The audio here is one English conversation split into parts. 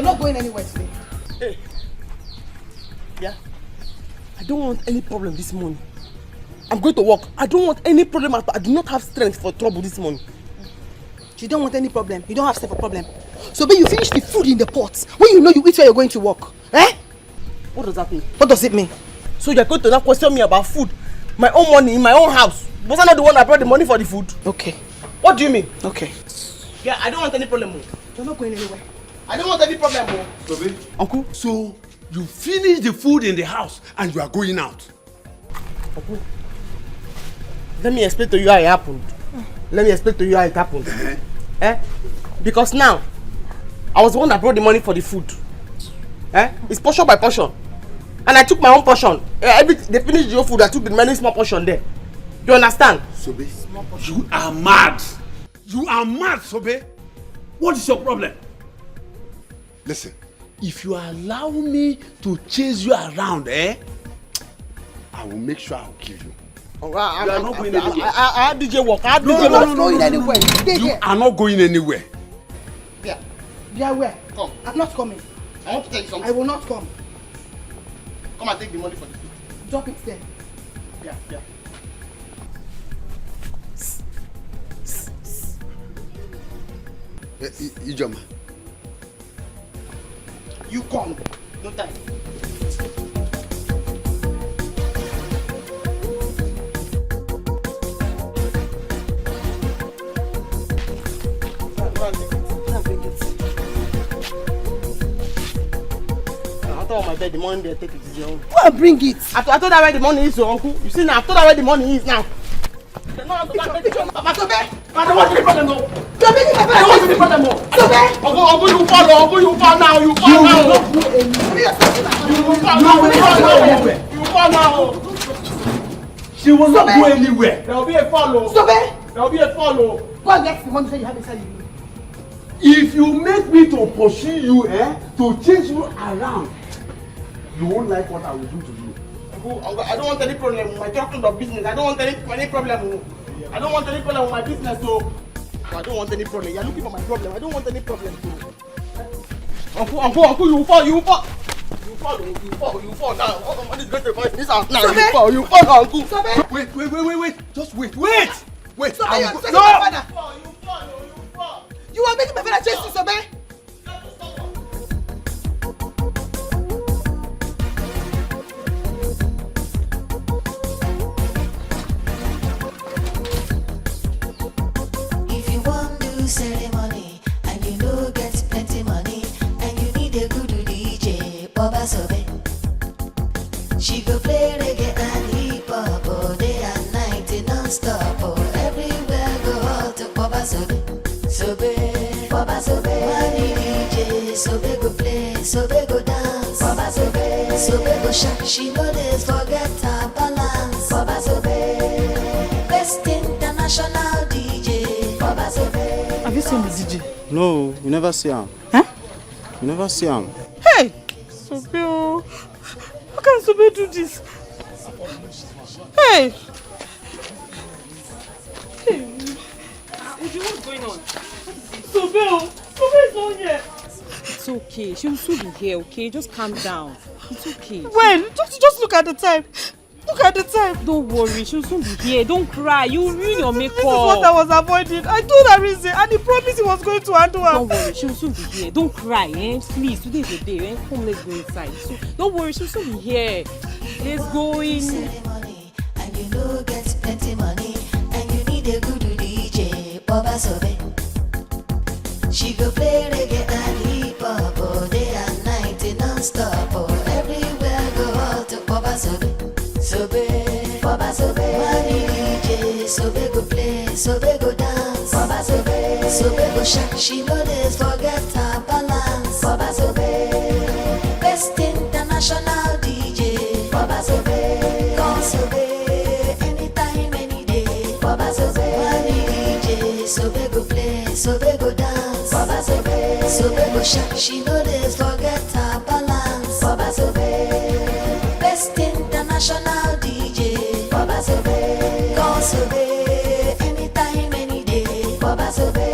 You're not going anywhere today. Hey. Yeah. I don't want any problem this morning. I'm going to work. I don't want any problem at all. I do not have strength for trouble this morning. You don't want any problem. You don't have strength for problem. So when you finish the food in the pot, when you know you eat where you're going to work. Eh? What does that mean? What does it mean? So you're going to now question me about food? My own money in my own house. Was I not the one that brought the money for the food? Okay. What do you mean? Okay. Yeah, I don't want any problem. You're not going anywhere. I don't want any problem. Sobe, Uncle? so you finish the food in the house and you are going out? Uncle, let me explain to you how it happened. Let me explain to you how it happened. Because now, I was the one that brought the money for the food. It's portion by portion. And I took my own portion. They finished the whole food, I took the many small portion there. You understand? Sobe, you are mad. You are mad, Sobe. What is your problem? Listen, if you allow me to chase you around, I will make sure I will kill you. You are not going anywhere. I DJ work. I No, DJ not going anywhere. You are not going anywhere. Yeah. Yeah, where? Come. I'm not coming. I want to tell you something. I will not come. Come and take the money for the food. Drop it there. Yeah. Ijoma. You come. No time. I told my bed the money they take it to your own. Go and bring it. I told her where the money is, your uncle. You see now, I told her where the money is now. Papa, Sobe! I don't want any problem, no. You're making my I don't want any problem, no. Sobe! Uncle, you fall now. You fall now. You fall now. She will not go anywhere. There will be a follow. Sobe! There will be a follow. Go and get the money that you have inside you. If you make me to pursue you, to chase you around, you won't like what I will do to you. Uncle, I don't want any problem with my talking of business. I don't want any problem. I don't want any problem with my business, so I don't want any problem. You're looking for my problem. I don't want any problem. Uncle, you fall. You fall now. What is going to find this house now? You fall now, Uncle. Wait. Just wait. Sobe, you're taking No! my father. You fall. You are making my father chase you, Sobe. If you want to ceremony and you know get plenty money and you need a good DJ, Baba Sobe. She go play reggae and hip hop all day and night non-stop. Everywhere go out to Baba Sobe. Baba Sobe, money DJ, Sobe go play, Sobe go dance, Baba Sobe go shine, she know this, forget her balance, Baba Sobe, best international DJ, Baba Sobe. Have you seen the DJ? No, you never see him. Huh? You never see him. Hey! Sobe, how can Sobe do this? Hey! What's going on? Sobe is not here. It's okay. She'll soon be here, okay? Just calm down. It's okay. When? Just look at the time. Look at the time. Don't worry. She'll soon be here. Don't cry. You ruin your makeup. This is what I was avoiding. I told her reason and he promised he was going to handle her. Don't worry. She'll soon be here. Don't cry, Please, today is the day, Come, let's go inside. So, don't worry. She'll soon be here. Let's go in. Ceremony and you know get plenty money and you need a good DJ, Baba Sobe. She go play reggae and hip hop all day and night non-stop. Everywhere go out to Baba Sobe. Baba Sobe, money DJ, Sobe go play, Sobe go dance, Baba Sobe go shine, she know this, forget her balance, Baba Sobe, best international DJ, Baba Sobe, come Sobe, anytime, any day, Baba Sobe, money DJ, Sobe go play, Sobe go dance, Baba Sobe go shine, she know this, forget her balance, Baba Sobe, best international DJ, Baba Sobe, come Sobe, anytime, any day, Baba Sobe.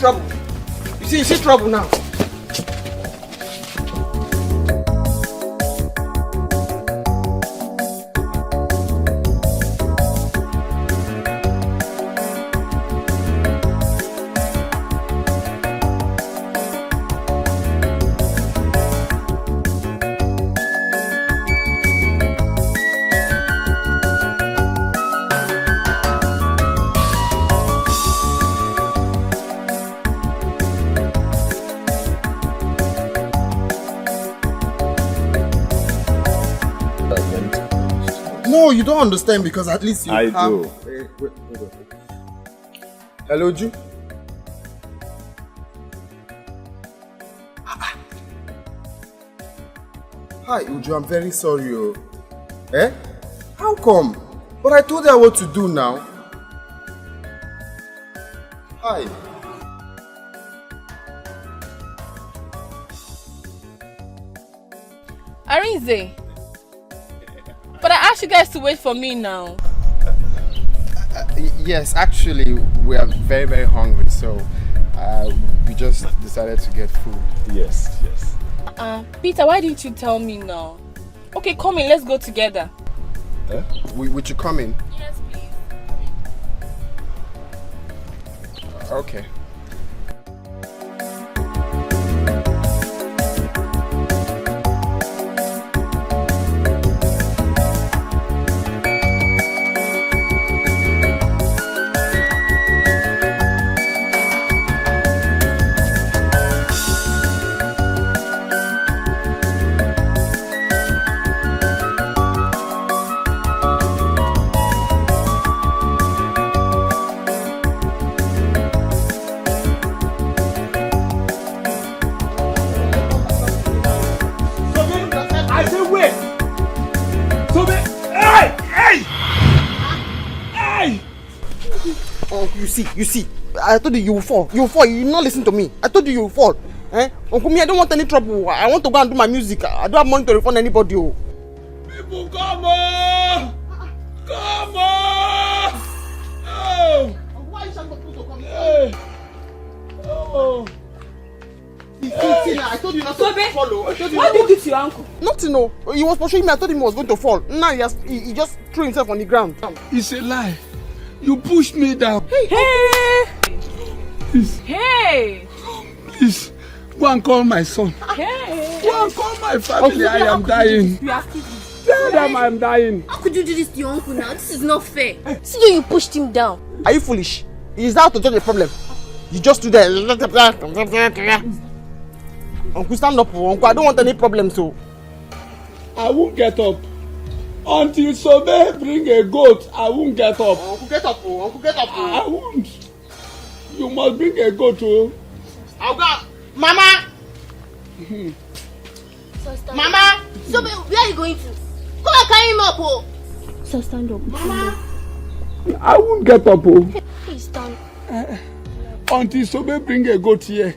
trouble. You see trouble now. No, you don't understand because at least you have... do. Wait. Hello, Ju? Hi, Uju, I'm very sorry. Oh. Eh? How come? But I told her what to do now. Hi. Arinze. But I asked you guys to wait for me now. Yes, actually, we are very, very hungry, so we just decided to get food. Yes. Peter, why didn't you tell me now? Okay, come in, let's go together. Would you come in? Yes, please. Okay. You see, I told you will fall. You will fall. You not listen to me. I told you will fall. Uncle me, I don't want any trouble. I want to go and do my music. I don't have money to refund anybody. Oh. People, come on! Come on! Oh! Why is supposed to come? Hey. Oh! I told you not to follow. What did you do to your uncle? Nothing, no. He was pursuing me. I told him he was going to fall. Now he just threw himself on the ground. It's a lie. You pushed me down. Hey! Please. Hey! Please, go and call my son. Hey! Go and call my family. I am dying. You are kidding. Tell them I am dying. How could you do this to your uncle now? This is not fair. See you, you pushed him down. Are you foolish? He is out to judge the problem. You just do that. Uncle, stand up. Uncle, I don't want any problems. So I won't get up. Until Sobe bring a goat, I won't get up. Uncle, get up. Uncle, get up. I won't. You must bring a goat. Oh. I'll go. Mama! Mama! So, where are you going to? Come and carry him up, oh! So, stand up. Mama! I won't get up. Oh. Please stand. Until Sobe bring a goat here.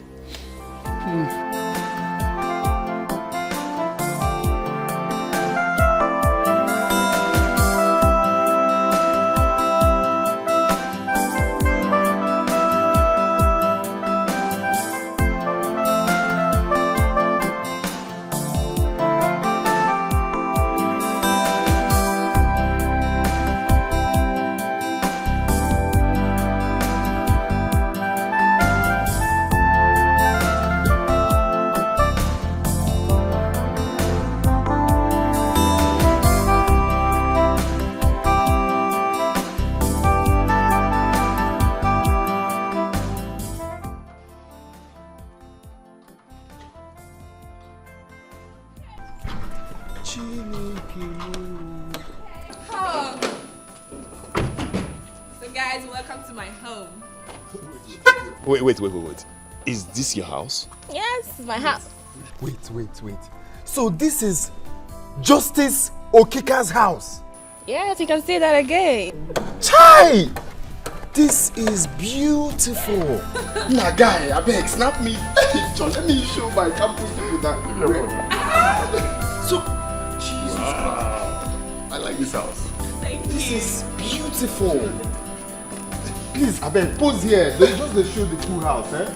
So guys, welcome to my home. Wait. Is this your house? Yes, my house. Wait. So this is Justice Okika's house? Yes, you can say that again. Chai! This is beautiful. Nah, guy, I beg, snap me. John, let me show my campus people that. So, Jesus Christ. I like this house. Thank This you. is beautiful. Please, I beg, pose here. They show the cool house, eh?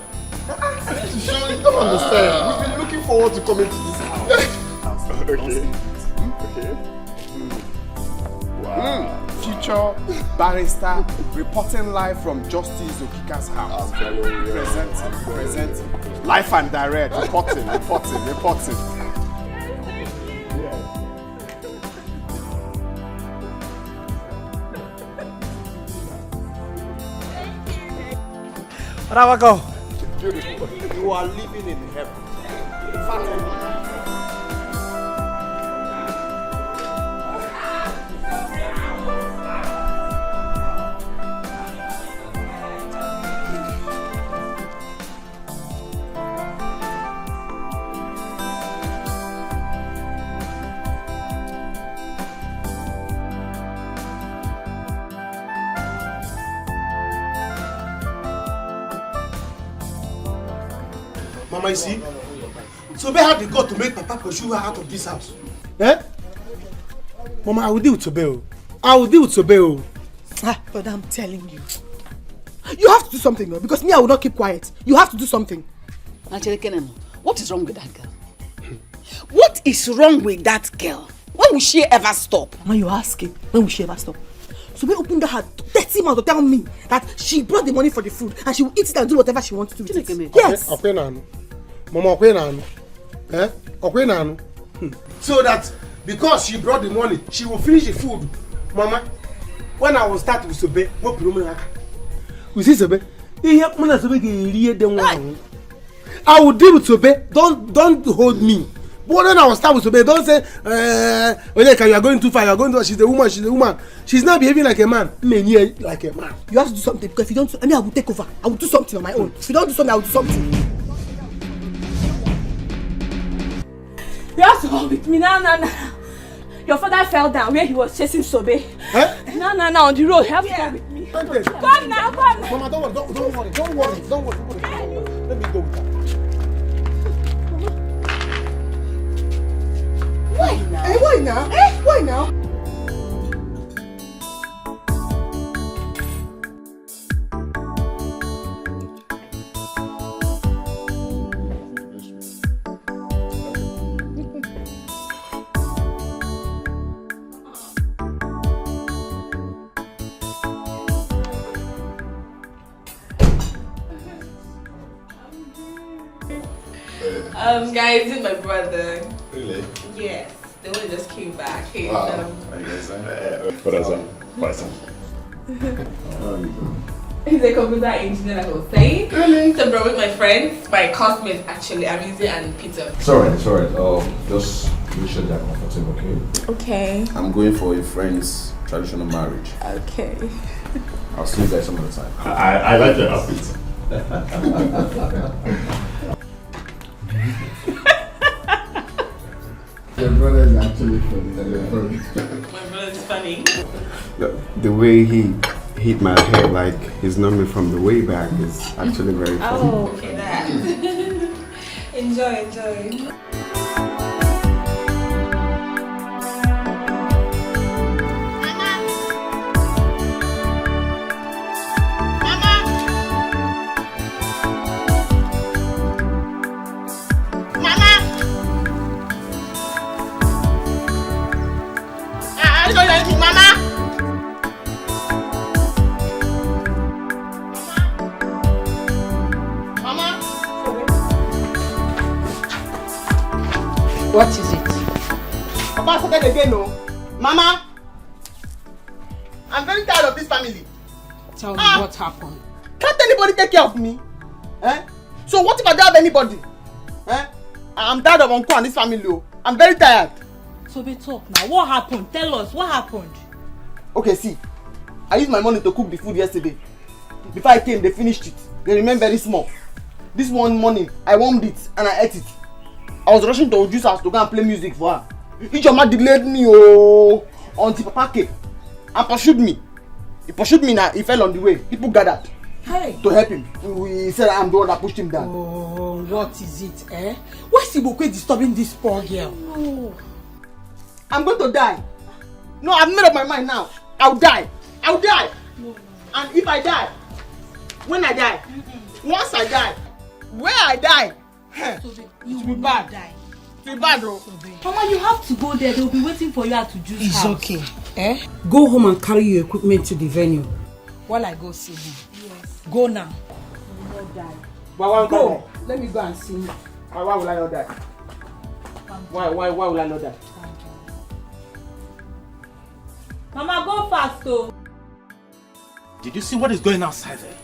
I need to show you. Don't understand. We've been looking forward to coming to this house. Okay. Okay. Wow. Future barrister reporting live from Justice Okika's house. Presenting. Live and direct. Reporting. Bravo. Beautiful. You are living in heaven. Mama, you see? So they had the gut to make Papa pursue her out of this house. Eh? Mama, I will deal with Sobeo. But I'm telling you. You have to do something, though, because me, I will not keep quiet. You have to do something. Actually, Kenemo, what is wrong with that girl? What is wrong with that girl? When will she ever stop? Mama, you're asking, when will she ever stop? So we opened her 30 months to tell me that she brought the money for the food and she will eat it and do whatever she wants to do with it. Yes. Mama, so that because she brought the money, she will finish the food. Mama, when I will start with Sobe, what problem? We see Sobe. I will deal with Sobe. Don't hold me. But then I will start with Sobe. Don't say, you are going too far. You are going too far. She's a woman. She's not behaving like a man. Like a man. You have to do something because if you don't, I will take over. I will do something on my own. If you don't do something, I will do something. You have to come with me. No. Your father fell down where he was chasing Sobe. Huh? No, on the road. You have to come with me. Come now. Mama, don't worry. Let me go with her. Why now? Guys, this is my brother. Really? Yes, the one just came back. Hey, Wow. I guess he's a computer engineer, like I was saying. Really? So, bro, with my friends, my classmates actually, Amizi and Peter. It's alright. Just make sure they're comfortable, okay? Okay. I'm going for a friend's traditional marriage. Okay. I'll see you guys some other time. I like your outfit. Your brother is actually funny. My brother is funny. The way he hit my head like he's known me from the way back is actually very funny. Oh, okay, that. Enjoy. What is it? Papa started again, no? Mama, I'm very tired of this family. Tell me what happened. Can't anybody take care of me? So what if I don't have anybody? I'm tired of Uncle and this family. I'm very tired. So be talk now. What happened? Tell us what happened. Okay, see. I used my money to cook the food yesterday. Before I came, they finished it. They remained very small. This one morning, I warmed it and I ate it. I was rushing to Judicial's house to go and play music for her. Ichoma delayed me until Papa came and pursued me. He pursued me now, he fell on the way. People gathered to help him. He said I'm the one that pushed him down. Oh, what is it, Why is Ibokwe disturbing this poor girl? No. I'm going to die. No, I've made up my mind now. I'll die. No. And if I die, When I die, once I die, where I die, You will be bad. Die. It will be bad, though. Mama, you have to go there. They'll be waiting for you at the juice It's house. okay. Go home and carry your equipment to the venue. While I go see him. Yes. Go now. You will not die. Why Go. Let me go and see him. Why will I not die? Why will I not die? Mama, go fast, though. Did you see what is going outside there?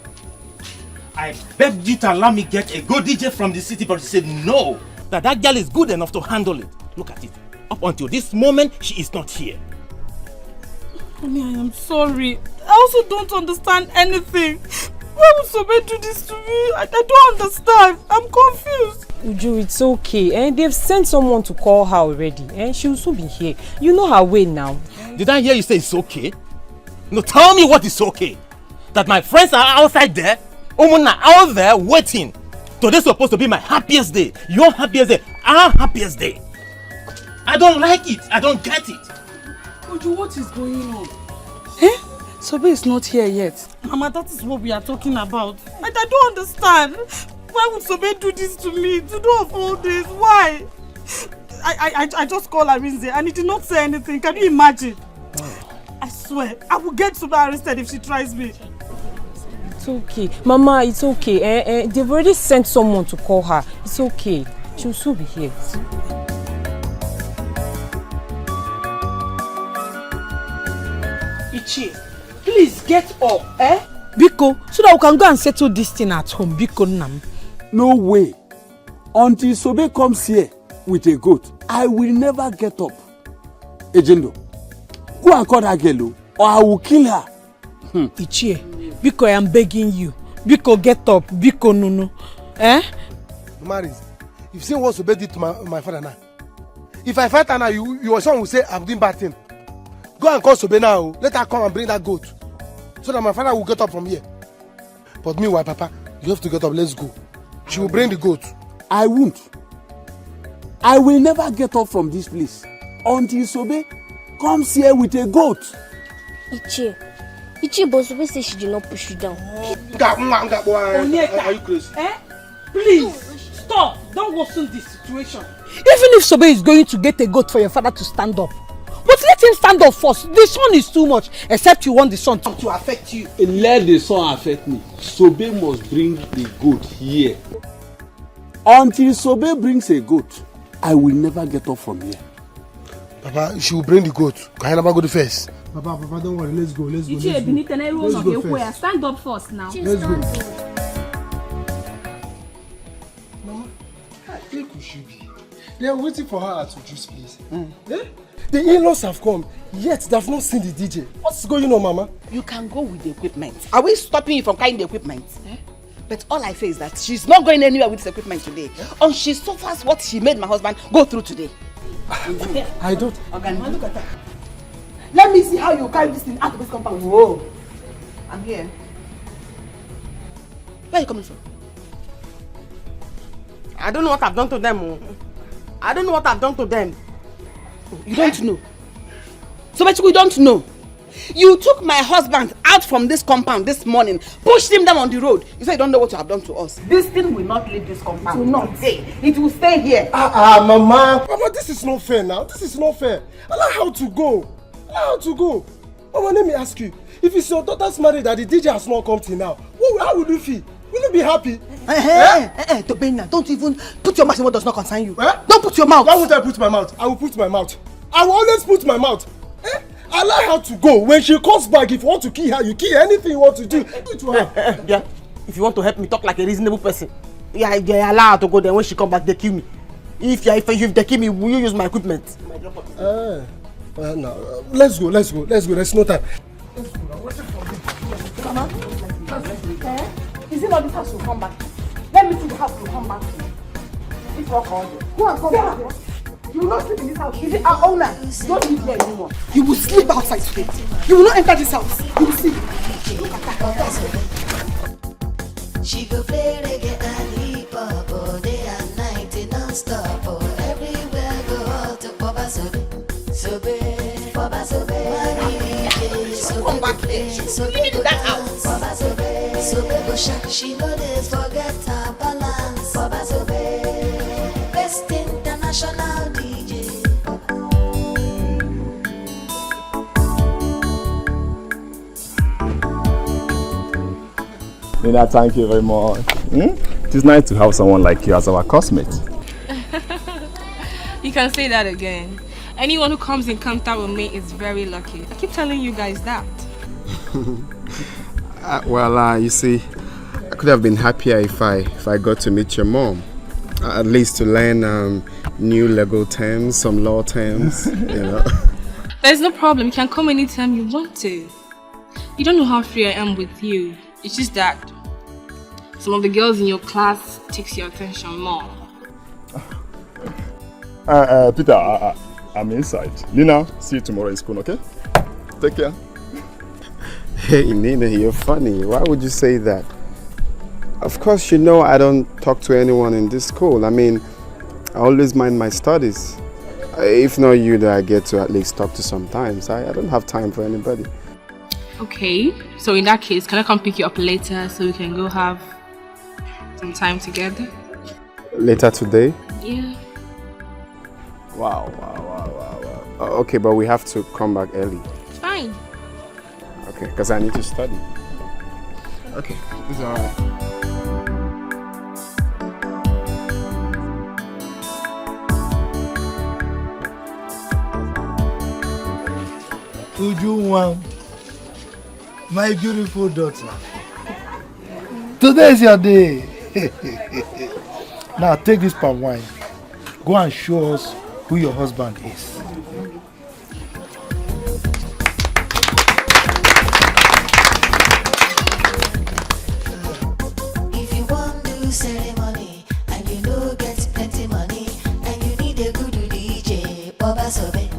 I begged you to allow me get a good DJ from the city, but you said no. That girl is good enough to handle it. Look at it. Up until this moment, she is not here. Mommy, I am sorry. I also don't understand anything. Why would Sobe do this to me? I don't understand. I'm confused. Uju, it's okay. They've sent someone to call her already. She will soon be here. You know her way now. Did I hear you say it's okay? No, tell me what is okay. That my friends are outside there, Omuna out there waiting. Today's supposed to be my happiest day. Your happiest day. Our happiest day. I don't like it. I don't get it. Uju, what is going on? Sobe is not here yet. Mama, that is what we are talking about. I don't understand. Why would Sobe do this to me? To do of all this? Why? I just called Arinze and he did not say anything. Can you imagine? I swear, I will get Sobe arrested if she tries me. It's okay. Mama, it's okay. They've already sent someone to call her. It's okay. She'll soon be here. Ichi, please get up, Biko, so that we can go and settle this thing at home. Biko Nam. No way. Until Sobe comes here with a goat, I will never get up. Ejendo, go and call that girl, or I will kill her. Ichi, Biko, I am begging you. Biko, get up. Biko, no. Maris, if you see what Sobe did to my father now, if I fight her now, your son will say I'm doing bad thing. Go and call Sobe now. Let her come and bring that goat, so that my father will get up from here. But meanwhile, Papa, you have to get up. Let's go. She will bring the goat. I won't. I will never get up from this place until Sobe comes here with a goat. Ichi, but Sobe says she did not push you down. Are you crazy? Please, stop. Don't worsen this situation. Even if Sobe is going to get a goat for your father to stand up, but let him stand up first. The sun is too much, except you want the sun to affect you. Let the sun affect me. Sobe must bring the goat here. Until Sobe brings a goat, I will never get up from here. Papa, she will bring the goat. Can I never go the first? Papa, don't worry. Let's go. Let's go first. Stand up first now. Let's go. Mama, I think we should be. They are waiting for her at the juice place. The in-laws have come, yet they have not seen the DJ. What's going on, Mama? You can go with the equipment. Are we stopping you from carrying the equipment? But all I say is that she's not going anywhere with this equipment today. And she suffers what she made my husband go through today. I don't. Okay, look at that. Let me see how you carry this thing out of this compound. Whoa. I'm here. Where are you coming from? I don't know what I've done to them. I don't know what I've done to them. You don't know. So much we don't know. You took my husband out from this compound this morning, pushed him down on the road. You say you don't know what you have done to us. This thing will not leave this compound. It will not stay. It will stay here. Mama. Mama, this is not fair now. This is not fair. Allow her to go. Allow her to go. Mama, let me ask you. If it's your daughter's marriage that the DJ has not come till now, how will you feel? Will you be happy? Tobena, don't even put your mouth in what does not concern you. Don't put your mouth. Why won't I put my mouth? I will put my mouth. I will always put my mouth. Allow her to go. When she comes back, if you want to kill her, you kill her. Anything you want to do, do it to her. Yeah. If you want to help me talk like a reasonable person, yeah, allow her to go. Then when she come back, they kill me. If they kill me, will you use my equipment? No. Let's go. There's no time. Mama, is it not this house will come back? Let me see the house will come back. It's all called. Go and come back. You will not sleep in this house. Is it our owner? Don't live here anymore. You will sleep outside today. You will not enter this house. You will sleep. Look at that. She go play reggae and hip hop all day and night non-stop. Everywhere go out to Baba Sobe. Baba Sobe. Come back here. Sobe go dance. Baba Sobe. Sobe go shine, she know this forget her balance. Baba Sobe, best international DJ. Nina, thank you very much. It is nice to have someone like you as our classmate. You can say that again. Anyone who comes in contact with me is very lucky. I keep telling you guys that. You see, I could have been happier if I got to meet your mom. At least to learn new legal terms, some law terms, you know. There's no problem. You can come anytime you want to. You don't know how free I am with you. It's just that some of the girls in your class takes your attention more. Peter, I'm inside. Nina, see you tomorrow in school, okay? Take care. Hey, Nina, you're funny. Why would you say that? Of course, you know I don't talk to anyone in this school. I mean, I always mind my studies. If not you, that I get to at least talk to sometimes. I don't have time for anybody. Okay, so in that case, can I come pick you up later so we can go have some time together? Later today? Yeah. Wow. Okay, but we have to come back early. Fine. Okay, because I need to study. Okay, it's alright. Ujunwa, my beautiful daughter. Today is your day. Now take this palm wine. Go and show us who your husband is. If you want to do ceremony and you know get plenty money and you need a good DJ, Baba Sobe.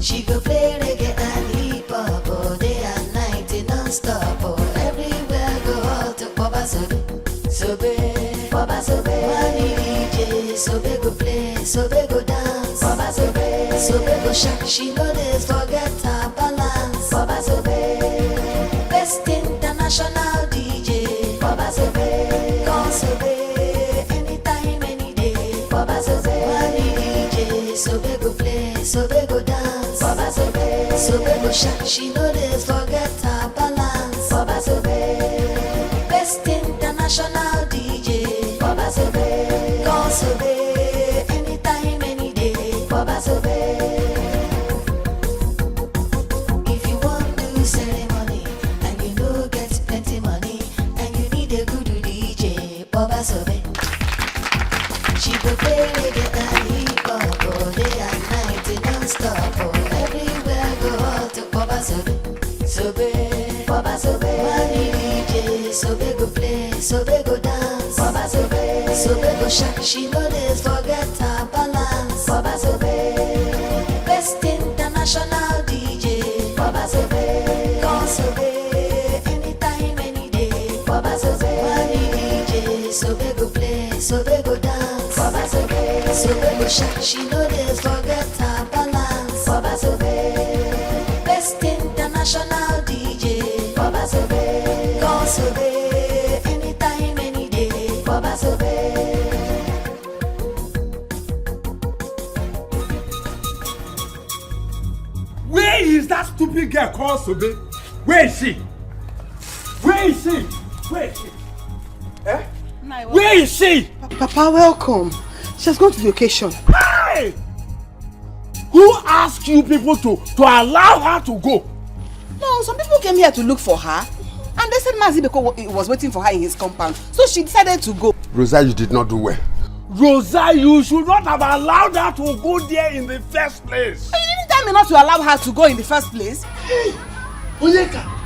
She go play reggae and hip hop all day and night non-stop. Oh, everywhere go out to Baba Sobe. Sobe, Baba Sobe. Money DJ, Sobe go play, Sobe go dance. Baba Sobe, Sobe go shine. She know this forget her balance. Baba Sobe, best international DJ. Baba Sobe, call Sobe, anytime, any day. Baba Sobe, money DJ, Sobe go play, Sobe go dance. Baba Sobe, Sobe go shine. She know this forget her balance. Baba Sobe, best international DJ. Baba Sobe, call Sobe, anytime, any day. Baba Sobe. If you want to do ceremony and you know get plenty money and you need a good DJ, Baba Sobe. She go play reggae and hip hop all day and night non-stop. Oh, everywhere go out to Baba Sobe. Sobe, Baba Sobe. Money DJ, Sobe go play, Sobe go dance. Baba Sobe, Sobe go shine. She know this forget her balance. Baba Sobe, best international DJ. Baba Sobe, call Sobe, anytime, any day. Baba Sobe, money DJ, Sobe go play, Sobe go dance. Baba Sobe, Sobe go shine. She know this forget her balance. Baba Sobe, best international DJ. Baba Sobe, call Sobe, anytime, any day. Baba Sobe. Where is that stupid girl called Sobe? Where is she? Where is she? Where is she? Eh? Where is she? Papa, welcome. She has gone to the occasion. Hey! Who asked you people to allow her to go? No, some people came here to look for her. And they said Mazibeko was waiting for her in his compound. So she decided to go. Rosa, you did not do well. Rosa, you should not have allowed her to go there in the first place. But you didn't tell me not to allow her to go in the first place. Hey! Onyeka!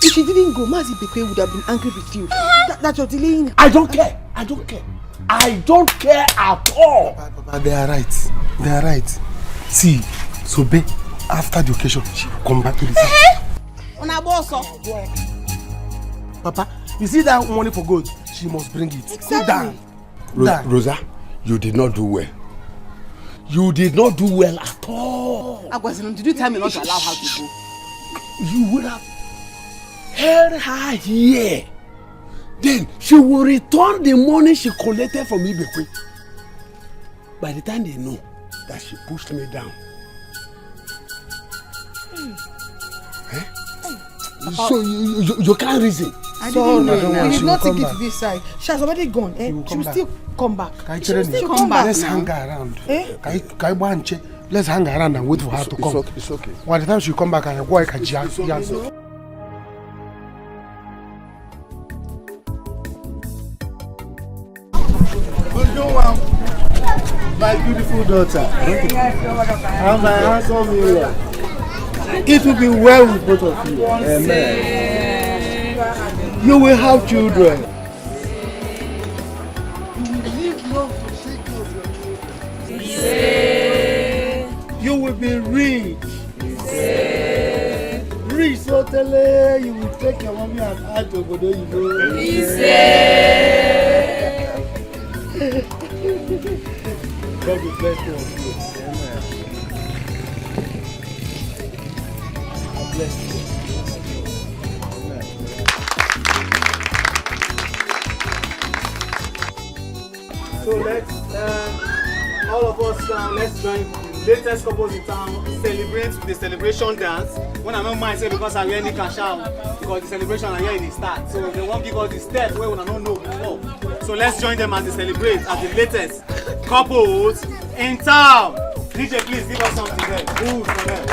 If she didn't go, Mazibeko would have been angry with you. That you're delaying. I don't care. I don't care. I don't care at all. Papa, they are right. They are right. See, Sobe, after the occasion, she will come back to the house. Papa, you see that money for gold? She must bring it. Exactly. Rosa, you did not do well. You did not do well at all. Agwazin, did you tell me not to allow her to go? You would have held her here. Then she will return the money she collected from Ibekwe. By the time they know that she pushed me down. So you can't reason. I didn't know. We did not take it to this side. She has already gone. She will still come back. She will still come back. Let's hang around. Let's hang around and wait for her to come. It's okay. By the time she come back, and go I can jazz. My beautiful daughter and my handsome in-law. It will be well with both of you. Amen. You will have children. You will be rich. Rich, so tell you will take your mommy and add to Obodo Oyibo. God will bless you. Amen. I bless you. Amen. So let's all of us let's join the latest couples in town celebrate the celebration dance. When I don't mind say because I really cash out because the celebration are here in the start. So they won't give us the step where we don't know before. So let's join them as they celebrate as the latest couples in town. DJ, please give us something there. Ooh, for them.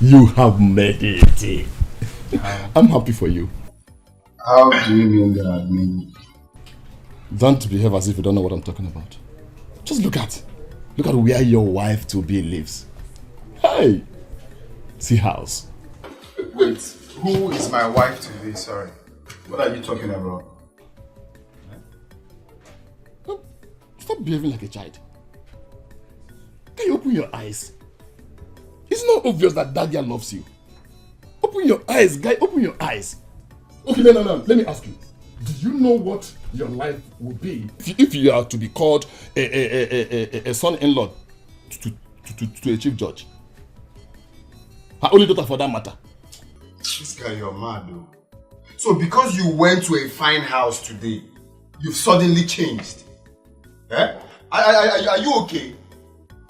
You have made it. I'm happy for you. How do you mean that I've made it? Don't behave as if you don't know what I'm talking about. Just look at where your wife to be lives. Hey, see house. Wait, who is my wife to be? Sorry, what are you talking about? Stop behaving like a child. Can you open your eyes? It's not obvious that Daddy loves you. Open your eyes, guy. Open your eyes. Okay, no. Let me ask you. Do you know what your life will be if you are to be called a son-in-law to a chief judge? Her only daughter for that matter. This guy, you're mad though. So because you went to a fine house today, you've suddenly changed? Eh? Are you okay?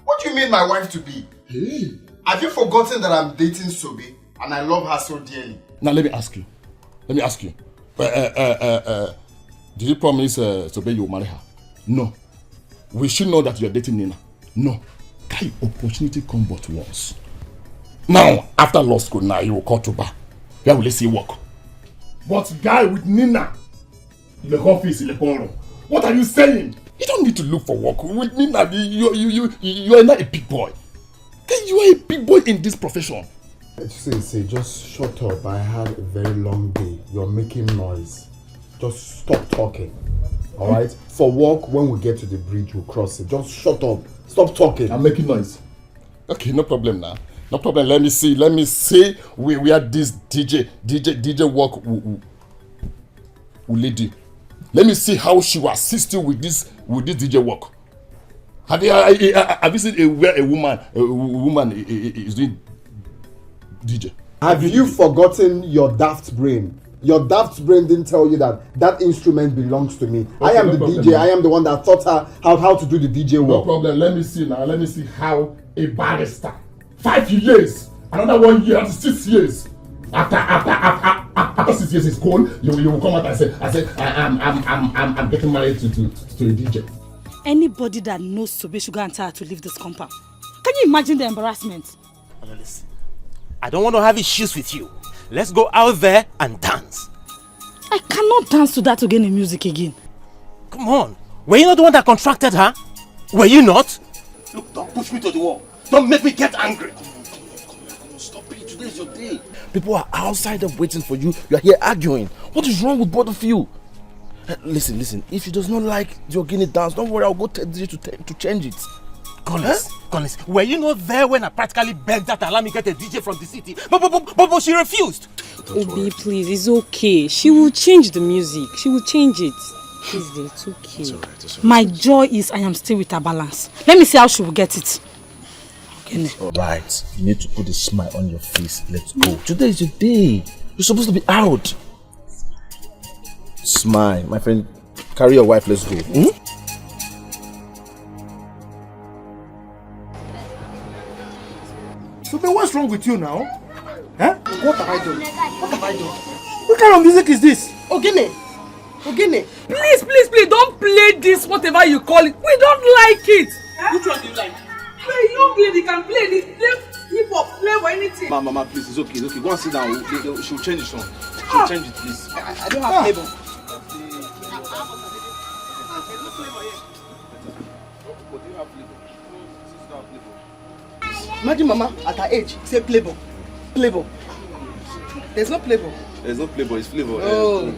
What do you mean my wife to be? Hey. Have you forgotten that I'm dating Sobe and I love her so dearly? Now let me ask you. Did you promise Sobe you will marry her? No. We should know that you're dating Nina. No. Can opportunity come but once? Now, after law school now, you will call to bar. Where will you see work? But guy with Nina, in the office, in the corner. What are you saying? You don't need to look for work. With Nina, you are not a big boy. You are a big boy in this profession. Say, just shut up. I had a very long day. You're making noise. Just stop talking. Alright? For work, when we get to the bridge, we'll cross it. Just shut up. Stop talking. I'm making noise. Okay, no problem now. No problem. Let me see where this DJ work will lead you. Let me see how she will assist you with this DJ work. Have you seen where a woman is doing DJ? Have you forgotten your daft brain? Your daft brain didn't tell you that instrument belongs to me. Okay, I am the DJ. I am the one that taught her how to do the DJ work. No problem. Let me see now. Let me see how a barrister, 5 years, another 1 year, 6 years. After 6 years is cold, you will come out and say I'm getting married to a DJ. Anybody that knows Sobe should go and tell her to leave this compound. Can you imagine the embarrassment? Listen, I don't want to have issues with you. Let's go out there and dance. I cannot dance to that again in music again. Come on. Were you not the one that contracted her? Were you not? Look, don't push me to the wall. Don't make me get angry. Come on. Stop it. Today is your day. People are outside and waiting for you. You are here arguing. What is wrong with both of you? Listen. If she does not like the Ogini dance, don't worry. I'll go tell DJ to change it. Collins, were you not there when I practically begged her to allow me get a DJ from the city? But she refused. Obi, please, it's okay. She will change the music. She will change it. Please, it's okay. It's all right. My joy is I am still with her balance. Let me see how she will get it. Alright, you need to put a smile on your face. Let's go. Today is your day. You're supposed to be out. Smile, my friend. Carry your wife, let's go. So, but what's wrong with you now? Huh? What have I done? What kind of music is this? Ogene. Please, don't play this, whatever you call it. We don't like it. Which one do you like? Play young lady can play this, play hip hop, play or anything. Mama, please, it's okay. Go and sit down. She'll change the song. She'll change it, please. I don't have flavor. Imagine Mama at her age say playboy. There's no playboy. There's no playboy, it's flavor. Oh.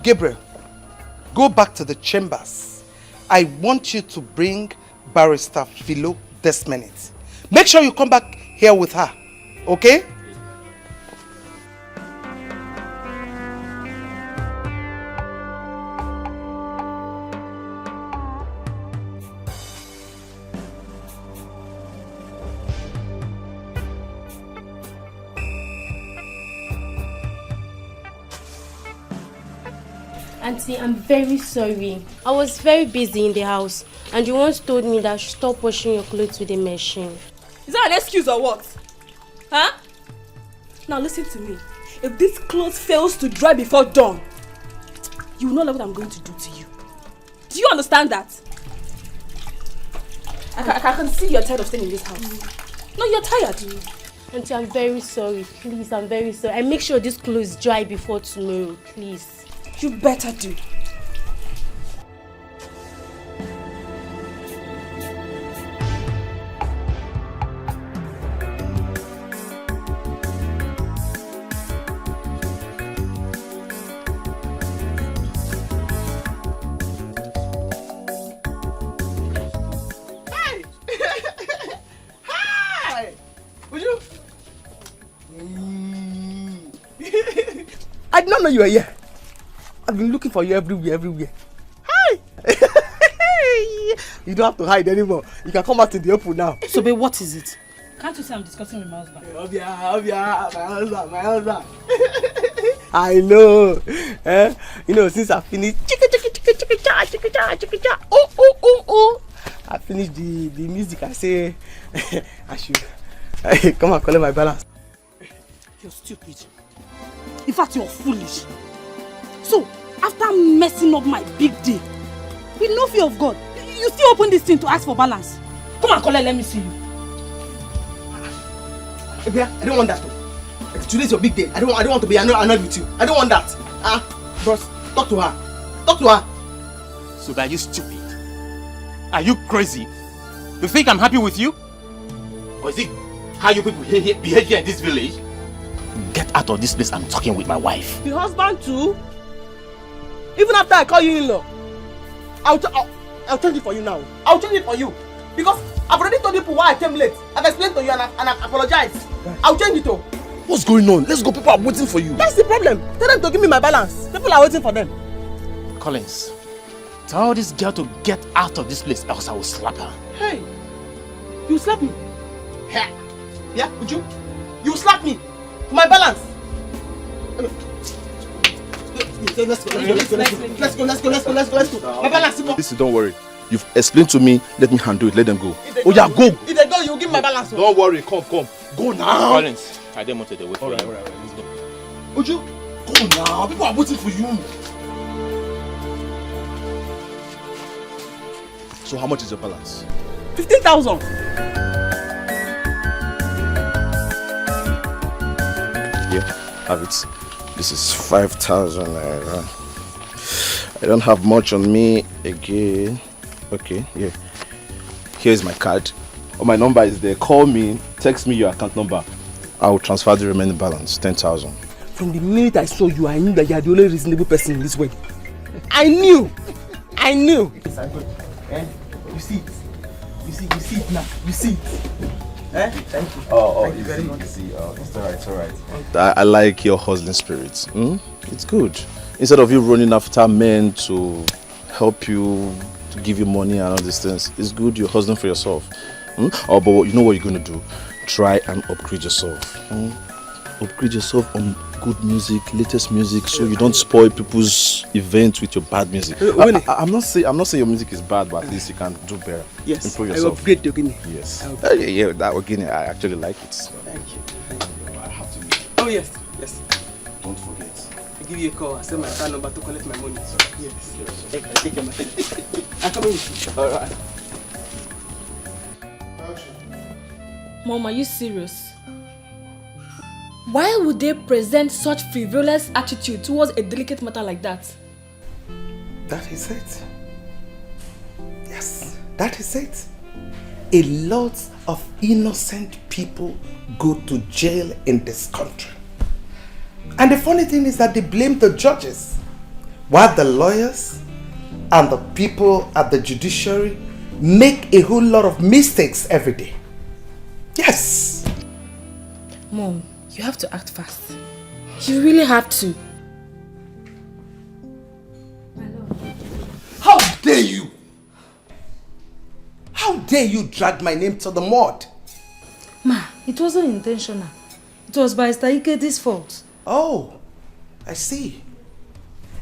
Gabriel, go back to the chambers. I want you to bring Barrister Philo this minute. Make sure you come back here with her, okay? Auntie, I'm very sorry. I was very busy in the house and you once told me that I should stop washing your clothes with a machine. Is that an excuse or what? Huh? Now listen to me. If this clothes fails to dry before dawn, you will not know what I'm going to do to you. Do you understand that? I can see you're tired of staying in this house. No, you're tired. Auntie, I'm very sorry. Please, I'm very sorry. I make sure this clothes dry before tomorrow, please. You better do. Hi! Hi! Would you? I did not know you were here. I've been looking for you everywhere. Hi! You don't have to hide anymore. You can come out to the open now. So, babe, what is it? Can't you say I'm discussing with my husband? My husband. I know. You know, since I finished I finished the music, I say I should come and collect my balance. You're stupid. In fact, you're foolish. So, after messing up my big day, with no fear of God, you still open this thing to ask for balance. Come and collect, let me see you. I don't want that. Today's your big day. I don't want to be annoyed with you. I don't want that. Bros, talk to her. Talk to her. So are you stupid? Are you crazy? You think I'm happy with you? Or is it how you people behave here in this village? Get out of this place. I'm talking with my wife. The husband too? Even after I call you in-law, I'll change it for you now. I'll change it for you. Because I've already told people why I came late. I've explained to you and I apologize. I'll change it too. What's going on? Let's go. People are waiting for you. That's the problem. Tell them to give me my balance. People are waiting for them. Collins, tell this girl to get out of this place, else I will slap her. Hey, you slap me? Yeah, would you? You slap me for my balance. Let's go. My balance. Listen, don't worry. You've explained to me. Let me handle it. Let them go. Oh yeah, go. If they go, you give my balance. Don't worry. Come. Go now. Collins, I didn't want to wait for you. Alright, let's go. Would you? Go now. People are waiting for you. So how much is your balance? 15,000. Yeah, have it. This is 5,000 naira. I don't have much on me again. Okay, yeah. Here's my card. Oh, my number is there. Call me, text me your account number. I will transfer the remaining balance, 10,000. From the minute I saw you, I knew that you are the only reasonable person in this way. I knew. Yes, I'm good. You see it. You see it now. You see it. Thank you. Thank you very much. It's alright. I like your hustling spirit. It's good. Instead of you running after men to help you, to give you money and all these things, it's good you're hustling for yourself. But you know what you're going to do? Try and upgrade yourself. Upgrade yourself on good music, latest music, so you don't spoil people's events with your bad music. I'm not saying your music is bad, but at least you can do better. Yes, improve yourself. I upgrade Ogini. Yes. Yeah, that Ogini, I actually like it. So. Thank you. I have to. Oh yes. Don't forget. I give you a call. I send my account number to collect my money. Yes. Take care, my friend. I'm coming with you. All right. Mom, are you serious? Why would they present such frivolous attitude towards a delicate matter like that? That is it. Yes, that is it. A lot of innocent people go to jail in this country. And the funny thing is that they blame the judges. while the lawyers and the people at the judiciary make a whole lot of mistakes every day. Yes. Mom, you have to act fast. You really have to. How dare you? How dare you drag my name to the mud? Ma, it wasn't intentional. It was by Ikedi's fault. Oh, I see.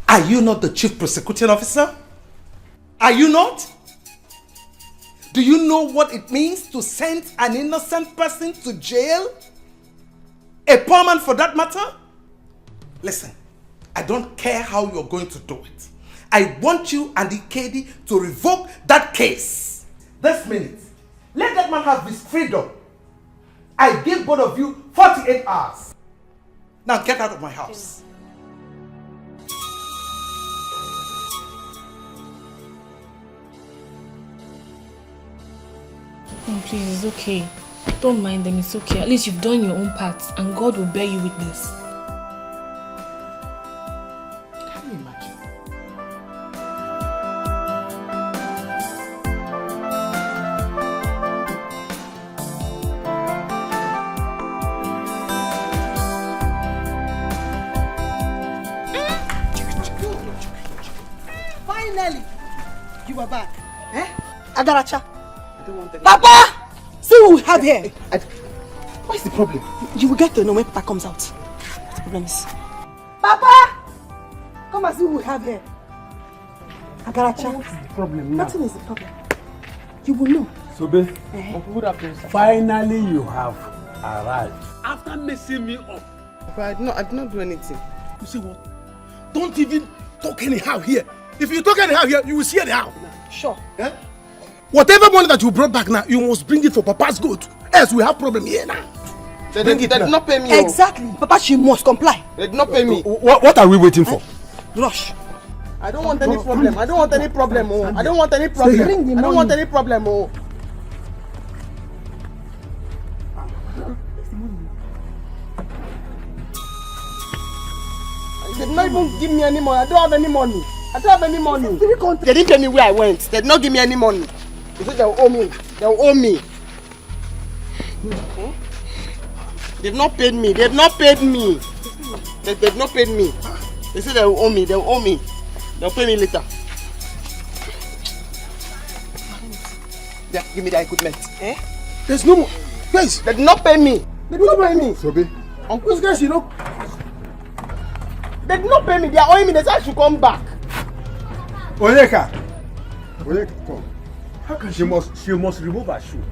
Are you not the chief prosecuting officer? Are you not? Do you know what it means to send an innocent person to jail? A poor man for that matter? Listen, I don't care how you're going to do it. I want you and Ikedi to revoke that case. This minute. Let that man have his freedom. I give both of you 48 hours. Now get out of my house. Oh, please, it's okay. Don't mind them, it's okay. At least you've done your own part and God will bear you witness. Can you imagine? Finally, you are back. Eh? Agaracha. Papa! See what we have here. What's the problem? You will get to know when Papa comes out. What the problem is? Papa! Come and see what we have here. Agaracha. What's the problem now? Nothing is the problem. You will know. Sobe, finally you have arrived. After messing me up. But I did not do anything. You see what? Don't even talk anyhow here. If you talk anyhow here, you will see anyhow. Sure. Eh? Whatever money that you brought back now, you must bring it for Papa's good. Else we have problem here now. They did not pay me. Exactly. Papa, she must comply. They did not pay me. What are we waiting for? Rush. I don't want any problem. I don't want any problem. Oh. I don't want any problem. I don't want any problem. Oh. They did not even give me any money. I don't have any money. I don't have any money. They didn't tell me where I went. They did not give me any money. They said they will owe me. They will owe me. They've not paid me. They've not paid me. They've not paid me. They said they will owe me. They will owe me. They'll pay me later. Yeah, give me the equipment. Eh? There's no more. Guys, they did not pay me. They did not pay me. Sobe. Uncle's guys, you know. They did not pay me. They are owing me. They said I should come back. Onyeka, come. How can she must remove her shoe?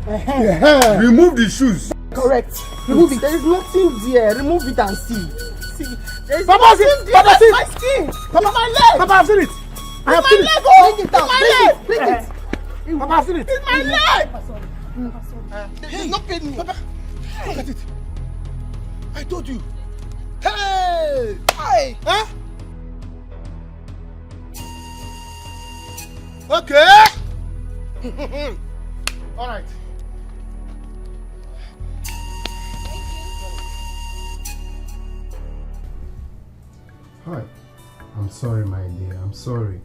Remove the shoes. Correct. Remove it. There is nothing there. Remove it and see. See. There is Papa, nothing there. Papa, see. My skin. Papa, my leg. Papa, I've seen it. I have seen it. Oh. Bring it down. My leg. Bring it. Papa, I've seen it. It's my leg. They did not pay me. Papa, look at it. I told you. Hey! Hi. Huh? Okay. All right. Hi. I'm sorry, my dear. I'm sorry.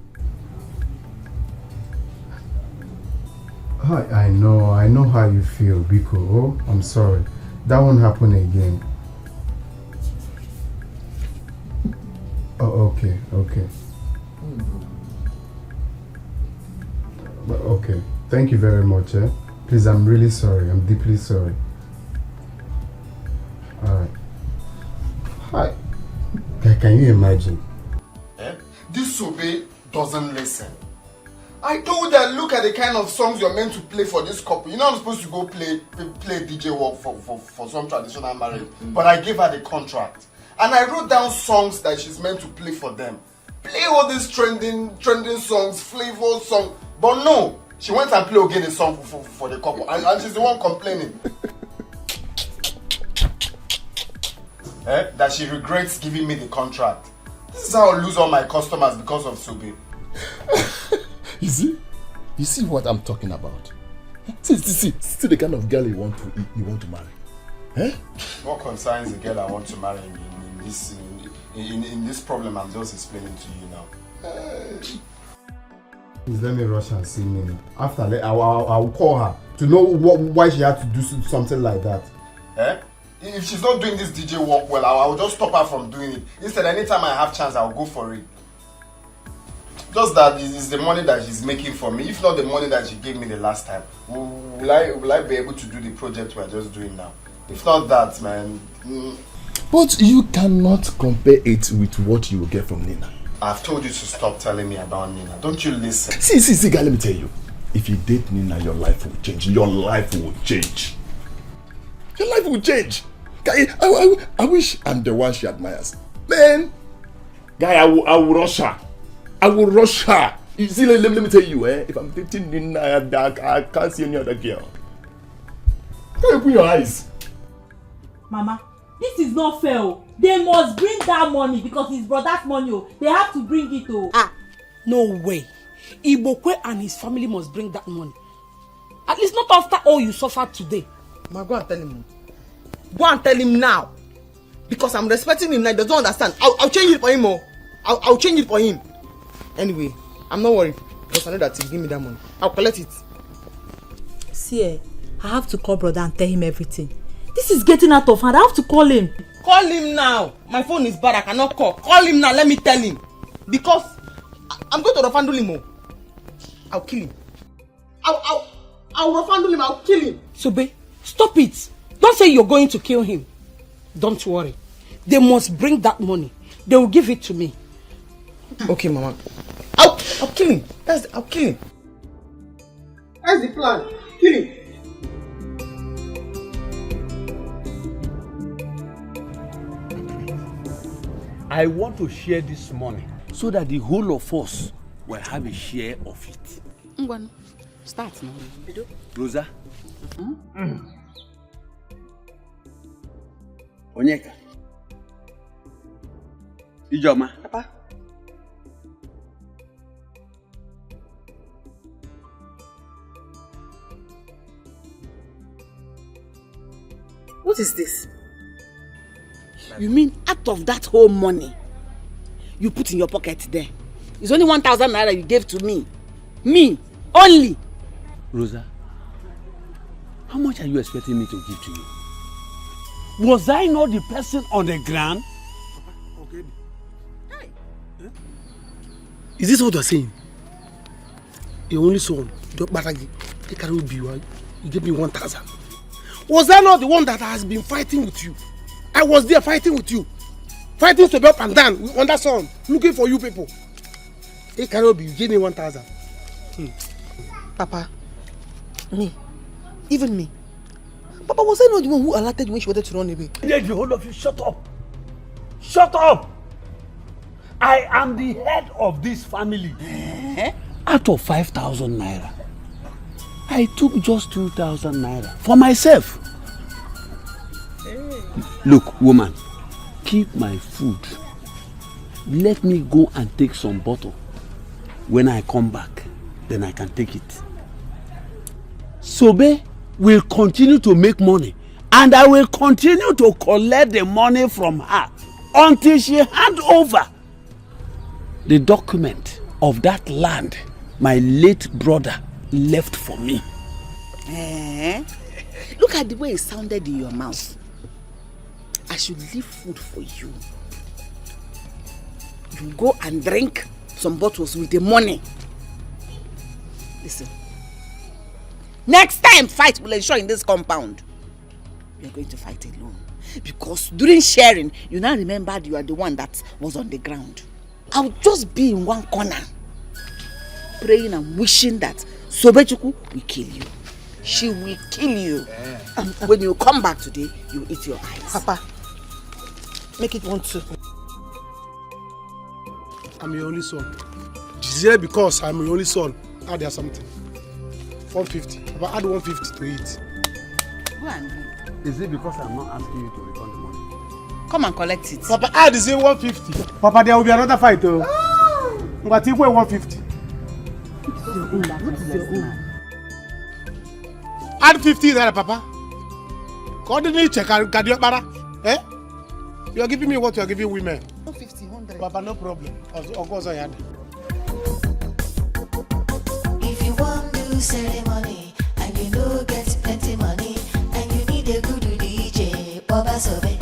Hi, I know how you feel, Biko. Oh, I'm sorry. That won't happen again. Oh, okay. Okay. Thank you very much, eh? Please, I'm really sorry. I'm deeply sorry. Alright. Hi. Can you imagine? Eh? This Sobe doesn't listen. I told her, look at the kind of songs you're meant to play for this couple. You're not supposed to go play DJ work for some traditional marriage. But I gave her the contract. And I wrote down songs that she's meant to play for them. Play all these trending songs, flavor songs. But no, she went and played again a song for the couple. And she's the one complaining. That she regrets giving me the contract. This is how I lose all my customers because of Sobe. You see what I'm talking about? See the kind of girl you want to marry. Eh? What concerns the girl I want to marry in this problem I'm just explaining to you now? Please let me rush and see Nina. After that, I will call her to know why she had to do something like that. Eh? If she's not doing this DJ work well, I will just stop her from doing it. Instead, anytime I have chance, I'll go for it. Just that is the money that she's making for me. If not the money that she gave me the last time, will I be able to do the project we're just doing now? If not that, man. But you cannot compare it with what you will get from Nina. I've told you to stop telling me about Nina. Don't you listen? See, guy, let me tell you. If you date Nina, your life will change. Your life will change. Your life will change. Guy, I wish I'm the one she admires. Man, guy, I will rush her. I will rush her. You see, let me tell you, if I'm dating Nina, I can't see any other girl. Can you open your eyes? Mama, this is not fair. They must bring that money because it's brother's money. They have to bring it. No way. Ibokwe and his family must bring that money. At least not after all you suffered today. Ma, go and tell him. Go and tell him now. Because I'm respecting him now. He doesn't understand. I'll change it for him. I'll change it for him. Anyway, I'm not worried. Because I know that he'll give me that money. I'll collect it. See, I have to call brother and tell him everything. This is getting out of hand. I have to call him. Call him now. My phone is bad. I cannot call. Call him now. Let me tell him. Because I'm going to refundle him. I'll kill him. I'll refundle him. I'll kill him. Sobe, stop it. Don't say you're going to kill him. Don't worry. They must bring that money. They will give it to me. Okay, Mama. I'll kill him. I'll kill him. That's the plan. Kill him. I want to share this money so that the whole of us will have a share of it. Ngwan, start now. Rosa? Onyeka? Ijoma? Papa? What is this? You mean out of that whole money you put in your pocket there, it's only 1,000 naira you gave to me? Me only. Rosa, how much are you expecting me to give to you? Was I not the person on the ground? Okay. Is this what you're saying? Your only son, you gave me 1,000. Was I not the one that has been fighting with you? I was there fighting with you. Fighting to be up and down on that sun, looking for you people. Hey, Karobi, you gave me 1,000. Papa, me, even me. Papa, was I not the one who alerted you when she wanted to run away? The whole of you, shut up. Shut up. I am the head of this family. Out of 5,000 naira, I took just 2,000 naira for myself. Look, woman, keep my food. Let me go and take some bottle. When I come back, then I can take it. Sobe will continue to make money, and I will continue to collect the money from her until she hand over the document of that land my late brother left for me. Look at the way it sounded in your mouth. I should leave food for you. You go and drink some bottles with the money. Listen. Next time fight will ensure in this compound. You are going to fight alone. Because during sharing, you now remembered you are the one that was on the ground. I'll just be in one corner, praying and wishing that Sobechuku will kill you. She will kill you. And when you come back today, you eat your eyes. Papa, make it 1-2. I'm your only son. It's here because I'm your only son. Add there something. 150. Papa, add 150 to it. Go and drink. Is it because I'm not asking you to return the money? Come and collect it. Papa, add is 150. Papa, there will be another fight though. But you 150. Add 50 there, Papa. Coordinate check and eh? You are giving me what you are giving women. 150, 100. Papa, no problem. Of course I had. ceremony, and you know get plenty money, and you need a good DJ, Baba Sobe.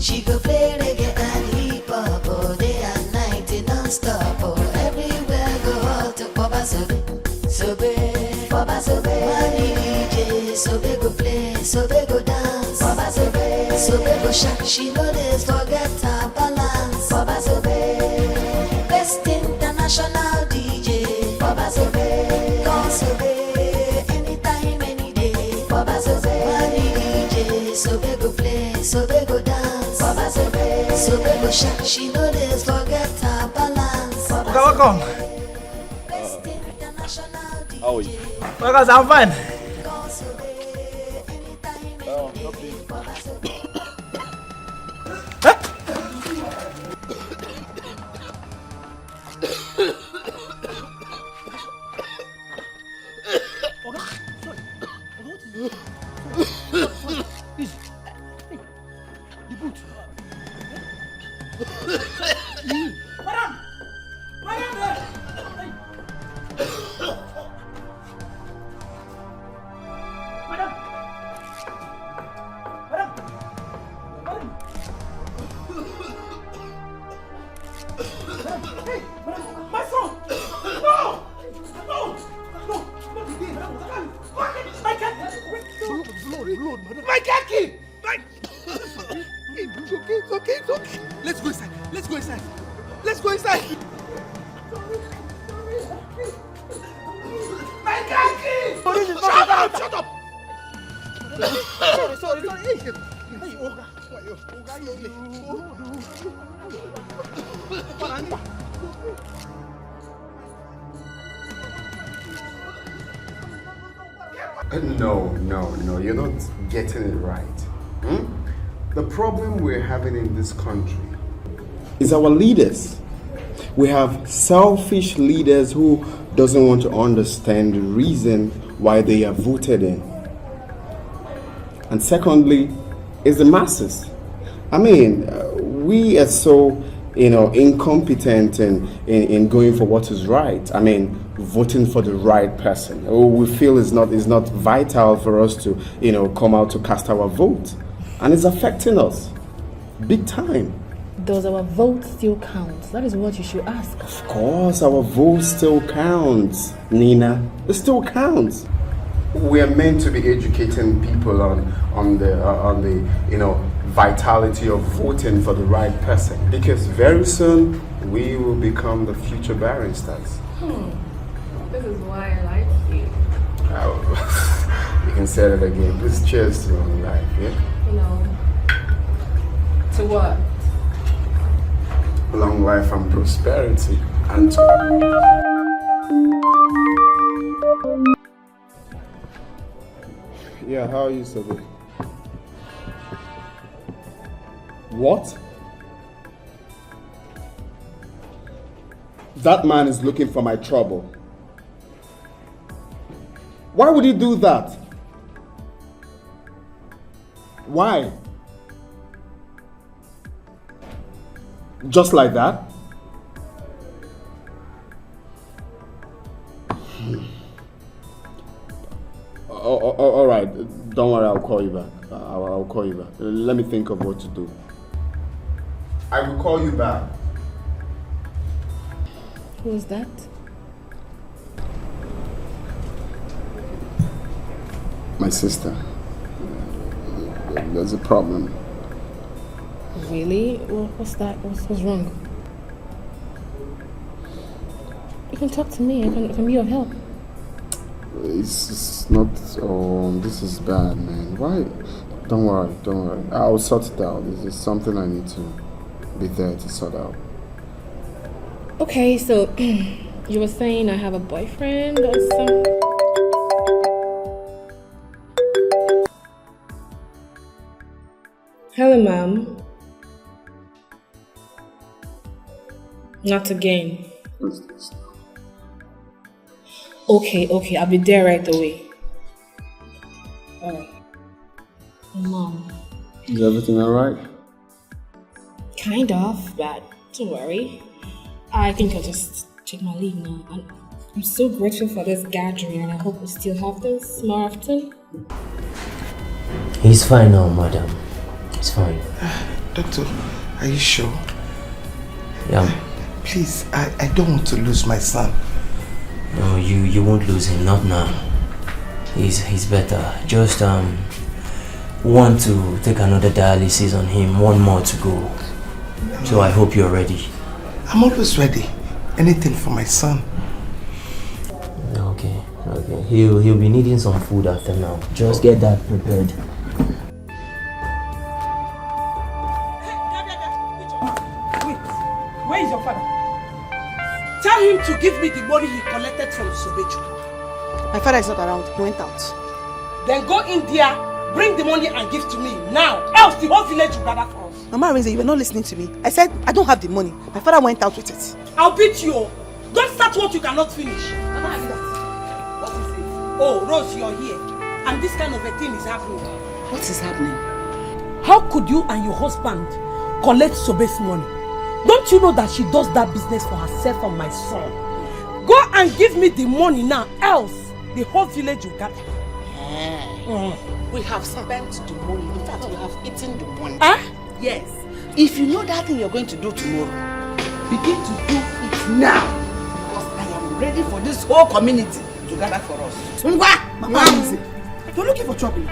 She go play reggae and hip hop all day and night non-stop. Oh, everywhere go out to Baba Sobe. Sobe, Baba Sobe. Money DJ, Sobe go play, Sobe go dance. Baba Sobe, Sobe go shake. She know this forget her balance. Baba Sobe, best international DJ. Baba Sobe, call Sobe, anytime, any day. Baba Sobe, money DJ, Sobe go play, Sobe go dance. Baba Sobe, Sobe go shake. She know this forget her balance. Welcome. How are you? Well, guys, I'm fine. No, you're not getting it right. The problem we're having in this country is our leaders. We have selfish leaders who doesn't want to understand the reason why they are voted in. And secondly, is the masses. I mean, we are so, incompetent in going for what is right. I mean, voting for the right person. We feel is not vital for us to, come out to cast our vote. And it's affecting us big time. Does our vote still count? That is what you should ask. Of course, our vote still counts, Nina. It still counts. We are meant to be educating people on the vitality of voting for the right person, because very soon we will become the future barristers. This is why I like you. You can say that again. Please cheers to long life, yeah? To what? Long life and prosperity. And yeah, how are you, Sabi? What? That man is looking for my trouble. Why would he do that? Why? Just like that? All right, don't worry, I'll call you back. I'll call you back. Let me think of what to do. I will call you back. Who is that? My sister. There's a problem. Really? What's that? What's wrong? You can talk to me. I can be of help. It's not. Oh, this is bad, man. Why? Don't worry. I'll sort it out. This is something I need to be there to sort out. Okay, so you were saying I have a boyfriend or something? Hello, ma'am. Not again. What's this? Okay, I'll be there right away. Alright. Mom. Is everything alright? Kind of, but don't worry. I think I'll just take my leave now. And I'm so grateful for this gathering and I hope we still have this more often. He's fine now, madam. He's fine. Doctor, are you sure? Yeah. Please, I don't want to lose my son. No, you won't lose him, not now. He's better. Just want to take another dialysis on him, one more to go. So I hope you're ready. I'm always ready. Anything for my son. Okay. He'll be needing some food after now. Just get that prepared. Where is your father? Tell him to give me the money he collected from Sobeju. My father is not around. He went out. Then go in there, bring the money and give to me now. Else the whole village will gather for us. Mama Arinze, you were not listening to me. I said I don't have the money. My father went out with it. I'll beat you. Don't start what you cannot finish. Mama Arinze, what is it? Oh, Rose, you're here. And this kind of a thing is happening. What is happening? How could you and your husband collect Sobe's money? Don't you know that she does that business for herself and my son? Go and give me the money now, else the whole village will gather. We have spent the money. In fact, we have eaten the money. Yes. If you know that thing you're going to do tomorrow, begin to do it now. Because I am ready for this whole community to gather for us. Mama Arinze, you're looking for trouble.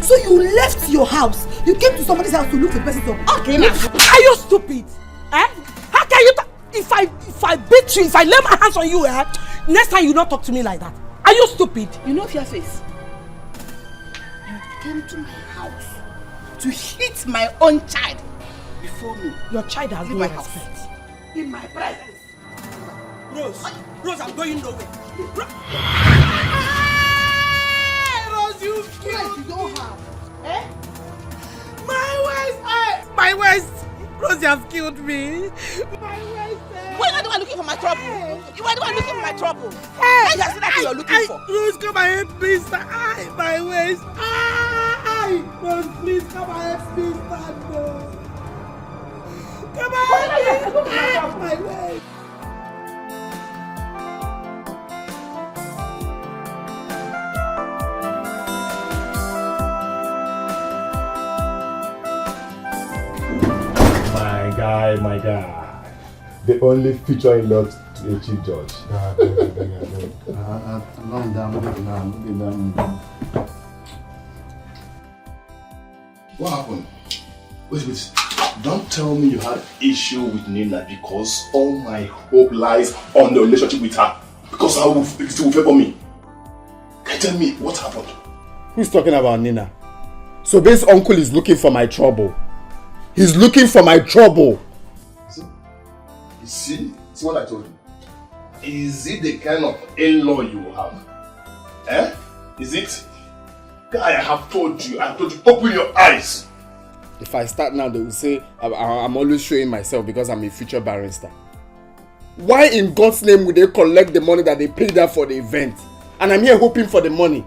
So you left your house. You came to somebody's house to look for the person trouble. Okay, now. Are you stupid? How can you if I beat you, if I lay my hands on you, next time you not talk to me like that. Are you stupid? You know your face. You came to my house to hit my own child before me. Your child has no respect. In my presence. Rose, I'm going nowhere. Rose, you killed. You don't have. My waist! Rose, you have killed me. Why are you looking for my trouble? You are the one looking for my trouble. Hey, that's what you're looking for. Rose, come and help me, sir. My waist. Rose, please come and help me, sir. Come and help me. My waist. My guy. The only future in law to a chief judge. What happened? Wait. Don't tell me you had an issue with Nina because all my hope lies on the relationship with her. Because it will favor me. Can you tell me what happened? Who's talking about Nina? So this uncle is looking for my trouble. He's looking for my trouble. See what I told you. Is it the kind of in-law you will have? Is it? I have told you, open your eyes. If I start now, they will say I'm always showing myself because I'm a future barrister. Why in God's name would they collect the money that they paid her for the event? And I'm here hoping for the money.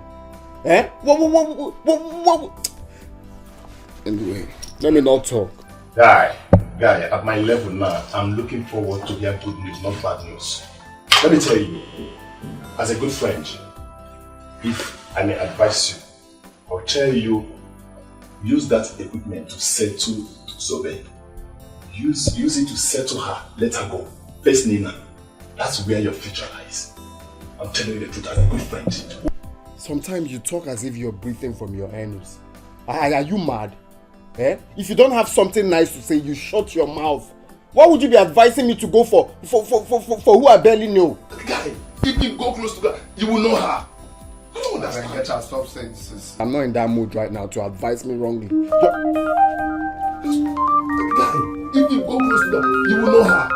What? Anyway, let me not talk. Guy, at my level now, I'm looking forward to hear good news, not bad news. Let me tell you, as a good friend, if I may advise you, I'll tell you, use that equipment to settle Sobe. Use it to settle her, let her go. Face Nina. That's where your future lies. I'm telling you the truth as a good friend. Sometimes you talk as if you're breathing from your anus. Are you mad? If you don't have something nice to say, you shut your mouth. What would you be advising me to go for who I barely know? Guy, if you go close to her, you will know her. Stop saying this. I'm not in that mood right now to advise me wrongly. Guy, if you go close to her, you will know her.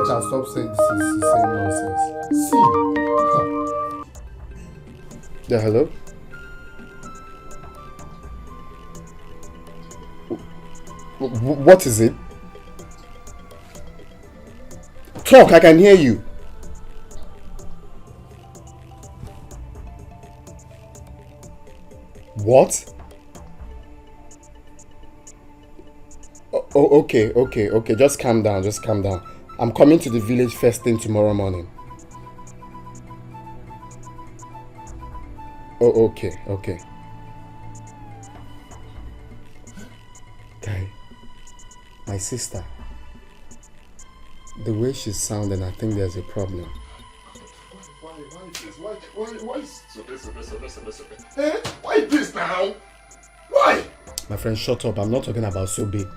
Stop saying this is saying nonsense. See? Yeah, hello? What is it? Talk, I can hear you. What? Okay. Just calm down. I'm coming to the village first thing tomorrow morning. Oh, okay. Guy, my sister, the way she's sounding, I think there's a problem. Why is Why this now? Why? My friend, shut up. I'm not talking about Sobe.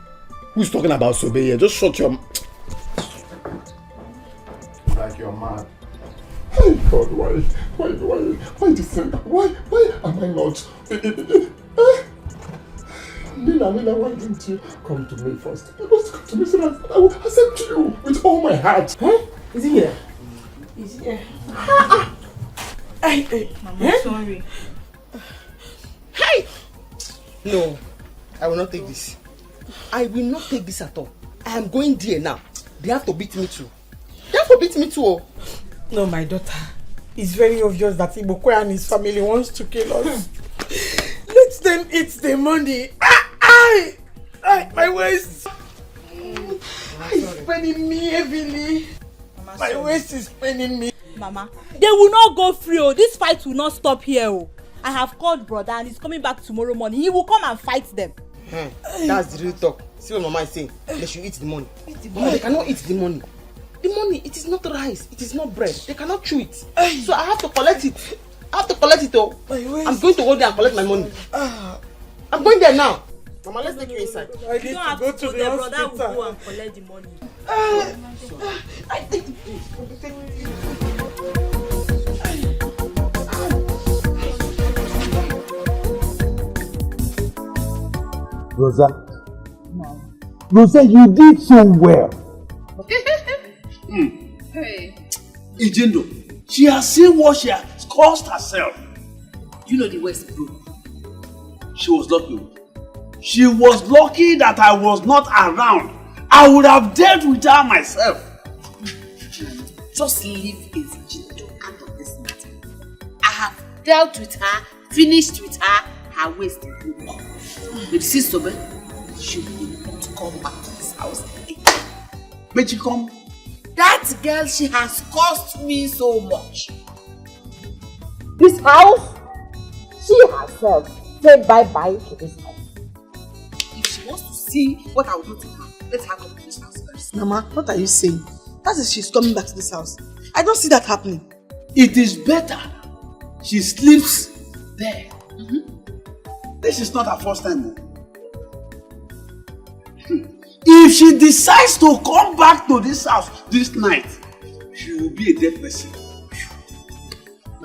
Who's talking about Sobe here? Just shut your... Like you're mad. Oh God, why this thing? Why am I not? Nina, why didn't you come to me first? You must come to me so that I will accept you with all my heart. Huh? Is he here? Is he here? Hey, Mama, sorry. Hey! No, I will not take this. I will not take this at all. I am going there now. They have to beat me too. No, my daughter. It's very obvious that Ibokwe and his family wants to kill us. Let them eat the money. My waist. It's paining me heavily. My waist is paining me. Mama, they will not go free. Oh, this fight will not stop here. Oh, I have called brother and he's coming back tomorrow morning. He will come and fight them. That's the real talk. See what Mama is saying? They should eat the money. Mama, they cannot eat the money. The money, it is not rice, it is not bread. They cannot chew it. So I have to collect it. Oh. I'm going to go there and collect my money. I'm going there now. Mama, let's take you inside. I need to go to the hospital. Brother will go and collect the money. Rosa, you did so well. Hey. Ijendo, she has seen what she has caused herself. You know the West broke. She was lucky. She was lucky that I was not around. I would have dealt with her myself. Just leave Ijendo out of this matter. I have dealt with her, finished with her, her waist is broke. But see, Sobe, she will not come back to this house again. But she come. That girl, she has cost me so much. This house, she herself said bye-bye to this house. If she wants to see what I will do to her, let her come to this house first. Mama, what are you saying? That is she's coming back to this house. I don't see that happening. It is better she sleeps there. This is not her first time. If she decides to come back to this house this night, she will be a dead person.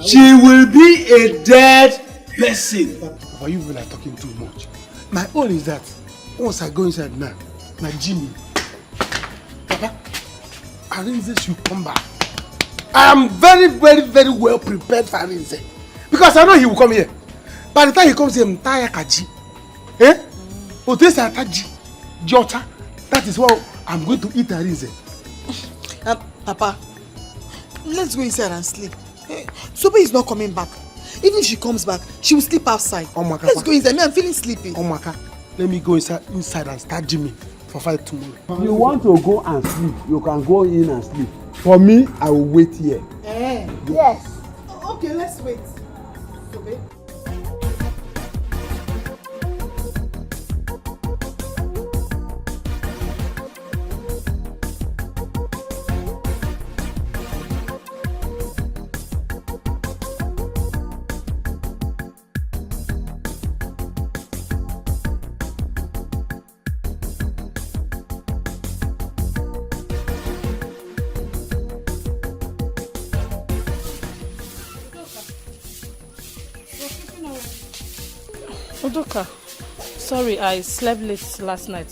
She will be a dead person. Papa, you are talking too much. My own is that once I go inside now, my Jimmy, Papa, Arinze should come back. I am very, very, very well prepared for Arinze. Because I know he will come here. By the time he comes here, I'm tired Kaji. Ataji, Jota. That is what I'm going to eat Arinze. Papa, let's go inside and sleep. Sobe is not coming back. Even if she comes back, she will sleep outside. Let's go inside. I'm feeling sleepy. Omaka, let me go inside and start Jimmy for fight tomorrow. You want to go and sleep, you can go in and sleep. For me, I will wait here. Yes. Okay, let's wait. Sobe. Odoka, sorry, I slept late last night.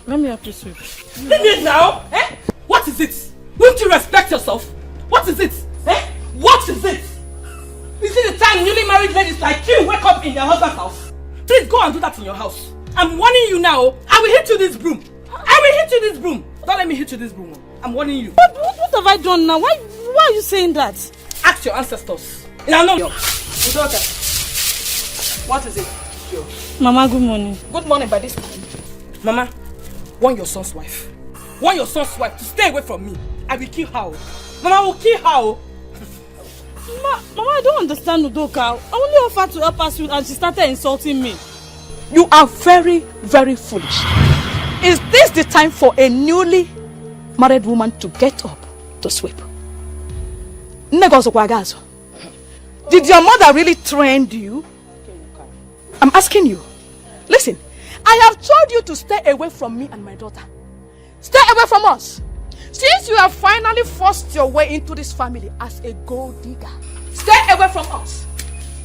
Let me help you sweep. Leave it now! Eh? What is it? Won't you respect yourself? What is it? Eh? What is it? Is it the time newly married ladies like you wake up in their husband's house? Please go and do that in your house. I'm warning you now. I will hit you this broom. Don't let me hit you this broom. I'm warning you. What have I done now? Why are you saying that? Ask your ancestors. I know. Daughter. What is it? Mama, good morning. Good morning by this time. Mama, warn your son's wife. Warn your son's wife to stay away from me. I will kill her. Mama, I will kill her. Mama, I don't understand Udoka. I only offered to help us with and she started insulting me. You are very, very foolish. Is this the time for a newly married woman to get up to sweep? Did your mother really train you? I'm asking you. Listen, I have told you to stay away from me and my daughter. Stay away from us. Since you have finally forced your way into this family as a gold digger, stay away from us.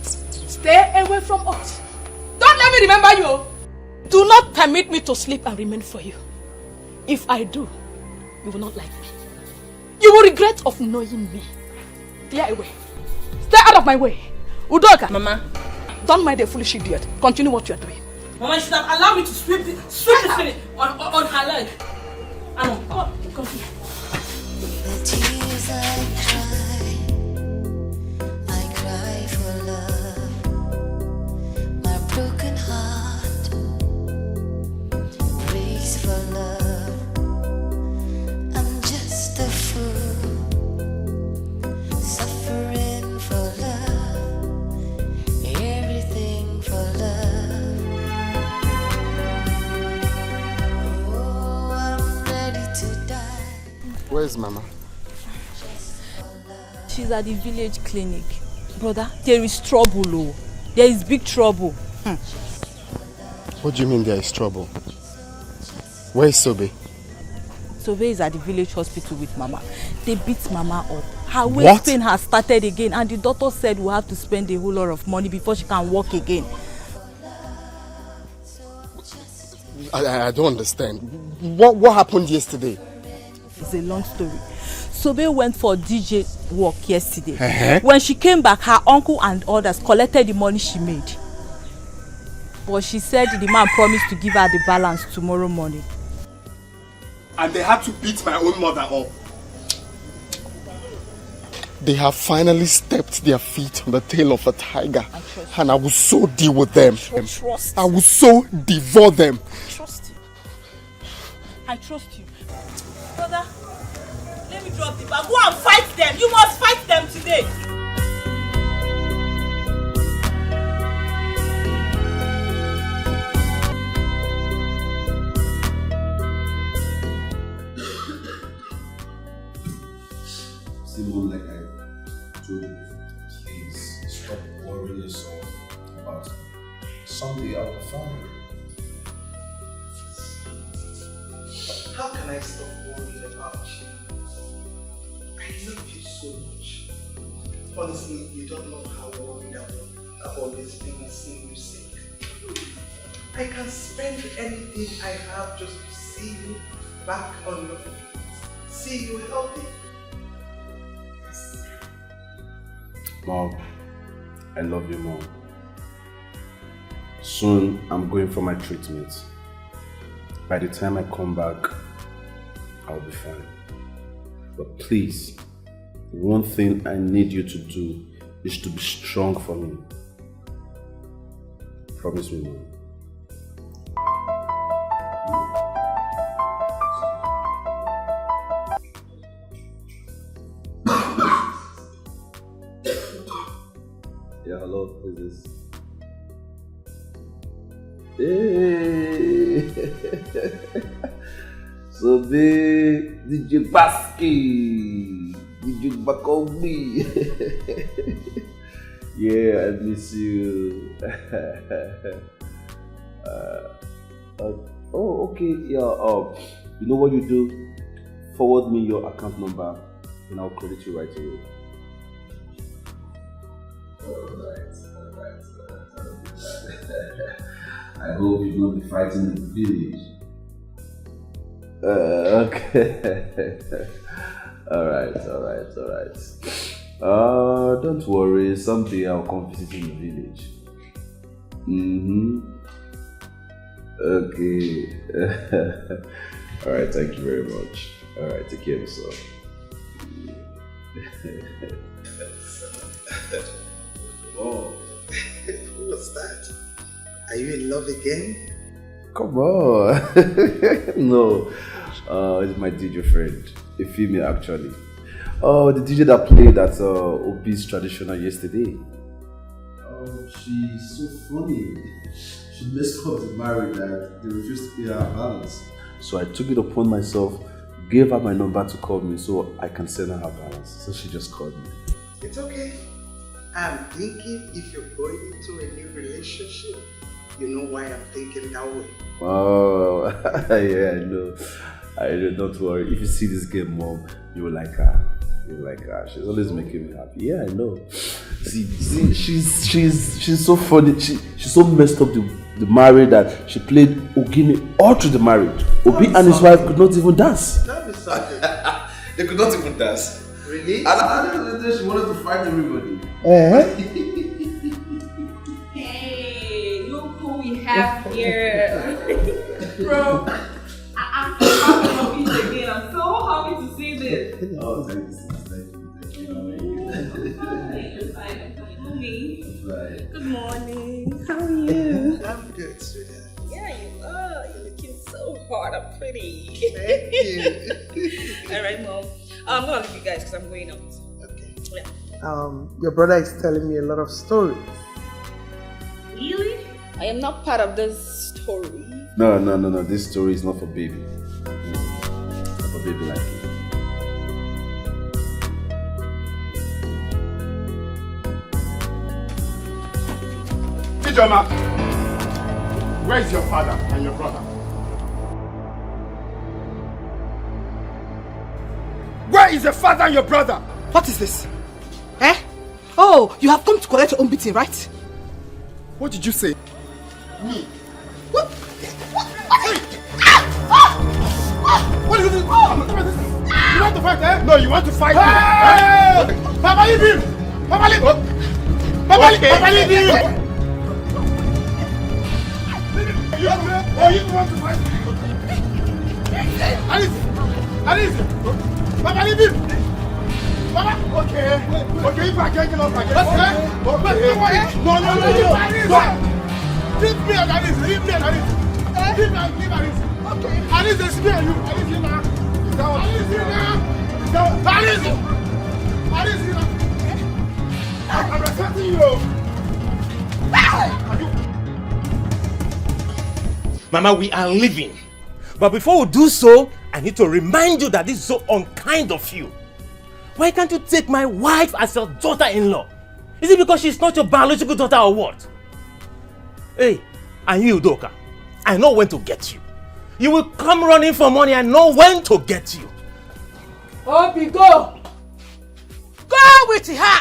Stay away from us. Don't let me remember you. Do not permit me to sleep and remain for you. If I do, you will not like me. You will regret of knowing me. Clear away. Stay out of my way. Udoka. Mama. Don't mind the foolish idiot. Continue what you are doing. Mama, you should have allowed me to sweep the finish on her leg. Continue. The tears I cry for love. My broken heart breaks for love. I'm just a fool, suffering for love, everything for love. Oh, I'm ready to die. Where's Mama? She's at the village clinic. Brother, there is trouble. Oh. There is big trouble. What do you mean there is trouble? Where is Sobe? Sobe is at the village hospital with Mama. They beat Mama up. Her waist pain has started again and the doctor said we'll have to spend a whole lot of money before she can walk again. I don't understand. What happened yesterday? It's a long story. Sobe went for DJ work yesterday. When she came back, her uncle and others collected the money she made. But she said the man promised to give her the balance tomorrow morning. And they had to beat my own mother up. They have finally stepped their feet on the tail of a tiger. And I will so deal with them. I will so devour them. Trust you. I trust you. Brother, let me drop the bag. Go and fight them. You must fight them today. Simon, like I told you, please stop worrying yourself about someday I'll be fine. How can I stop worrying about you? I love you so much. Honestly, you don't know how worried I've always been seeing you sick. I can spend anything I have just to see you back on your feet. See you healthy. Mom, I love you, Mom. Soon I'm going for my treatment. By the time I come back, I'll be fine. But please, one thing I need you to do is to be strong for me. Promise me, Mom. Yeah, hello, who's this? Hey! So big, DJ Baski, DJ Bakobi. Yeah, I miss you. Oh, okay, yeah. You know what you do? Forward me your account number, and I'll credit you right away. Alright. I hope you will be fighting in the village. Okay. Alright. Don't worry, someday I'll come visit in the village. Okay. Alright, thank you very much. Alright, take care of yourself. Oh, what's that? Are you in love again? Come on. No, it's my DJ friend, a female actually. Oh, the DJ that played at Obi's traditional yesterday. Oh, she's so funny. She messed up the marriage that they refused to pay her balance. So I took it upon myself, gave her my number to call me so I can send her her balance. So she just called me. It's okay. I'm thinking if you're going into a new relationship, you know why I'm thinking that way. Oh, yeah, I know. Don't worry. If you see this girl, Mom, you will like her. You will like her. She's always making me happy. Yeah, I know. See, she's so funny. She's so messed up the marriage that she played Ogini all through the marriage. Obi and his wife could not even dance. That is something. They could not even dance. Really? And at the end of the day, she wanted to fight everybody. Hey, look who we have here. Bro, I'm again. I'm so happy to see this. Oh, thank you. Good morning. How are you? I'm good, sweetheart. Yeah, you are. You're looking so hot and pretty. Thank you. Alright, Mom. I'm gonna leave you guys because I'm going out. Okay. Yeah. Your brother is telling me a lot of stories. Really? I am not part of this story. No. This story is not for baby. Not for baby like you. Ijoma, where is your father and your brother? Where is your father and your brother? What is this? Eh? Oh, you have come to collect your own beating, right? What did you say? Me? What? What is this? You want to fight, eh? No, you want to fight me. Hey! Papa, leave him! Papa, leave him! Papa, leave him! You want to fight me? Alice! Papa, leave him! Papa, okay, if I can't get up, I get up. Okay. No. Leave me and Alice. Leave Alice. Okay. Alice, it's me and you. Alice, you now. Alice, you now. I'm respecting you. Mama, we are leaving. But before we do so, I need to remind you that this is so unkind of you. Why can't you take my wife as your daughter-in-law? Is it because she's not your biological daughter or what? Hey, and you, Udoka, I know when to get you. You will come running for money, I know when to get you. Obi, go! Go with her!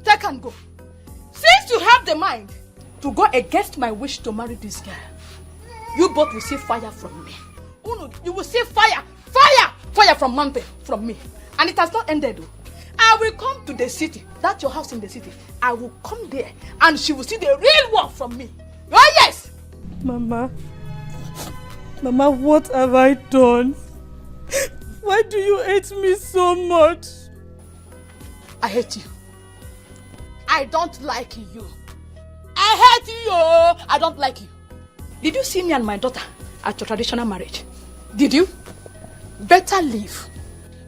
Take and go. Since you have the mind to go against my wish to marry this girl, you both will see fire from me. You will see fire from mountain, from me. And it has not ended though. I will come to the city, that's your house in the city. I will come there and she will see the real work from me. Oh yes! Mama, what have I done? Why do you hate me so much? I hate you. I don't like you. I hate you. I don't like you. Did you see me and my daughter at your traditional marriage? Did you? Better leave.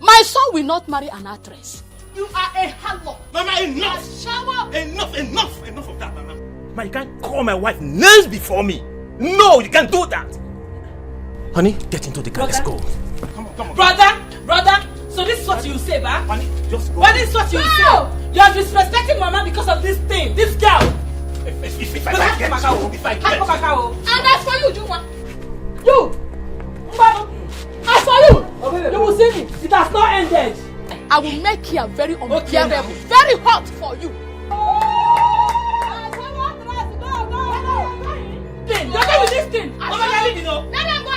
My son will not marry an actress. You are a harlot. Mama, enough! A shower. Enough of that, Mama. Mama, you can't call my wife names before me. No, you can't do that. Honey, get into the car. Let's go. Come on. Brother, so this is what you say, ba? Honey, just go. What is what you say? You are disrespecting Mama because of this thing, this girl. If I get you. And as for you, Juma. You! As for you! You will see me. It has not ended. I will make here very unbearable, very hot for you. Don't go with this thing. Mama, let me know. Let them go.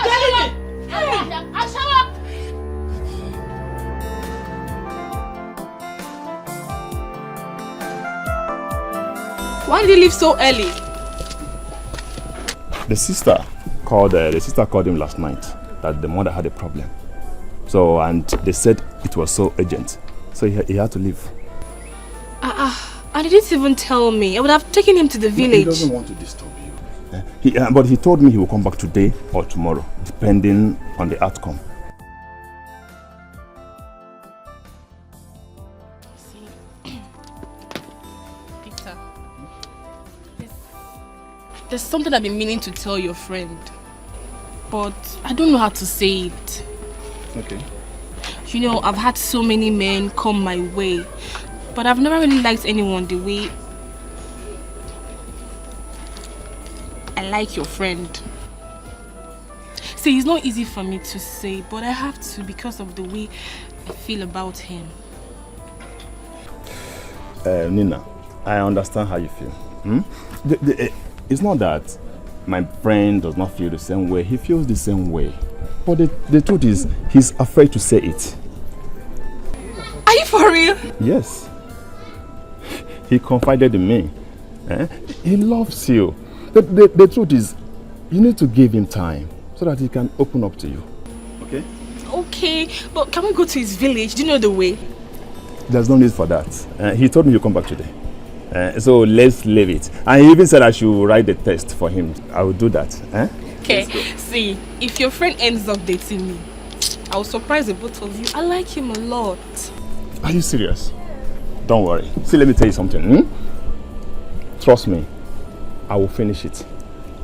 I shower. Why did you leave so early? The sister called him last night that the mother had a problem. So, and they said it was so urgent. So he had to leave. And he didn't even tell me. I would have taken him to the village. He doesn't want to disturb you. But he told me he will come back today or tomorrow, depending on the outcome. There's something I've been meaning to tell your friend, but I don't know how to say it. Okay. You know, I've had so many men come my way, but I've never really liked anyone the way I like your friend. See, it's not easy for me to say, but I have to because of the way I feel about him. Nina, I understand how you feel. It's not that my friend does not feel the same way. He feels the same way. But the truth is, he's afraid to say it. Are you for real? Yes. He confided in me. He loves you. The truth is, you need to give him time so that he can open up to you. Okay? Okay, but can we go to his village? Do you know the way? There's no need for that. He told me he'll come back today. So let's leave it. And he even said I should write the test for him. I will do that. Okay, see, if your friend ends up dating me, I'll surprise the both of you. I like him a lot. Are you serious? Don't worry. See, let me tell you something. Trust me. I will finish it.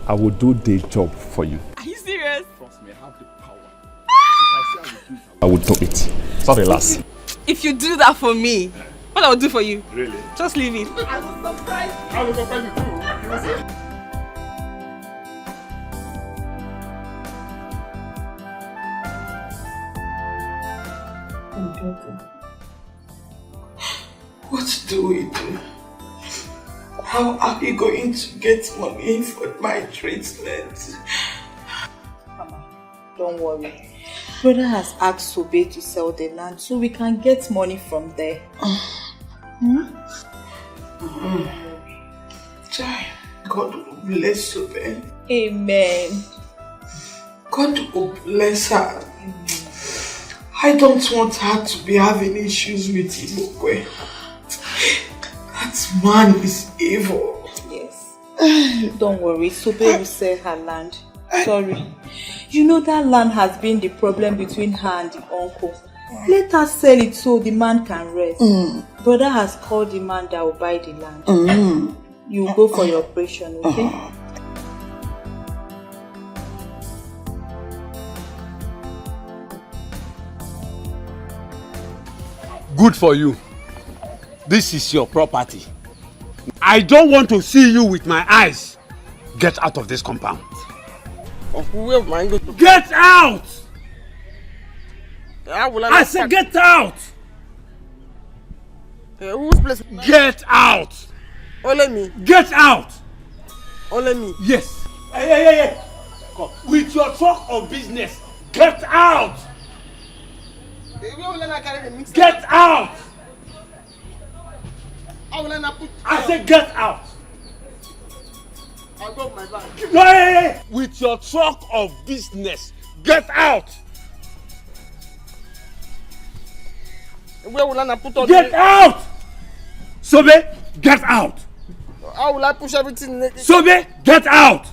I will do the job for you. Are you serious? Trust me, I have the power. If I say I will do it, so relax. If you do that for me, what I'll do for you? Really? Just leave it. I will surprise you. I will surprise you too. You will see. What do we do? How are we going to get money for my treatment? Mama, don't worry. Brother has asked Sobe to sell the land so we can get money from there. God will bless Sobe. Amen. God will bless her. I don't want her to be having issues with Ibokwe. That man is evil. Yes. Don't worry, Sobe will sell her land. Sorry. You know that land has been the problem between her and the uncle. Let her sell it so the man can rest. Brother has called the man that will buy the land. You will go for your operation, okay? Good for you. This is your property. I don't want to see you with my eyes. Get out of this compound. Get out! I said get out! Get out! Only me. Get out! Only me. Yes. Hey. Come. With your talk of business, get out! Get out! I said get out! I'll go with my bag. No, hey. With your talk of business, get out! Where will I put on? Get out! Sobe, get out! How will I push everything? Sobe, get out!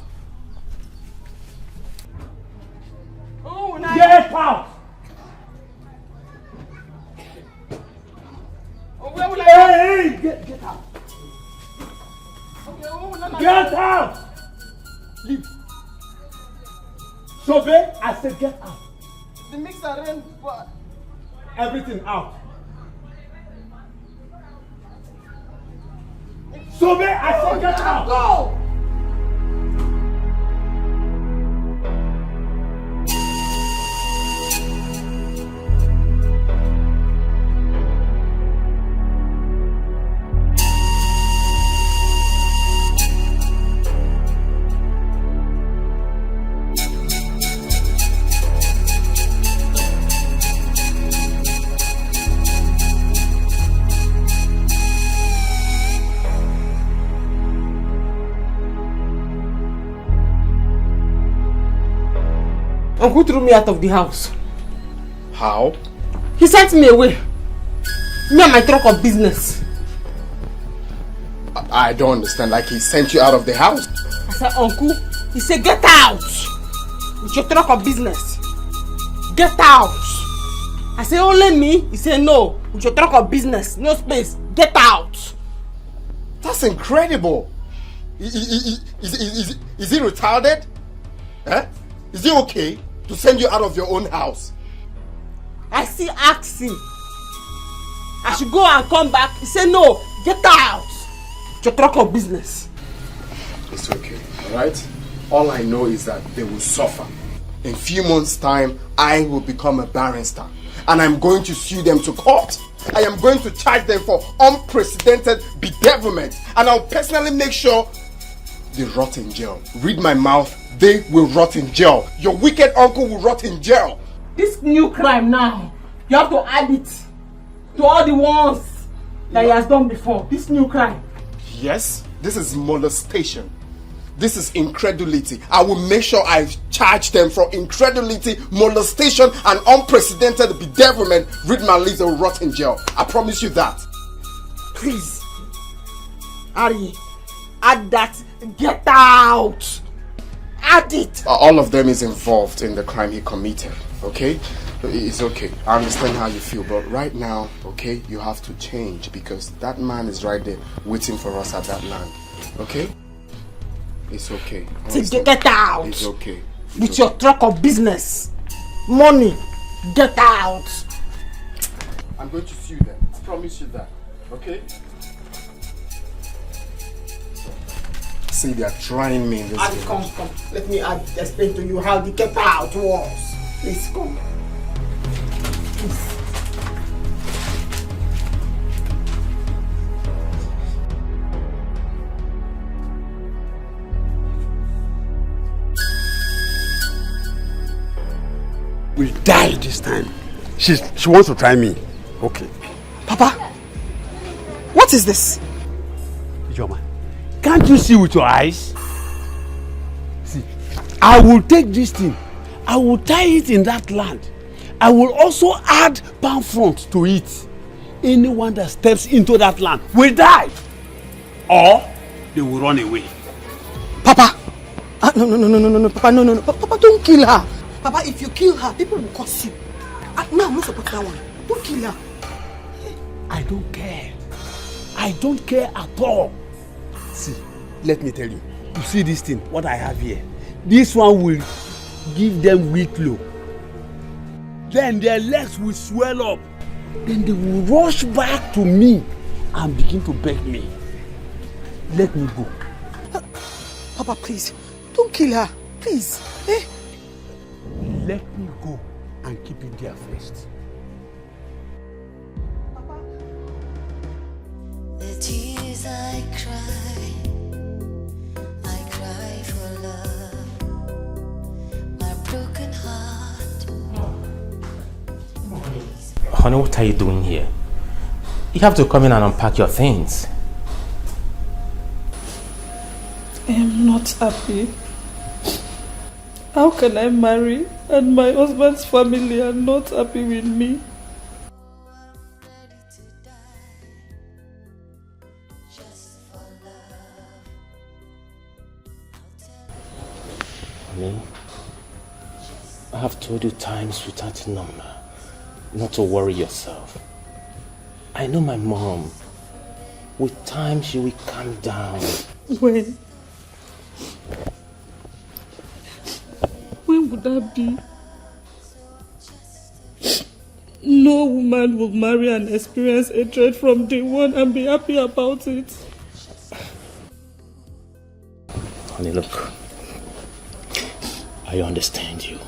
Get out! Where will Hey, get out! Get out! Leave. Sobe, I said get out. The mixer ran. Everything out. Sobe, I said get out. Go. And who threw me out of the house? How? He sent me away. Me and my truck of business. I don't understand. Like he sent you out of the house? I said, Uncle. He said, get out. With your truck of business. Get out. I said, only me? He said, no. With your truck of business. No space. Get out. That's incredible. Is he retarded? Eh? Is it okay to send you out of your own house? I still ask him. I should go and come back. He said no, get out. It's your truck of business. It's okay, alright? All I know is that they will suffer. In a few months' time, I will become a barrister. And I'm going to sue them to court. I am going to charge them for unprecedented bedevilment. And I'll personally make sure they rot in jail. Read my mouth, they will rot in jail. Your wicked uncle will rot in jail. This new crime now, you have to add it to all the ones that he has done before. This new crime. Yes, this is molestation. This is incredulity. I will make sure I charge them for incredulity, molestation, and unprecedented bedevilment. Read my lips, they will rot in jail. I promise you that. Please, Ari, add that. Get out. Add it. All of them is involved in the crime he committed. Okay? It's okay. I understand how you feel, but right now, okay, you have to change because that man is right there waiting for us at that land. Okay? It's okay. Get out. It's okay. With your truck of business. Money. Get out. I'm going to sue them. I promise you that. Okay? See, they are trying me in this game. Come. Let me explain to you how the get out was. Please come. Please. Will die this time. She wants to try me. Okay. Papa, what is this? Joma, can't you see with your eyes? See, I will take this thing. I will tie it in that land. I will also add palm front to it. Anyone that steps into that land will die. Or they will run away. Papa! No, Papa, no. Papa, don't kill her. Papa, if you kill her, people will curse you. No, I'm not supporting that one. Don't kill her. I don't care. I don't care at all. See, let me tell you. You see this thing, what I have here? This one will give them weak low. Then their legs will swell up. Then they will rush back to me and begin to beg me. Let me go. Papa, please, don't kill her. Please. Eh? Let me go and keep it there first. The tears I cry for love, my broken heart. Honey, what are you doing here? You have to come in and unpack your things. I am not happy. How can I marry and my husband's family are not happy with me? Honey, I have told you times without a number not to worry yourself. I know my mom. With time she will calm down. When would that be? No woman will marry and experience hatred from day one and be happy about it. Honey, look. I understand you.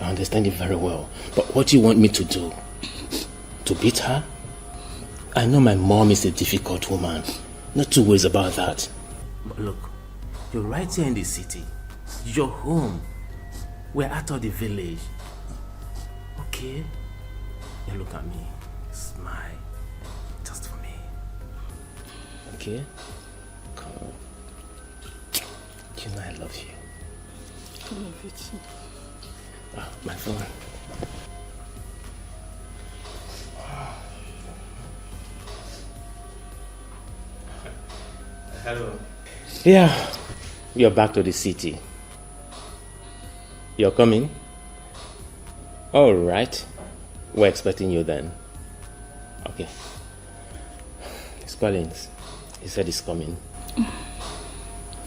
I understand you very well. But what do you want me to do? To beat her? I know my mom is a difficult woman. Not two ways about that. But look, you're right here in the city. You're home. We're out of the village. Okay? Now look at me. Smile. Just for me. Okay? Come on. You know I love you. I love you too. Ah, my phone. Hello. Yeah, you're back to the city. You're coming? All right. We're expecting you then. Okay. It's Collins. He said he's coming.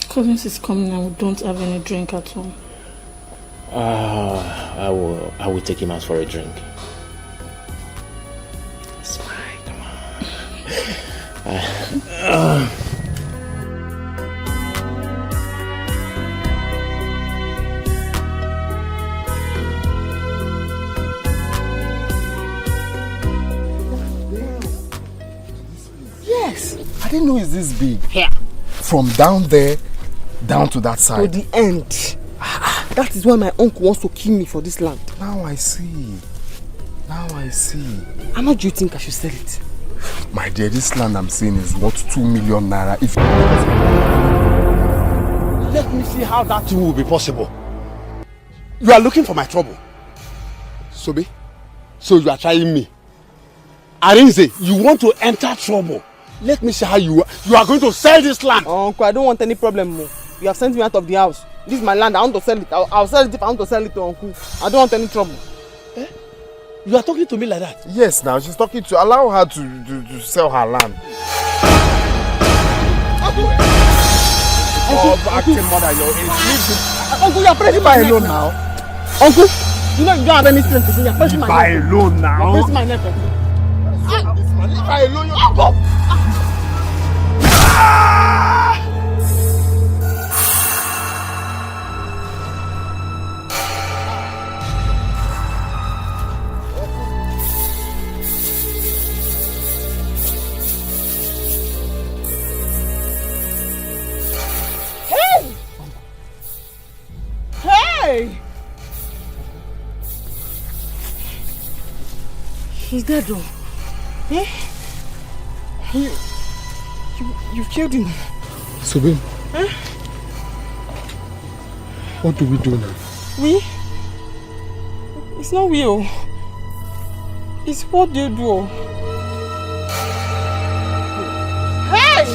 Collins is coming and we don't have any drink at home. I will take him out for a drink. Smile, come on. Yes. I didn't know it's this big. Here. From down there down to that side. To the end. That is why my uncle wants to kill me for this land. Now I see. Now I see. How much do you think I should sell it? My dear, this land I'm seeing is worth 2 million naira. If let me see how that will be possible. You are looking for my trouble. Sobe, so you are trying me. Arinze, you want to enter trouble. Let me see how you are going to sell this land. Uncle, I don't want any problem more. You have sent me out of the house. This is my land. I want to sell it. I'll sell it if I want to sell it to Uncle. I don't want any trouble. Eh? You are talking to me like that? Yes, now she's talking to allow her to sell her land. Uncle, acting mother, Uncle, you are pressing my neck now. Uncle, you know you don't have any strength to do. You are pressing my neck. Leave her alone now. You are pressing my neck. Leave her alone. Uncle. Hey! He's dead though. Eh? You killed him. Subin, Eh? what do we do now? We? It's not we. It's what they do. Hey!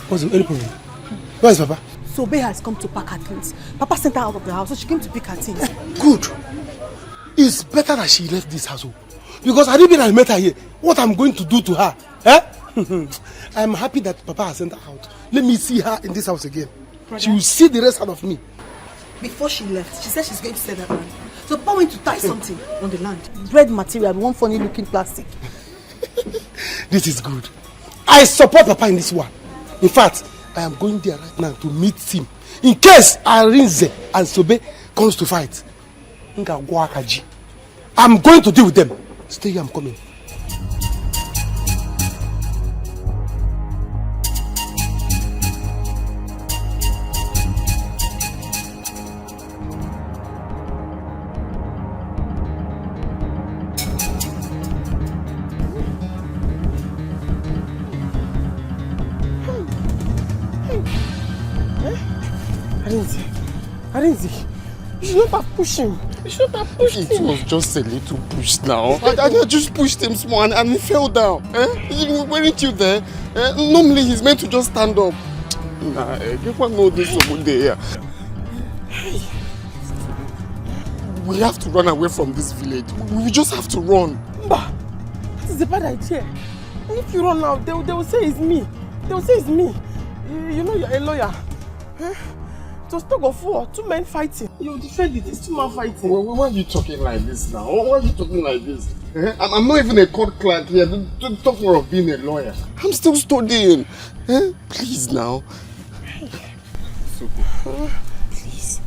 What's the problem? Where is Papa? Sobe has come to pack her things. Papa sent her out of the house, so she came to pick her things. Good. It's better that she left this house. Because had it been I met her here, what I'm going to do to her? Eh? I'm happy that Papa has sent her out. Let me see her in this house again. Brother, she will see the rest out of me. Before she left, she said she's going to sell that land. So Papa went to tie something on the land. Bread material, one funny looking plastic. This is good. I support Papa in this one. In fact, I am going there right now to meet him. In case Arinze and Sobe comes to fight. I'm going to deal with them. Stay here, I'm coming. Arinze, you should not have pushed him. You should not have pushed him. It was just a little push now. I just pushed him small and he fell down. Weren't you there? Normally he's meant to just stand up. Nah, you won't know this over there. We have to run away from this village. We just have to run. Mba, that is a bad idea. If you run now, they will say it's me. They will say it's me. You know you're a lawyer. It was tug of war, 2 men fighting. You defend it, it's 2 men fighting. Why are you talking like this now? Why are you talking like this? I'm not even a court clerk here. Don't talk more of being a lawyer. I'm still studying. Please now. Please.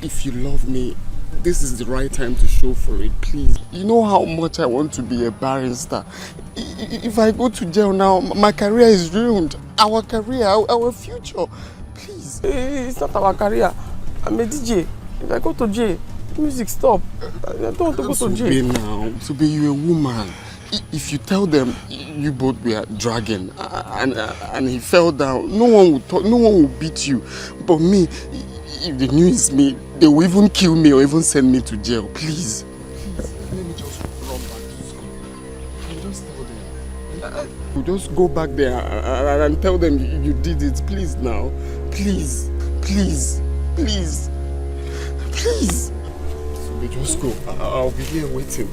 If you love me, this is the right time to show for it, please. You know how much I want to be a barrister. If I go to jail now, my career is ruined. Our career, our future. Please. It's not our career. I'm a DJ. If I go to jail, music stop. I don't want to go to jail. Sobe now. Sobe, you're a woman. If you tell them you both were dragging and he fell down, no one would talk, no one will beat you. But me, if they knew it's me, they will even kill me or even send me to jail. Please. Let me just run back to school. I'll just tell them. We'll just go back there and tell them you did it. Please now. Please. Please. Please. Please. Sobe, just go. I'll be here waiting.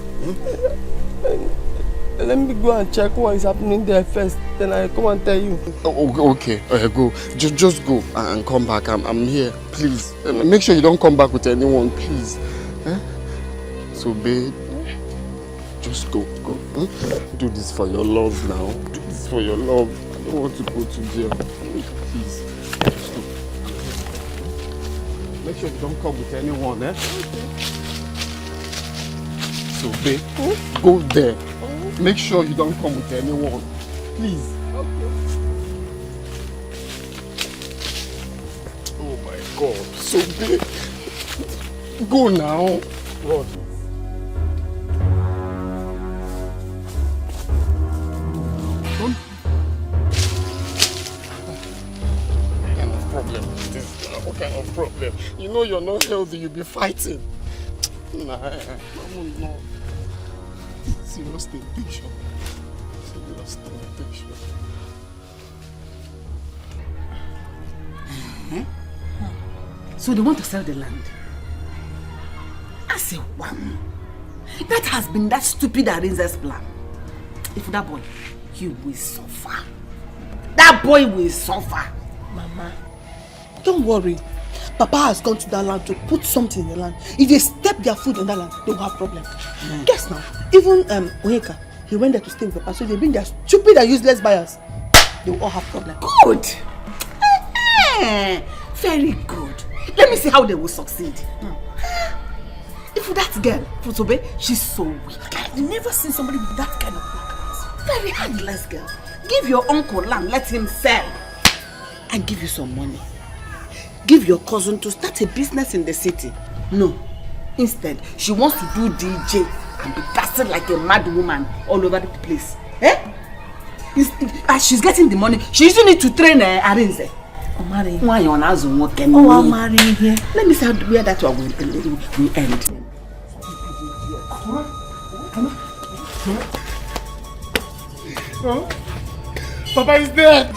Let me go and check what is happening there first, then I come and tell you. Okay, go. Just go and come back. I'm here, please. Make sure you don't come back with anyone, please. So, babe, just go. Do this for your love now. Do this for your love. I don't want to go to jail. Please. Just go. Make sure you don't come with anyone, Okay. So, babe, go there. Make sure you don't come with anyone. Please. Okay. Oh my God. So big. Go now. What? What kind of problem is this now? What kind of problem? You know you're not healthy, you'll be fighting. Nah, no. Serious temptation. So they want to sell the land. I say, wow. That has been that stupid Arinze's plan. If that boy, he will suffer. That boy will suffer. Mama, don't worry. Papa has gone to that land to put something in the land. If they step their foot in that land, they will have problems. Guess now, even Onyeka, he went there to stay with Papa, so they bring their stupid and useless buyers. They will all have problems. Good. Very good. Let me see how they will succeed. If that girl, Fusobe, she's so weak. I've never seen somebody with that kind of blackness. Very handless girl. Give your uncle land, let him sell. And give you some money. Give your cousin to start a business in the city. No. Instead, she wants to do DJ and be dancing like a mad woman all over the place. As she's getting the money, she's using it to train Arinze. Why you on as one can I'm marrying here. Let me see where that one will end. Papa is dead.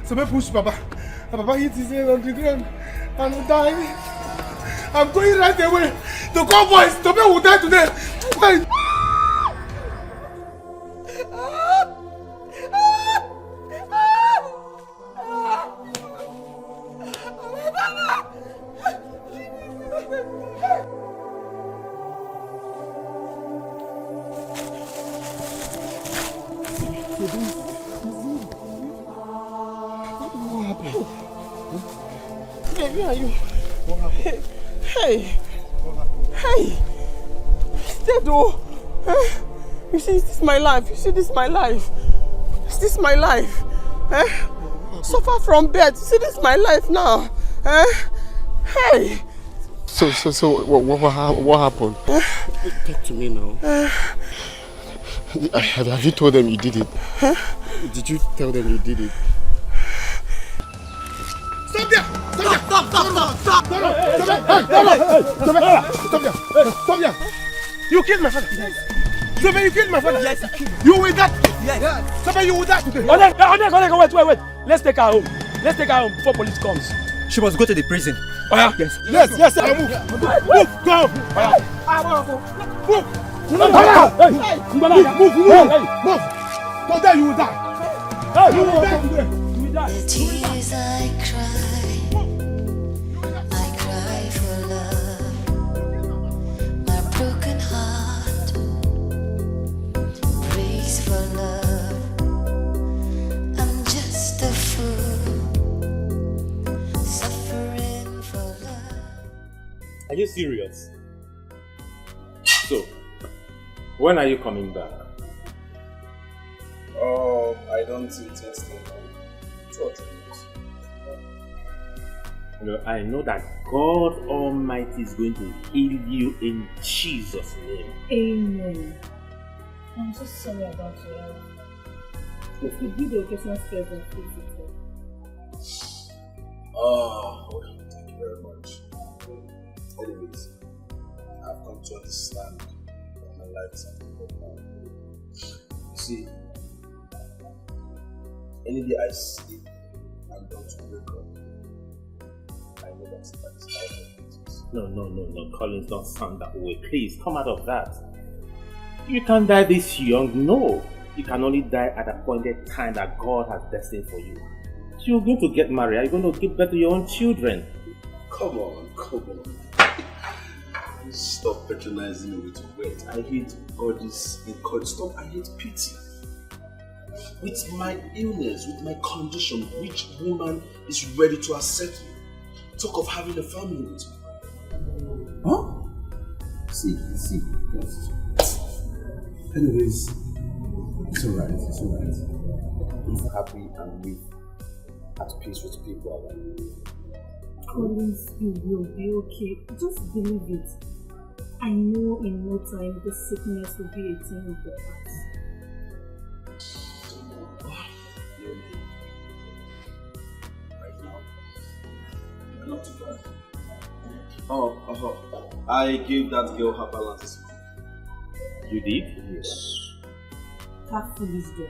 Somebody push Papa. Papa hit his head on the ground and died. I'm going right away. The convoys, the man will die today. Wait. Baby, are you? Hey. Dead though. You see, this is my life. Is this my life? Suffer from bed. See, this is my life now. Hey. So what happened? Talk to me now. Have you told them you did it? Did you tell them you did it? Stop there! Stop there! You killed my father. Somebody, you killed my father. Yes, I killed him. You will die. Yes. Somebody, you will die today. Wait. Let's take her home. Before police comes. She must go to the prison. Oh yeah? Yes, sir. Move. Go. Move. Go there, you will die. You will die today. The tears I cry for love. My broken heart prays for love. I'm just a fool, suffering for love. Are you serious? So, when are you coming back? Oh, I don't intend to 2 or 3 months. I know that God Almighty is going to heal you in Jesus' name. Amen. I'm so sorry about your health. It could be the occasional stress and physical. Oh, thank you very much. Anyways, I've come to understand that my life is at the now. You see, any day I sleep and don't wake up, I know that is out of business. No, Collins, don't sound that way. Please, come out of that. You can't die this young, no. You can only die at a appointed time that God has destined for you. You're going to get married, are you going to give birth to your own children? Come on. Stop patronizing me with words. I hate all this encouragement. Stop, I hate pity. With my illness, with my condition, which woman is ready to accept me? Talk of having a family with me. Huh? See. Anyways, it's alright. Live happy and live at peace with people around you. Collins, you will be okay. Just believe it. I know in no time the sickness will be a thing of the past. Right now, not too bad. Oh, I gave that girl her balance. You did? Yes. That foolish girl.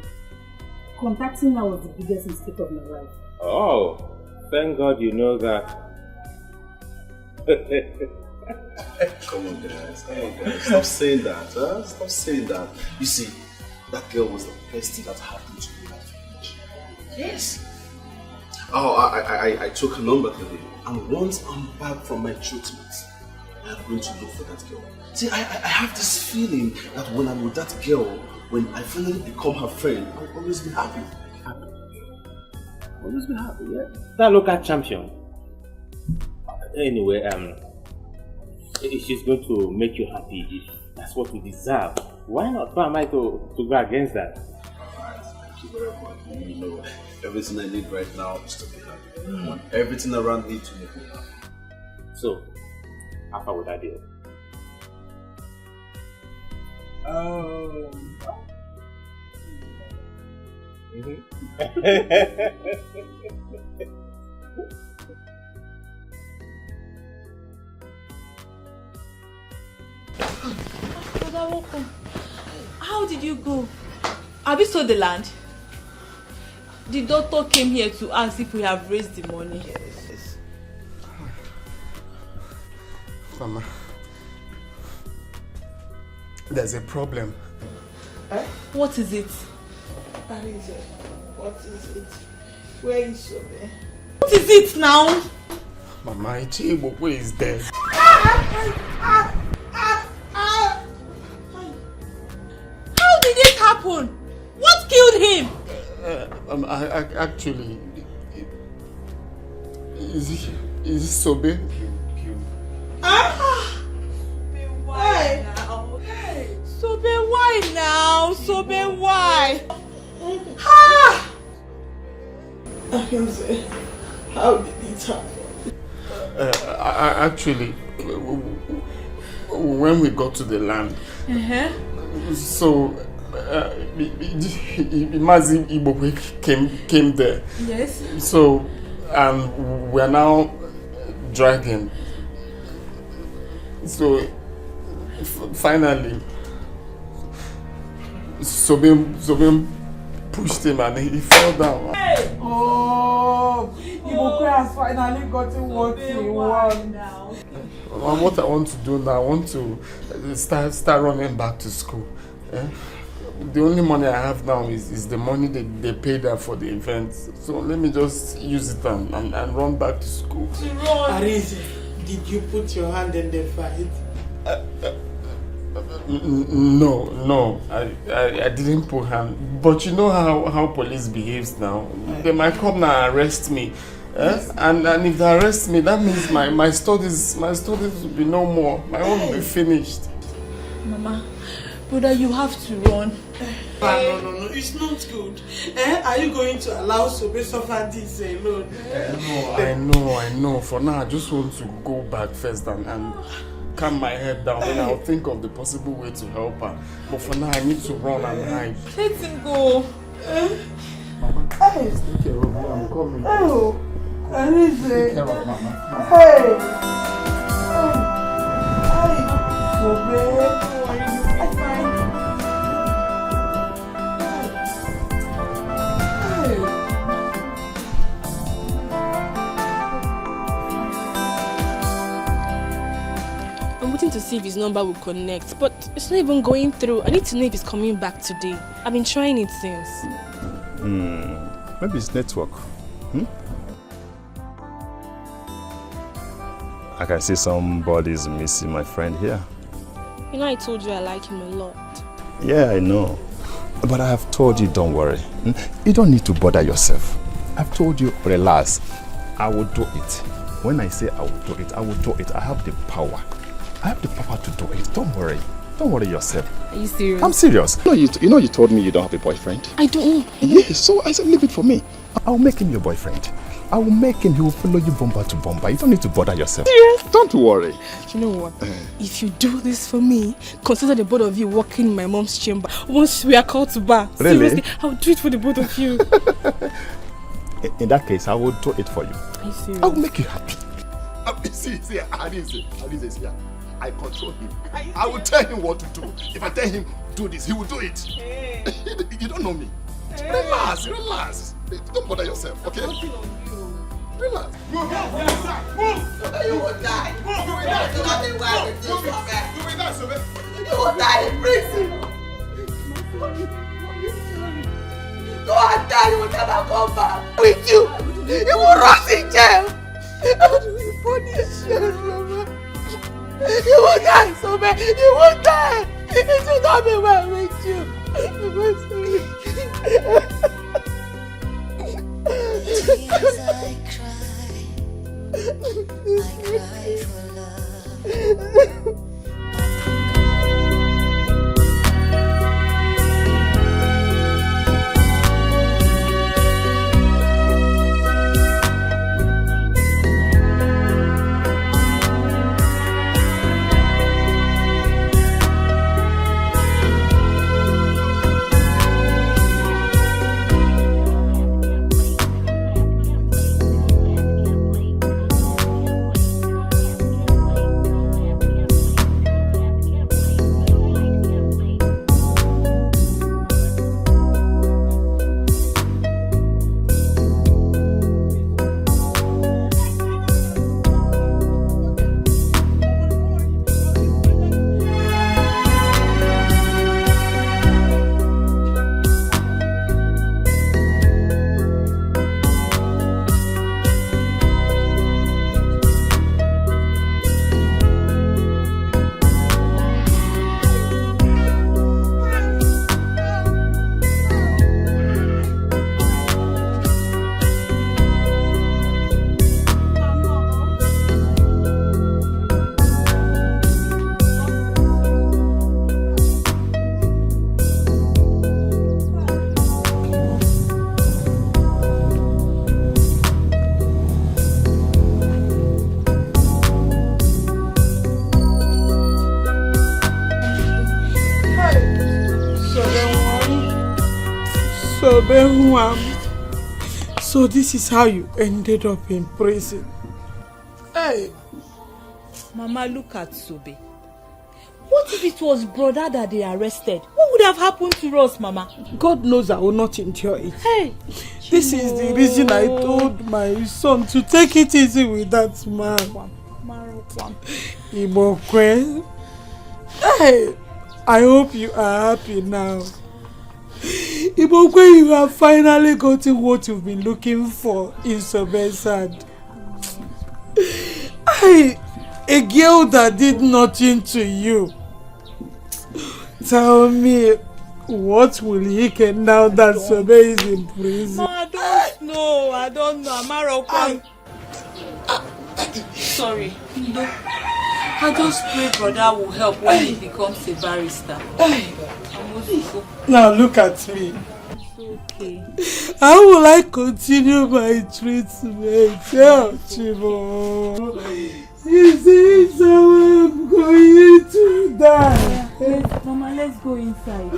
Contacting her was the biggest mistake of my life. Oh, thank God you know that. Come on, guys. Stop saying that. Stop saying that. You see, that girl was the best thing that happened to me that village. Yes. Oh, I took her number today, and once I'm back from my treatment, I'm going to look for that girl. See, I have this feeling that when I'm with that girl, when I finally become her friend, I'll always be happy. Always be happy, yeah. That local champion. Anyway, she's going to make you happy if that's what you deserve. Why not? Why am I to go against that? Alright, thank you very much. You know, everything I need right now is to be happy. I want everything around me to make me happy. So, how far would I do? How did you go? Have you sold the land? The doctor came here to ask if we have raised the money. Yes. Mama, there's a problem. What is it? What is it? Where is Sobe? What is it now? Mama, Ichibokwe is dead. How did it happen? What killed him? Actually, is it Sobe? Why now? Sobe, why now? Sobe, why? I can say, how did it happen? Actually, when we got to the land, so Mazi Ibokwe came there. Yes. So, we are now dragging. So, finally, Sobim pushed him and he fell down. Hey! Oh, Ibokwe has finally gotten what he wants. What I want to do now, I want to start running back to school. The only money I have now is the money they paid her for the event. So let me just use it and run back to school. Arise, did you put your hand in the fight? No, I didn't put hand. But you know how police behaves now. They might come now and arrest me. And if they arrest me, that means my studies will be no more. My own will be finished. Mama, brother, you have to run. No, it's not good. Are you going to allow Sobe suffer this alone? I know. For now, I just want to go back first and calm my head down. Then I'll think of the possible way to help her. But for now, I need to run and hide. Let him go. Mama, take care of me. I'm coming. Oh, Alice. Take care of Mama. Hey. Sobe. I'm waiting to see if his number will connect, but it's not even going through. I need to know if he's coming back today. I've been trying it since. Maybe it's network. I can see somebody's missing my friend here. You know I told you I like him a lot. Yeah, I know. But I have told you, don't worry. You don't need to bother yourself. I've told you, relax. I will do it. When I say I will do it, I will do it. I have the power. I have the power to do it. Don't worry. Don't worry yourself. Are you serious? I'm serious. You know you told me you don't have a boyfriend. I don't. Yes, so I said leave it for me. I'll make him your boyfriend. I will make him. He will follow you bumper to bumper. You don't need to bother yourself. Serious? Don't worry. You know what? If you do this for me, consider the both of you walking in my mom's chamber. Once we are called to bar. Really? Seriously, I'll do it for the both of you. In that case, I will do it for you. Are you serious? I will make you happy. See, Alice, I control him. I will tell him what to do. If I tell him do this, he will do it. Hey. You don't know me. Hey. Relax. Don't bother yourself, okay? Relax. Move! You will die. Move! You will die. You will die, Sobe. You will die in prison. Go and die. You will never come back. With you. You will rot in jail. How do we punish you, Mama? You will die, Sobe. You will die. It will not be well with you. Tears I cry for love. So this is how you ended up in prison. Hey. Mama, look at Sobe. What if it was brother that they arrested? What would have happened to us, Mama? God knows I will not endure it. Hey. This is the reason I told my son to take it easy with that man. Ibokwe. Hey. I hope you are happy now. Ibokwe, you have finally gotten what you've been looking for in Sobe's hand. A girl that did nothing to you. Tell me, what will he get now that Sobe is in prison? I don't know. Amaro, sorry. I just pray brother will help when he becomes a barrister. Now look at me. It's okay. How will I continue my treatment? Help, Chibo. You see, so I'm going to die. Mama, let's go inside.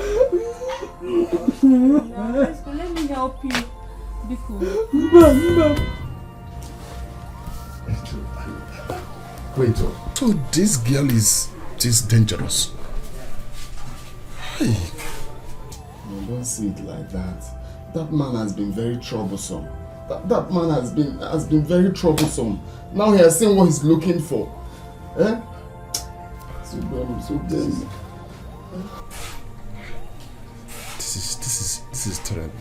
Let's go. Let me help you. Be cool. Mama. Wait, so this girl is just dangerous. Hey. No, don't see it like that. That man has been very troublesome. That man has been very troublesome. Now he has seen what he's looking for. Eh? So dumb. This is terrible.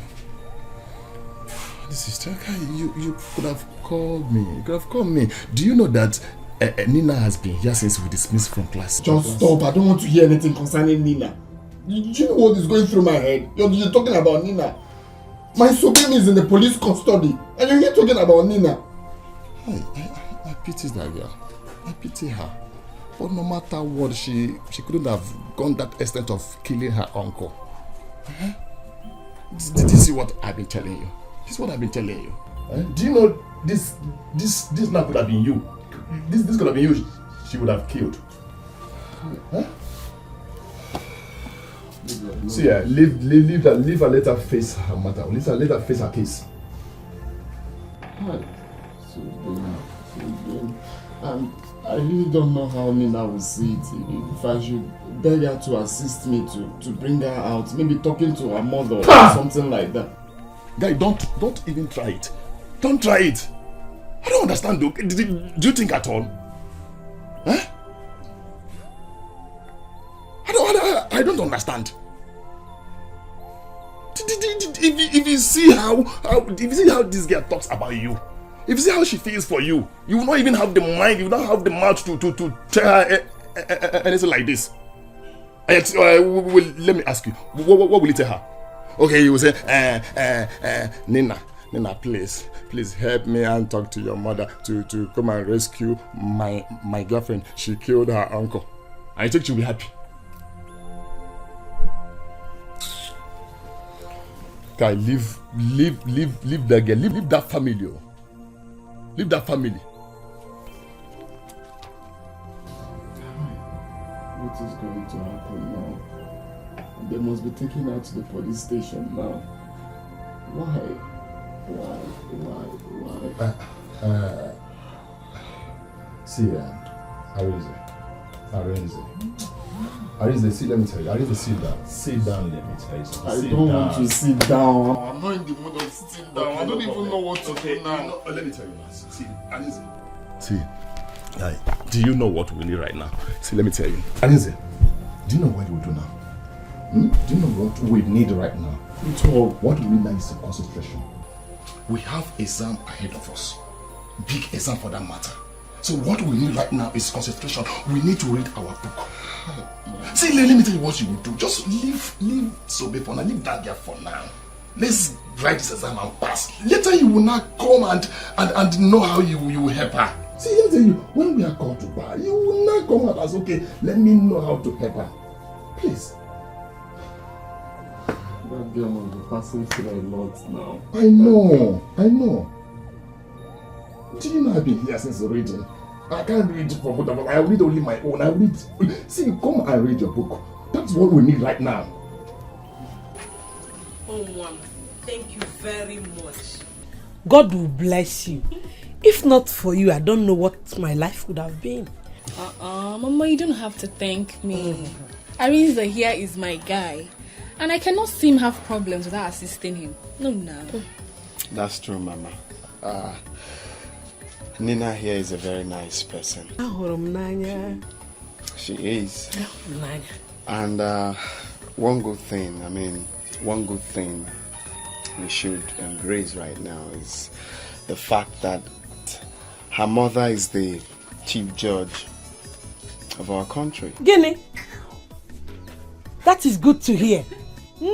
This is terrible. You could have called me. You could have called me. Do you know that Nina has been here since we dismissed from class? Just stop. I don't want to hear anything concerning Nina. Do you know what is going through my head? You're talking about Nina. My Sobemi is in the police custody, and you're here talking about Nina. I pity that girl. I pity her. But no matter what, she couldn't have gone that extent of killing her uncle. Did you see what I've been telling you? This is what I've been telling you. Do you know this now could have been you? This could have been you. She would have killed. See, leave her, let her face her matter. Let her face her case. I really don't know how Nina will see it. If I should beg her to assist me to bring her out, maybe talking to her mother or something like that. Guy, don't even try it. Don't try it. I don't understand, though. Do you think at all? Huh? I don't understand. If you see how this girl talks about you, if you see how she feels for you, you will not even have the mind, you will not have the mouth to tell her anything like this. Let me ask you, what will you tell her? Okay, you will say, Nina, please help me and talk to your mother to come and rescue my girlfriend. She killed her uncle. I think she'll be happy. Guy, leave that girl, leave that family. Leave that family. What is going to happen now? They must be taken her to the police station now. Why? See, Arinze, see, let me tell you. Arinze, sit down. Sit down, let me tell you something. I don't want to sit down. I'm not in the mood of sitting down. I don't even know what to do now. Let me tell you now. See, Arinze. See, do you know what we need right now? See, let me tell you. Arinze, do you know what we do now? Do you know what we need right now? What we need now is concentration. We have exam ahead of us. Big exam for that matter. So what we need right now is concentration. We need to read our book. See, let me tell you what you will do. Just leave Sobe for now. Leave that girl for now. Let's write this exam and pass. Later you will not come and know how you will help her. See, let me tell you, when we are called to bar, you will not come out as, okay, let me know how to help her. Please. That girl must be passing through a lot now. I know. Do you know I've been here since reading? I can't read for both of us. I read only my own. I read. See, come and read your book. That's what we need right now. Oh, Mom, thank you very much. God will bless you. If not for you, I don't know what my life would have been. Mama, you don't have to thank me. Arinze here is my guy. And I cannot see him have problems without assisting him. No. That's true, Mama. Nina here is a very nice person. She is. And one good thing we should embrace right now is the fact that her mother is the chief judge of our country. Guinea. That is good to hear. I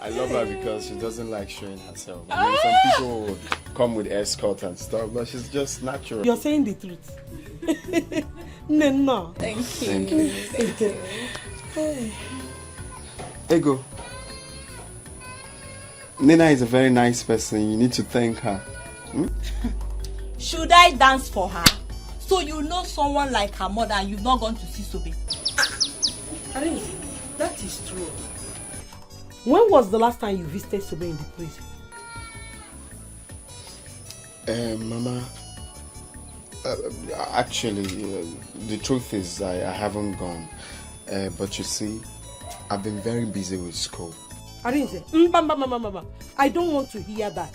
love her because she doesn't like showing herself. I mean, some people would come with escort and stuff, but she's just natural. You're saying the truth. No. Thank you. Thank you. Ego. Nina is a very nice person. You need to thank her. Hmm? Should I dance for her? So you know someone like her mother and you've not gone to see Sobe? That is true. When was the last time you visited Sobe in the prison? Mama, actually, the truth is I haven't gone. But you see, I've been very busy with school. Arinze, I don't want to hear that.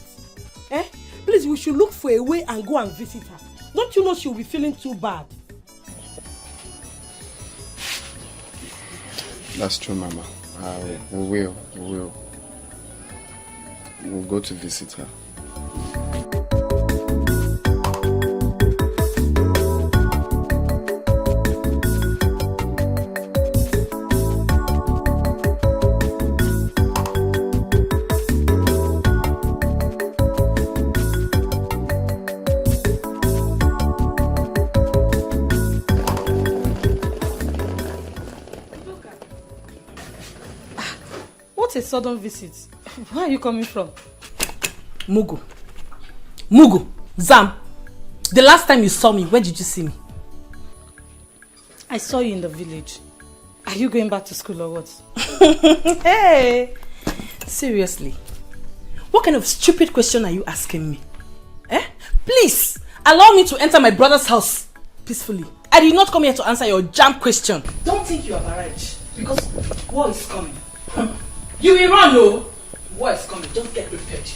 Please, we should look for a way and go and visit her. Don't you know she'll be feeling too bad? That's true, Mama. We will. We'll go to visit her. A sudden visit. Where are you coming from? Mugu, Zam, the last time you saw me, when did you see me? I saw you in the village. Are you going back to school or what? Hey, seriously, what kind of stupid question are you asking me? Please, allow me to enter my brother's house peacefully. I did not come here to answer your jam question. Don't think you have arrived, because war is coming. You will run, no? War is coming. Just get prepared.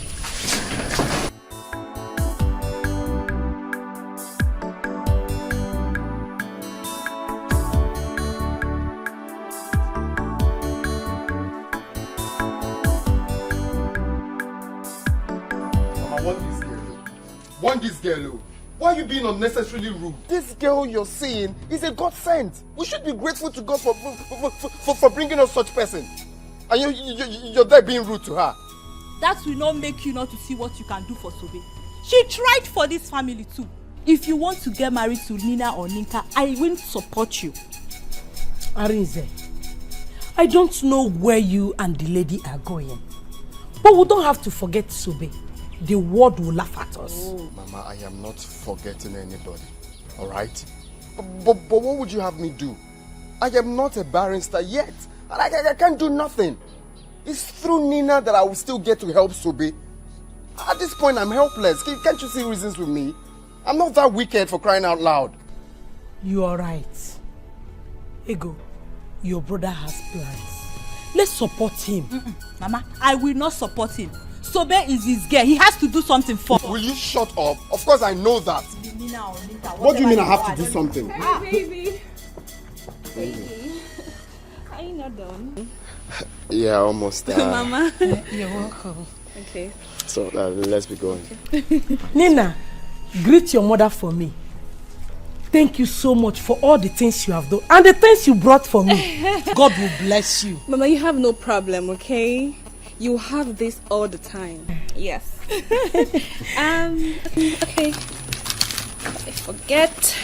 Want this girl. Why are you being unnecessarily rude? This girl you're seeing is a God sent. We should be grateful to God for bringing us such person. And you're there being rude to her. That will not make you not to see what you can do for Sobe. She tried for this family too. If you want to get married to Nina or Ninka, I will support you. Arinze, I don't know where you and the lady are going. But we don't have to forget Sobe. The world will laugh at us. Oh. Mama, I am not forgetting anybody. Alright? But what would you have me do? I am not a barrister yet. I can't do nothing. It's through Nina that I will still get to help Sobe. At this point, I'm helpless. Can't you see reasons with me? I'm not that wicked, for crying out loud. You are right. Ego, your brother has plans. Let's support him. Mama, I will not support him. Sobe is his girl. He has to do something for her. Will you shut up? Of course I know that. Nina or Nita, what do you mean I have to do something? Baby. Are you not done? Yeah, almost. Mama. You're welcome. Okay. So let's be going. Nina, greet your mother for me. Thank you so much for all the things you have done and the things you brought for me. God will bless you. Mama, you have no problem, okay? You have this all the time. Yes. Okay. I forget.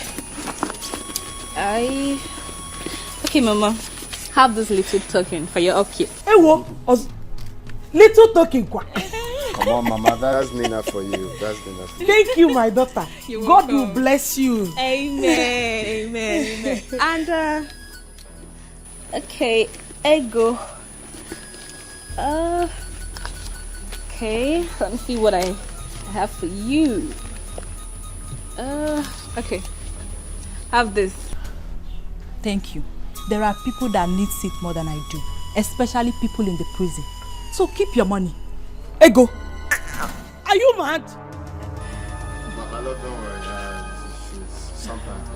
Okay, Mama. Have this little token for your upkeep. Hey, what? Little token. Come on, Mama. That's Nina for you. That's Nina for you. Thank you, my daughter. God will bless you. Amen. Amen. And okay, Ego. Okay, let me see what I have for you. Okay. Have this. Thank you. There are people that need it more than I do, especially people in the prison. So keep your money. Ego, are you mad? Mama, don't worry. Sometimes.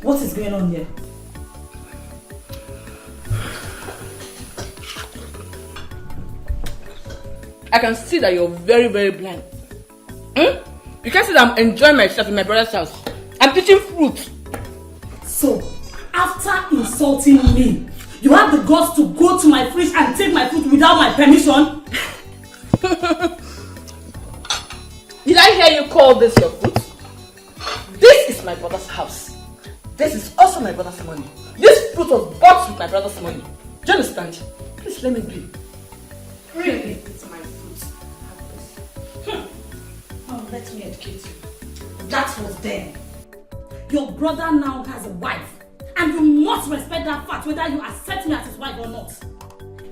What is going on here? I can see that you're very, very blind. You can see that I'm enjoying myself in my brother's house. I'm eating fruit. So, after insulting me, you have the guts to go to my fridge and take my food without my permission? Did I hear you call this your fruit? This is my brother's house. This is also my brother's money. This fruit was bought with my brother's money. Do you understand? Please let me be. Really? It's my fruit. Oh, let me educate you. That was then. Your brother now has a wife. And you must respect that fact whether you accept me as his wife or not.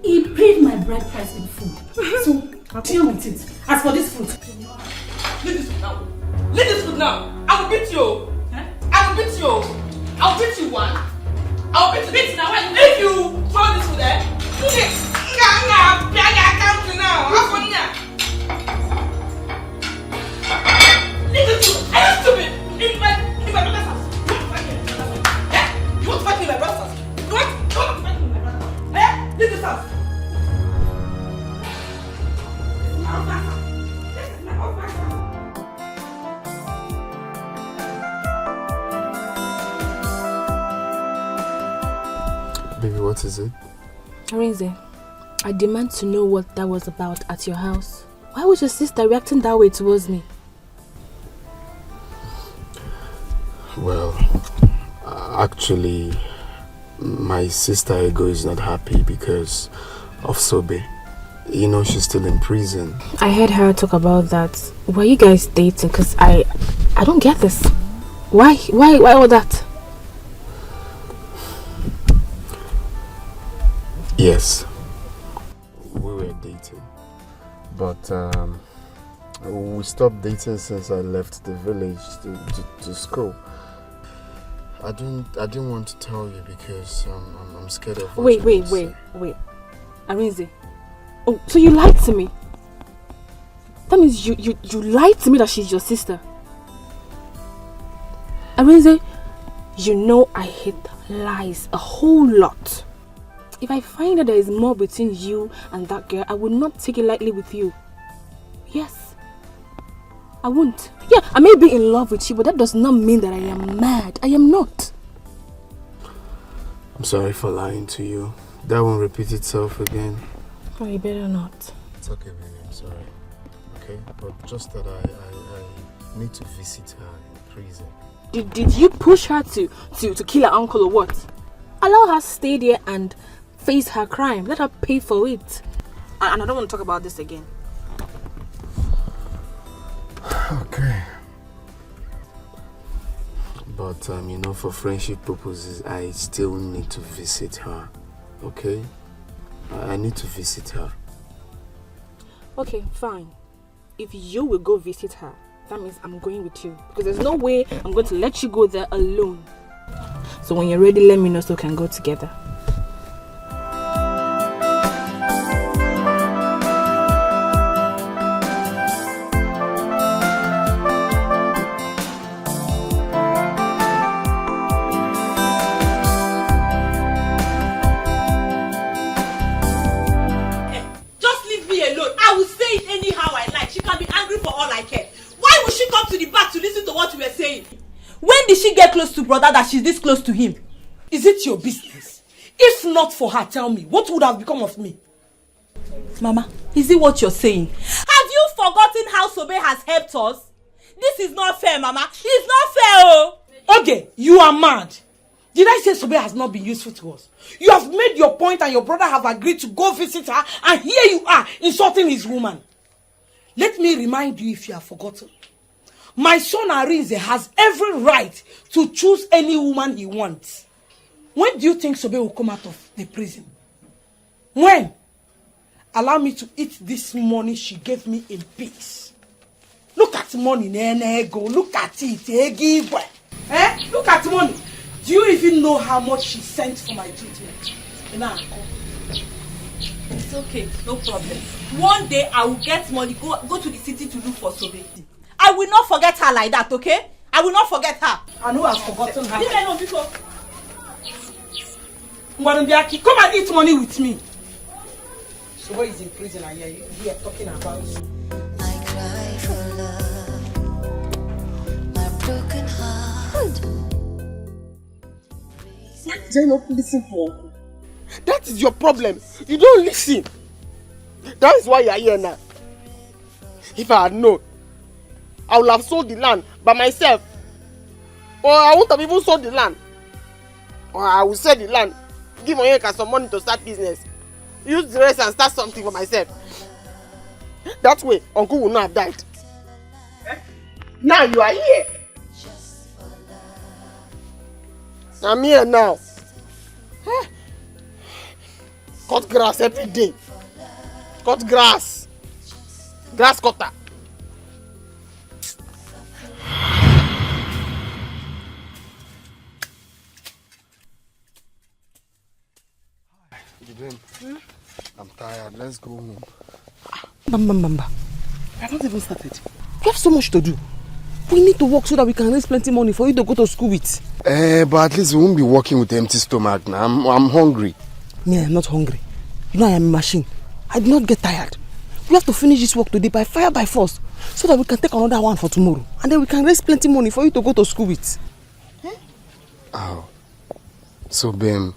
He paid my bride price in full. So, deal with it. As for this fruit. Leave this food now. Leave this food now. I will beat you. I will beat you. I will beat you one. I will beat you. Now, if you throw this food there, leave this food. Are you stupid? In my brother's house. You want to fight me in my brother's house? You want to fight me in my brother's house? Leave this house. Baby, what is it? Arinze, I demand to know what that was about at your house. Why was your sister reacting that way towards me? Well, actually, my sister Ego is not happy because of Sobe. You know, she's still in prison. I heard her talk about that. Were you guys dating? Because I don't get this. Why all that? Yes, we were dating, but we stopped dating since I left the village to school. I didn't want to tell you because I'm scared of what Wait. Arinze. Oh, so you lied to me? That means you lied to me that she's your sister. Arinze, you know I hate lies a whole lot. If I find that there is more between you and that girl, I will not take it lightly with you. Yes. I won't. Yeah, I may be in love with you, but that does not mean that I am mad. I am not. I'm sorry for lying to you. That won't repeat itself again. Oh, you better not. It's okay, baby. I'm sorry. Okay? But just that I need to visit her in prison. Did you push her to kill her uncle or what? Allow her stay there and face her crime. Let her pay for it. And I don't want to talk about this again. Okay. But, you know, for friendship purposes, I still need to visit her. Okay? I need to visit her. Okay, fine. If you will go visit her, that means I'm going with you. Because there's no way I'm going to let you go there alone. So when you're ready, let me know so we can go together. Just leave me alone. I will say it anyhow I like. She can be angry for all I care. Why would she come to the back to listen to what you were saying? When did she get close to brother that she's this close to him? Is it your business? If not for her, tell me, what would have become of me? Mama, is it what you're saying? Have you forgotten how Sobe has helped us? This is not fair, Mama. It's not fair, oh! Okay, you are mad. Did I say Sobe has not been useful to us? You have made your point and your brother have agreed to go visit her, and here you are, insulting his woman. Let me remind you if you have forgotten. My son Arinze has every right to choose any woman he wants. When do you think Sobe will come out of the prison? When? Allow me to eat this money she gave me in peace. Look at money, Nego. Look at it, Look at money. Do you even know how much she sent for my treatment? It's okay, no problem. One day I will get money, go to the city to look for Sobe. I will not forget her like that, okay? I will not forget her. I know I've forgotten her. Leave her alone, Biko. Come and eat money with me. So what is in prison and you're here talking about? I cry for love, my broken heart. Why did I not listen to Uncle? That is your problem. You don't listen. That is why you are here now. If I had known, I would have sold the land by myself. Or I wouldn't have even sold the land. Or I will sell the land, give Onyeka some money to start business. Use the rest and start something for myself. That way, Uncle will not have died. Now you are here. I'm here now. Cut grass every day. Cut grass. Grass cutter. I'm tired. Let's go home. Bamba. I haven't even started. We have so much to do. We need to work so that we can raise plenty money for you to go to school with. But at least we won't be working with empty stomach now. I'm hungry. Me, I'm not hungry. You know I am a machine. I do not get tired. We have to finish this work today by fire by force so that we can take another one for tomorrow. And then we can raise plenty money for you to go to school with. Oh. So, Ben,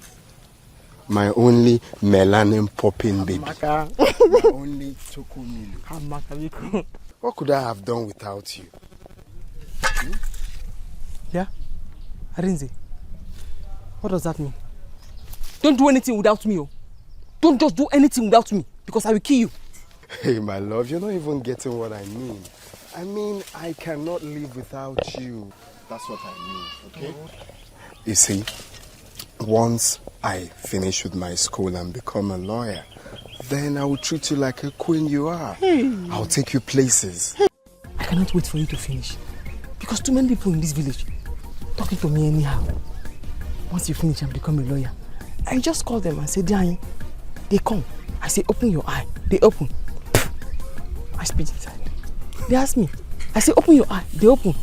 my only melanin popping baby. Amaka. My only chokomilo. Amaka. What could I have done without you? Yeah? Arinze, what does that mean? Don't do anything without me. Oh. Don't just do anything without me because I will kill you. Hey, my love, you're not even getting what I mean. I mean, I cannot live without you. That's what I mean, okay? You see, once I finish with my school and become a lawyer, then I will treat you like a queen you are. I'll take you places. I cannot wait for you to finish. Because too many people in this village talking to me anyhow. Once you finish and become a lawyer, I just call them and say, Diane, they come. I say, open your eye. They open. I spit inside. They ask me. I say, open your eye. They open.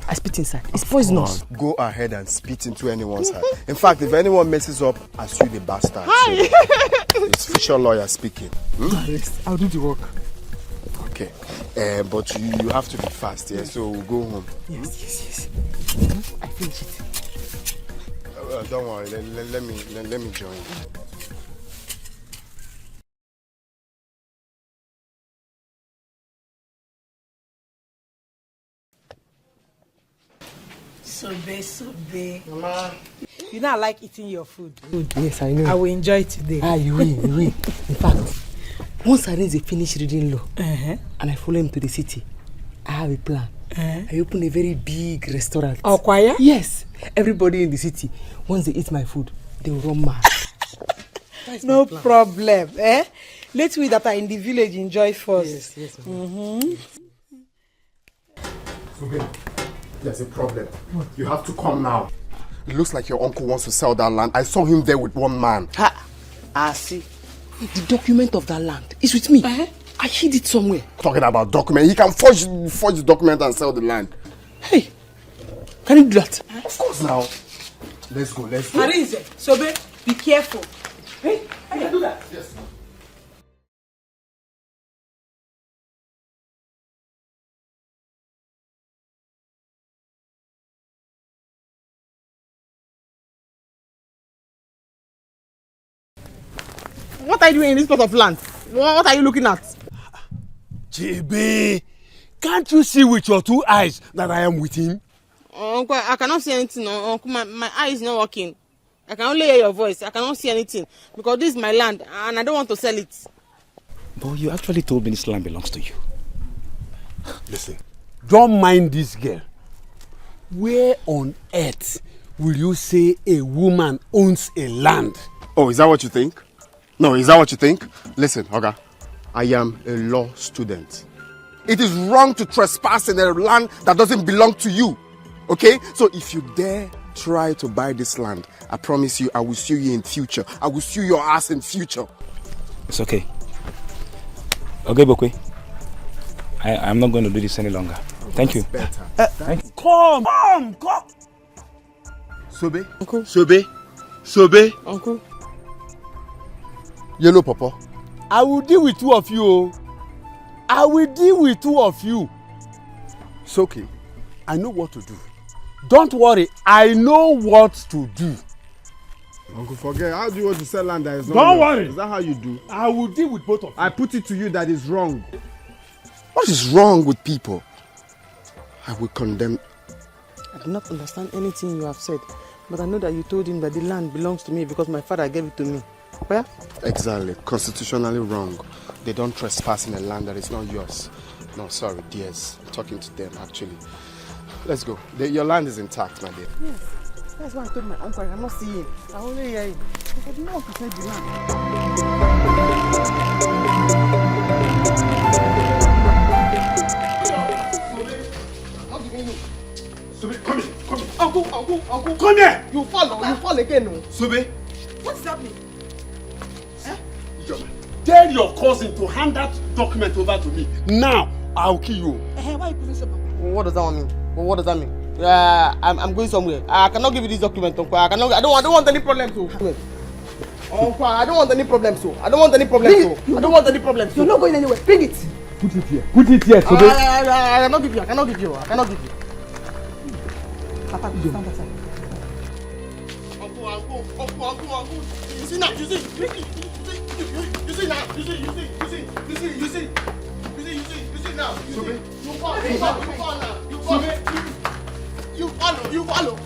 I spit inside. It's poisonous. Go ahead and spit into anyone's eye. In fact, if anyone messes up, I sue the bastard. Hi. So, it's Fisher lawyer speaking. Yes, I'll do the work. Okay. But you have to be fast, yeah? So we'll go home. Yes. I finish it. Don't worry. Let me join you. Sobe. Mama. You know I like eating your food. Yes, I know. I will enjoy it today. You will. In fact, once Arinze finish reading law and I follow him to the city, I have a plan. I open a very big restaurant. Oh, choir? Yes. Everybody in the city, once they eat my food, they will run mad. No problem. Let we that are in the village enjoy first. Yes. There's a problem. You have to come now. It looks like your uncle wants to sell that land. I saw him there with one man. I see. The document of that land is with me. I hid it somewhere. Talking about document. He can forge the document and sell the land. Hey, can you do that? Of course now. Let's go. Arinze, Sobe, be careful. Hey, I can do that. Yes. What are you doing in this plot of land? What are you looking at? Chibi, can't you see with your two eyes that I am with him? Uncle, I cannot see anything. Uncle, my eye is not working. I can only hear your voice. I cannot see anything because this is my land and I don't want to sell it. But you actually told me this land belongs to you. Listen, don't mind this girl. Where on earth will you say a woman owns a land? Oh, is that what you think? No, is that what you think? Listen, Oga, I am a law student. It is wrong to trespass in a land that doesn't belong to you. Okay? So if you dare try to buy this land, I promise you I will sue you in future. I will sue your ass in future. It's okay. Okay, Bokwe. I'm not going to do this any longer. Thank you. Thank you. Come. Sobe? Uncle. Sobe? Uncle. Yellow Papa, I will deal with two of you. I will deal with two of you. It's okay. I know what to do. Don't worry. I know what to do. Uncle, forget. How do you want to sell land that is not Don't yours? worry. Is that how you do? I will deal with both of you. I put it to you that is wrong. What is wrong with people? I will condemn. I do not understand anything you have said, but I know that you told him that the land belongs to me because my father gave it to me. Where? Exactly. Constitutionally wrong. They don't trespass in a land that is not yours. No, sorry, dears. I'm talking to them, actually. Let's go. Your land is intact, my dear. Yes. That's why I told my uncle I cannot see him. I only hear him. I did not want to say the land. Sobe, come here, come here. Uncle. Come here. You fall again. No? Sobe. What's happening? Tell your cousin to hand that document over to me. Now, I'll kill you. Why are you putting so? What does that mean? What does that mean? I'm going somewhere. I cannot give you this document, Uncle. I don't want any problems. Uncle, I don't want any problems. I don't want any problems. You're not going anywhere. Bring it. Put it here. Put it here, Sobe. I cannot give you. I cannot give you. Papa, stand aside. Uncle. You see now. You see now. Sobe. You follow.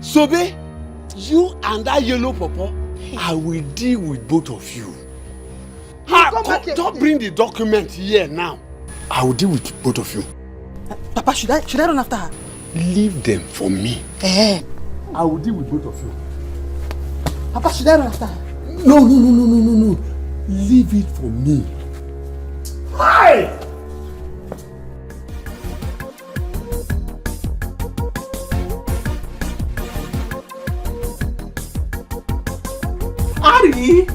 Sobe, you and that yellow pawpaw, I will deal with both of you. Don't bring the document here now. I will deal with both of you. Papa, should I run after her? Leave them for me. I will deal with both of you. Papa, should I run after her? No. Leave it for me. Hi! Ari!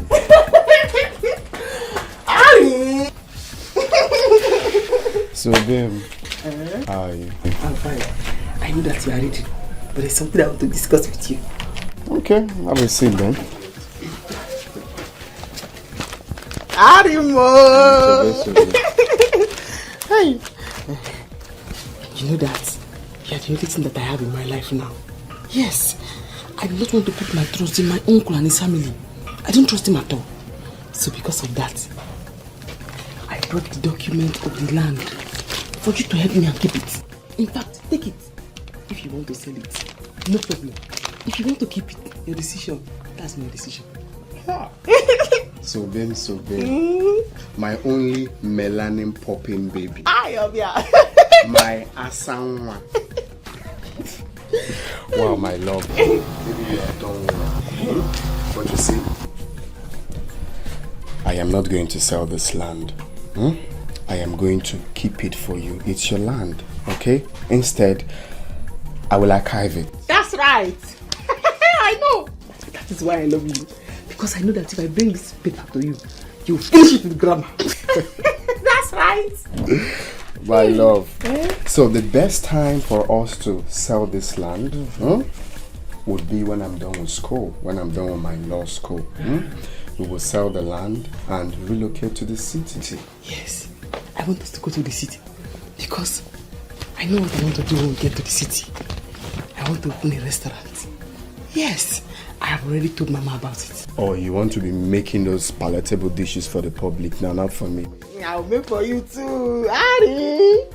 So, babe, how are you? I'm fine. I know that you are ready, but there's something I want to discuss with you. Okay, have a seat then. Arimo! Hey! You know that you are the only thing that I have in my life now. Yes, I do not want to put my trust in my uncle and his family. I don't trust him at all. So because of that, I brought the document of the land for you to help me and keep it. In fact, take it. If you want to sell it, no problem. If you want to keep it, your decision. That's my decision. So babe. My only melanin popping baby. My asanwa. Wow, my love. Maybe you are done well. But you see, I am not going to sell this land. I am going to keep it for you. It's your land, okay? Instead, I will archive it. That's right. I know. That is why I love you. Because I know that if I bring this paper to you, you finish it with grammar. That's right. My love. So the best time for us to sell this land would be when I'm done with school, when I'm done with my law school. We will sell the land and relocate to the city. Yes, I want us to go to the city because I know what I want to do when we get to the city. I want to open a restaurant. Yes, I have already told Mama about it. Oh, you want to be making those palatable dishes for the public now, not for me. I'll make for you too, Ari.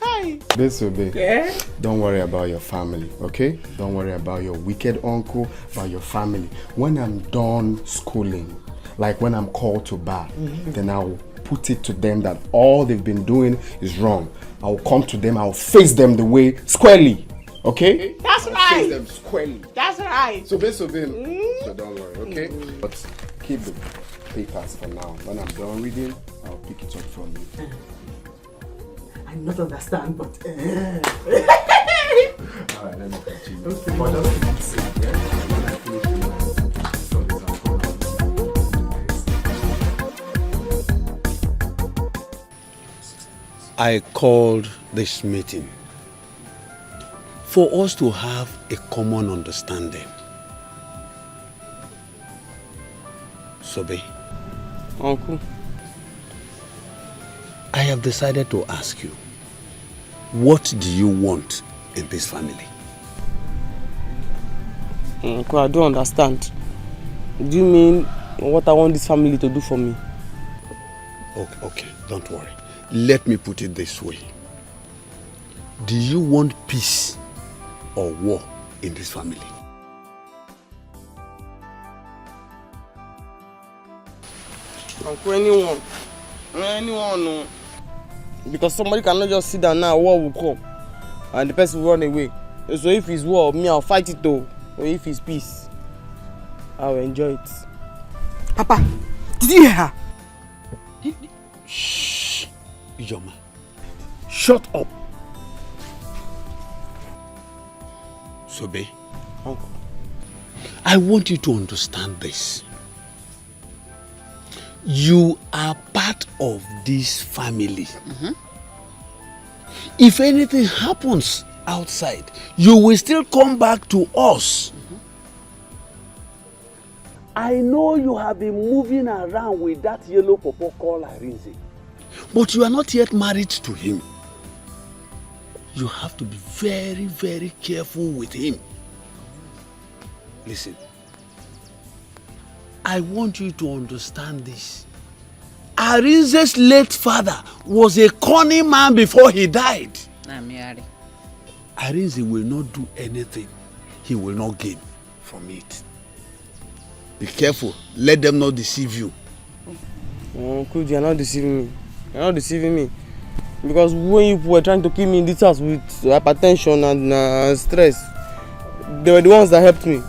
Hi. Babe. Yeah? Don't worry about your family, okay? Don't worry about your wicked uncle, about your family. When I'm done schooling, like when I'm called to bar, then I'll put it to them that all they've been doing is wrong. I'll come to them, I'll face them the way squarely, okay? That's I'll right. face them squarely. That's right. So don't worry, okay? But keep the papers for now. When I'm done reading, I'll pick it up from you. I not understand, but Alright, let me continue. I called this meeting for us to have a common understanding. Sobe. Uncle. I have decided to ask you, what do you want in this family? Uncle, I don't understand. Do you mean what I want this family to do for me? Okay, don't worry. Let me put it this way. Do you want peace or war in this family? Uncle, anyone. No. Because somebody cannot just sit down now, war will come. And the person will run away. So if it's war, me, I'll fight it though. Or if it's peace, I'll enjoy it. Papa, did you hear her? Shh, Ijoma. Shut up. Sobe, Uncle, I want you to understand this. You are part of this family. If anything happens outside, you will still come back to us. I know you have been moving around with that yellow pawpaw called Arinze, but you are not yet married to him. You have to be very, very careful with him. Listen, I want you to understand this. Arinze's late father was a cunning man before he died. Arinze will not do anything he will not gain from it. Be careful. Let them not deceive you. Uncle, you are not deceiving me. You are not deceiving me. Because when you were trying to kill me in this house with hypertension and stress, they were the ones that helped me.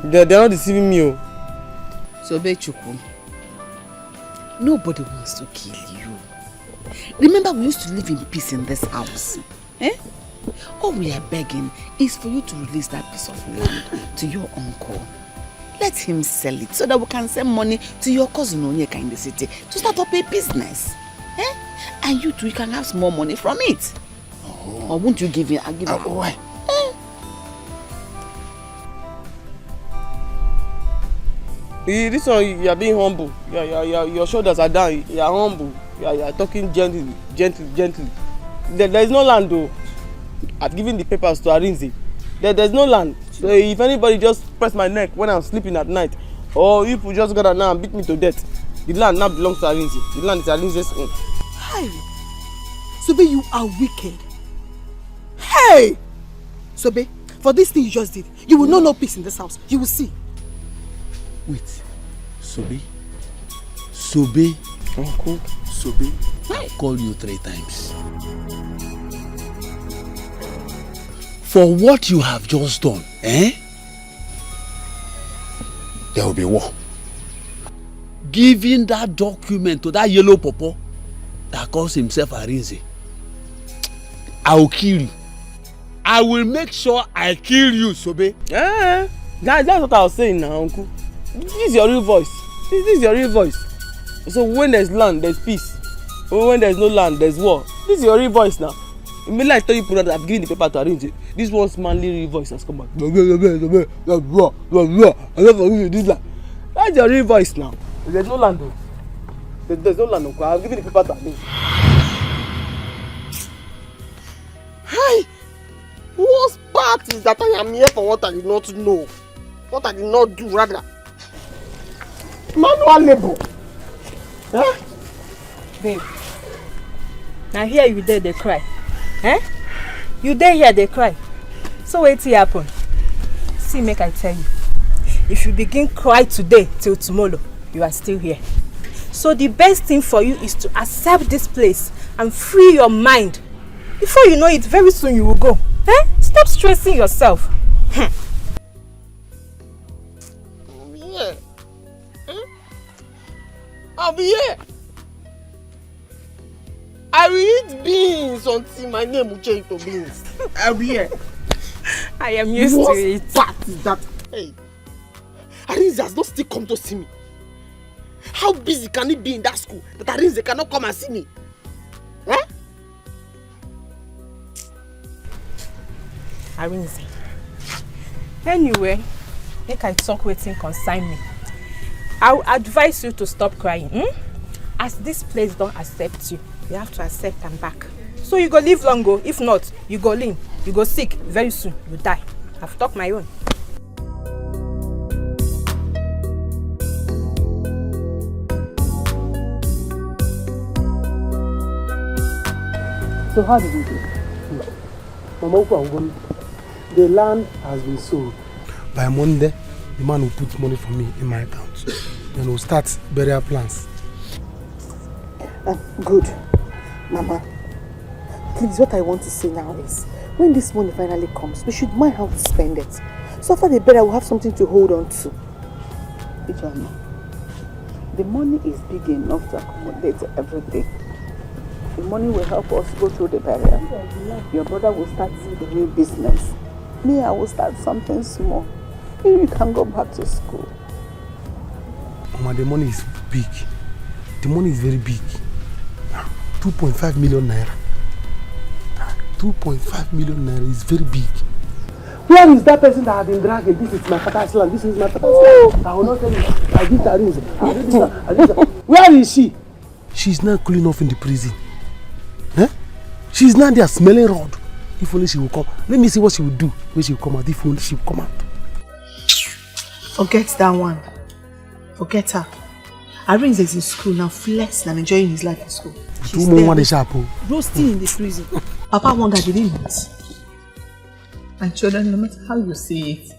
They are not deceiving me. So, Bechuku, nobody wants to kill you. Remember, we used to live in peace in this house. All we are begging is for you to release that piece of land to your uncle. Let him sell it so that we can send money to your cousin Onyeka in the city to start up a business. And you too, you can have small money from it. Or won't you give it? I'll give it. Why? This one, you are being humble. Your shoulders are down. You are humble. You are talking gently. There is no land though. I've given the papers to Arinze. There's no land. So if anybody just press my neck when I'm sleeping at night, or if you just got now and beat me to death, the land now belongs to Arinze. The land is Arinze's own. Hey, Sobe, you are wicked. Hey, Sobe, for this thing you just did, you will know no peace in this house. You will see. Wait, Sobe, Uncle, Sobe, I called you 3 times. For what you have just done, there will be war. Giving that document to that yellow pawpaw that calls himself Arinze, I will kill you. I will make sure I kill you, Sobe. That's what I was saying now, Uncle. This is your real voice. This is your real voice. So when there's land, there's peace. When there's no land, there's war. This is your real voice now. Immediately I tell you that I've given the paper to Arinze, this one's manly real voice has come back. That's your real voice now. There's no land though. There's no land, Uncle. I've given the paper to Arinze. Hi! Worst part is that I am here for what I did not know. What I did not do, rather. Manual labor. Babe, now here you there, they cry. You there here, they cry. So wait till happen. See, make I tell you. If you begin cry today till tomorrow, you are still here. So the best thing for you is to accept this place and free your mind. Before you know it, very soon you will go. Stop stressing yourself. I'll be here. I will eat beans until my name will change to beans. I'll be here. I am used to it. What is that? Hey, Arinze has not still come to see me. How busy can it be in that school that Arinze cannot come and see me? Arinze. Anyway, make I talk wetin concern me. I will advise you to stop crying. As this place don't accept you, you have to accept them back. So you go live long go. If not, you go lean, you go sick. Very soon, you die. I've talked my own. So how did we do? Mama, the land has been sold. By Monday, the man will put money for me in my account. Then we'll start burial plans. Good. Mama, please, what I want to say now is, when this money finally comes, we should mind how to spend it. So after the burial, we'll have something to hold on to. Ijana, the money is big enough to accommodate everything. The money will help us go through the burial. Your brother will start the new business. Me, I will start something small. Maybe you can go back to school. Mama, the money is big. The money is very big. 2.5 million naira. 2.5 million naira is very big. Where is that person that had been dragging? This is my father's land. This is my father's land. I will not tell you. I give the rings. I give this. I give that. Where is she? She's not cooling off in the prison. Huh? She's not there smelling rod. If only she will come. Let me see what she will do when she will come out. If only she will come out. Forget that one. Forget her. Arins is in school now, flexing and enjoying his life in school. She's there, roasting in the prison. Papa wonder didn't it? My children, no matter how you see it,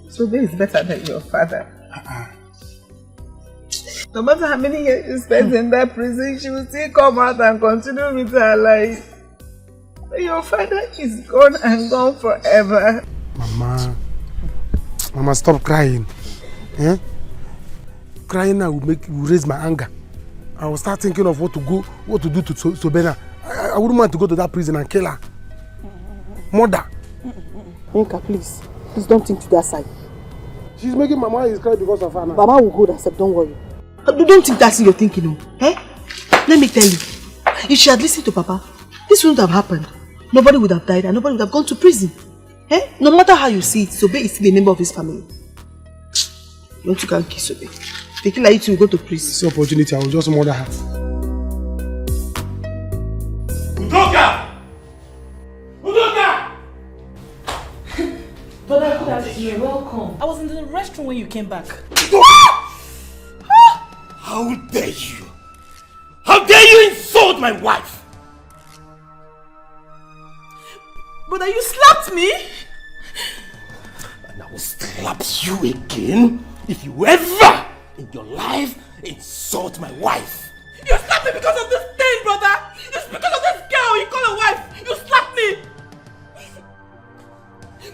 Sobe is better than your father. No matter how many years you spend in that prison, she will still come out and continue with her life. But your father is gone and gone forever. Mama, stop crying. Eh? Crying now will raise my anger. I will start thinking of what to do to Sobena. I wouldn't want to go to that prison and kill her. Mother. Inka, please don't think to that side. She's making Mama is cry because of her now. Mama will hold herself, don't worry. Don't think that's your thinking, no. Eh? Let me tell you, if she had listened to Papa, this wouldn't have happened. Nobody would have died and nobody would have gone to prison. Eh? No matter how you see it, Sobe is still a member of his family. Don't you can kiss Sobe. Take it like you two will go to prison. This opportunity, I will just murder her. Udoka! Brother, good afternoon. Welcome. I was in the restroom when you came back. How dare you? How dare you insult my wife? Brother, you slapped me? And I will slap you again if you ever in your life insult my wife. You slapped me because of this thing, brother! It's because of this girl you call a wife! You slapped me!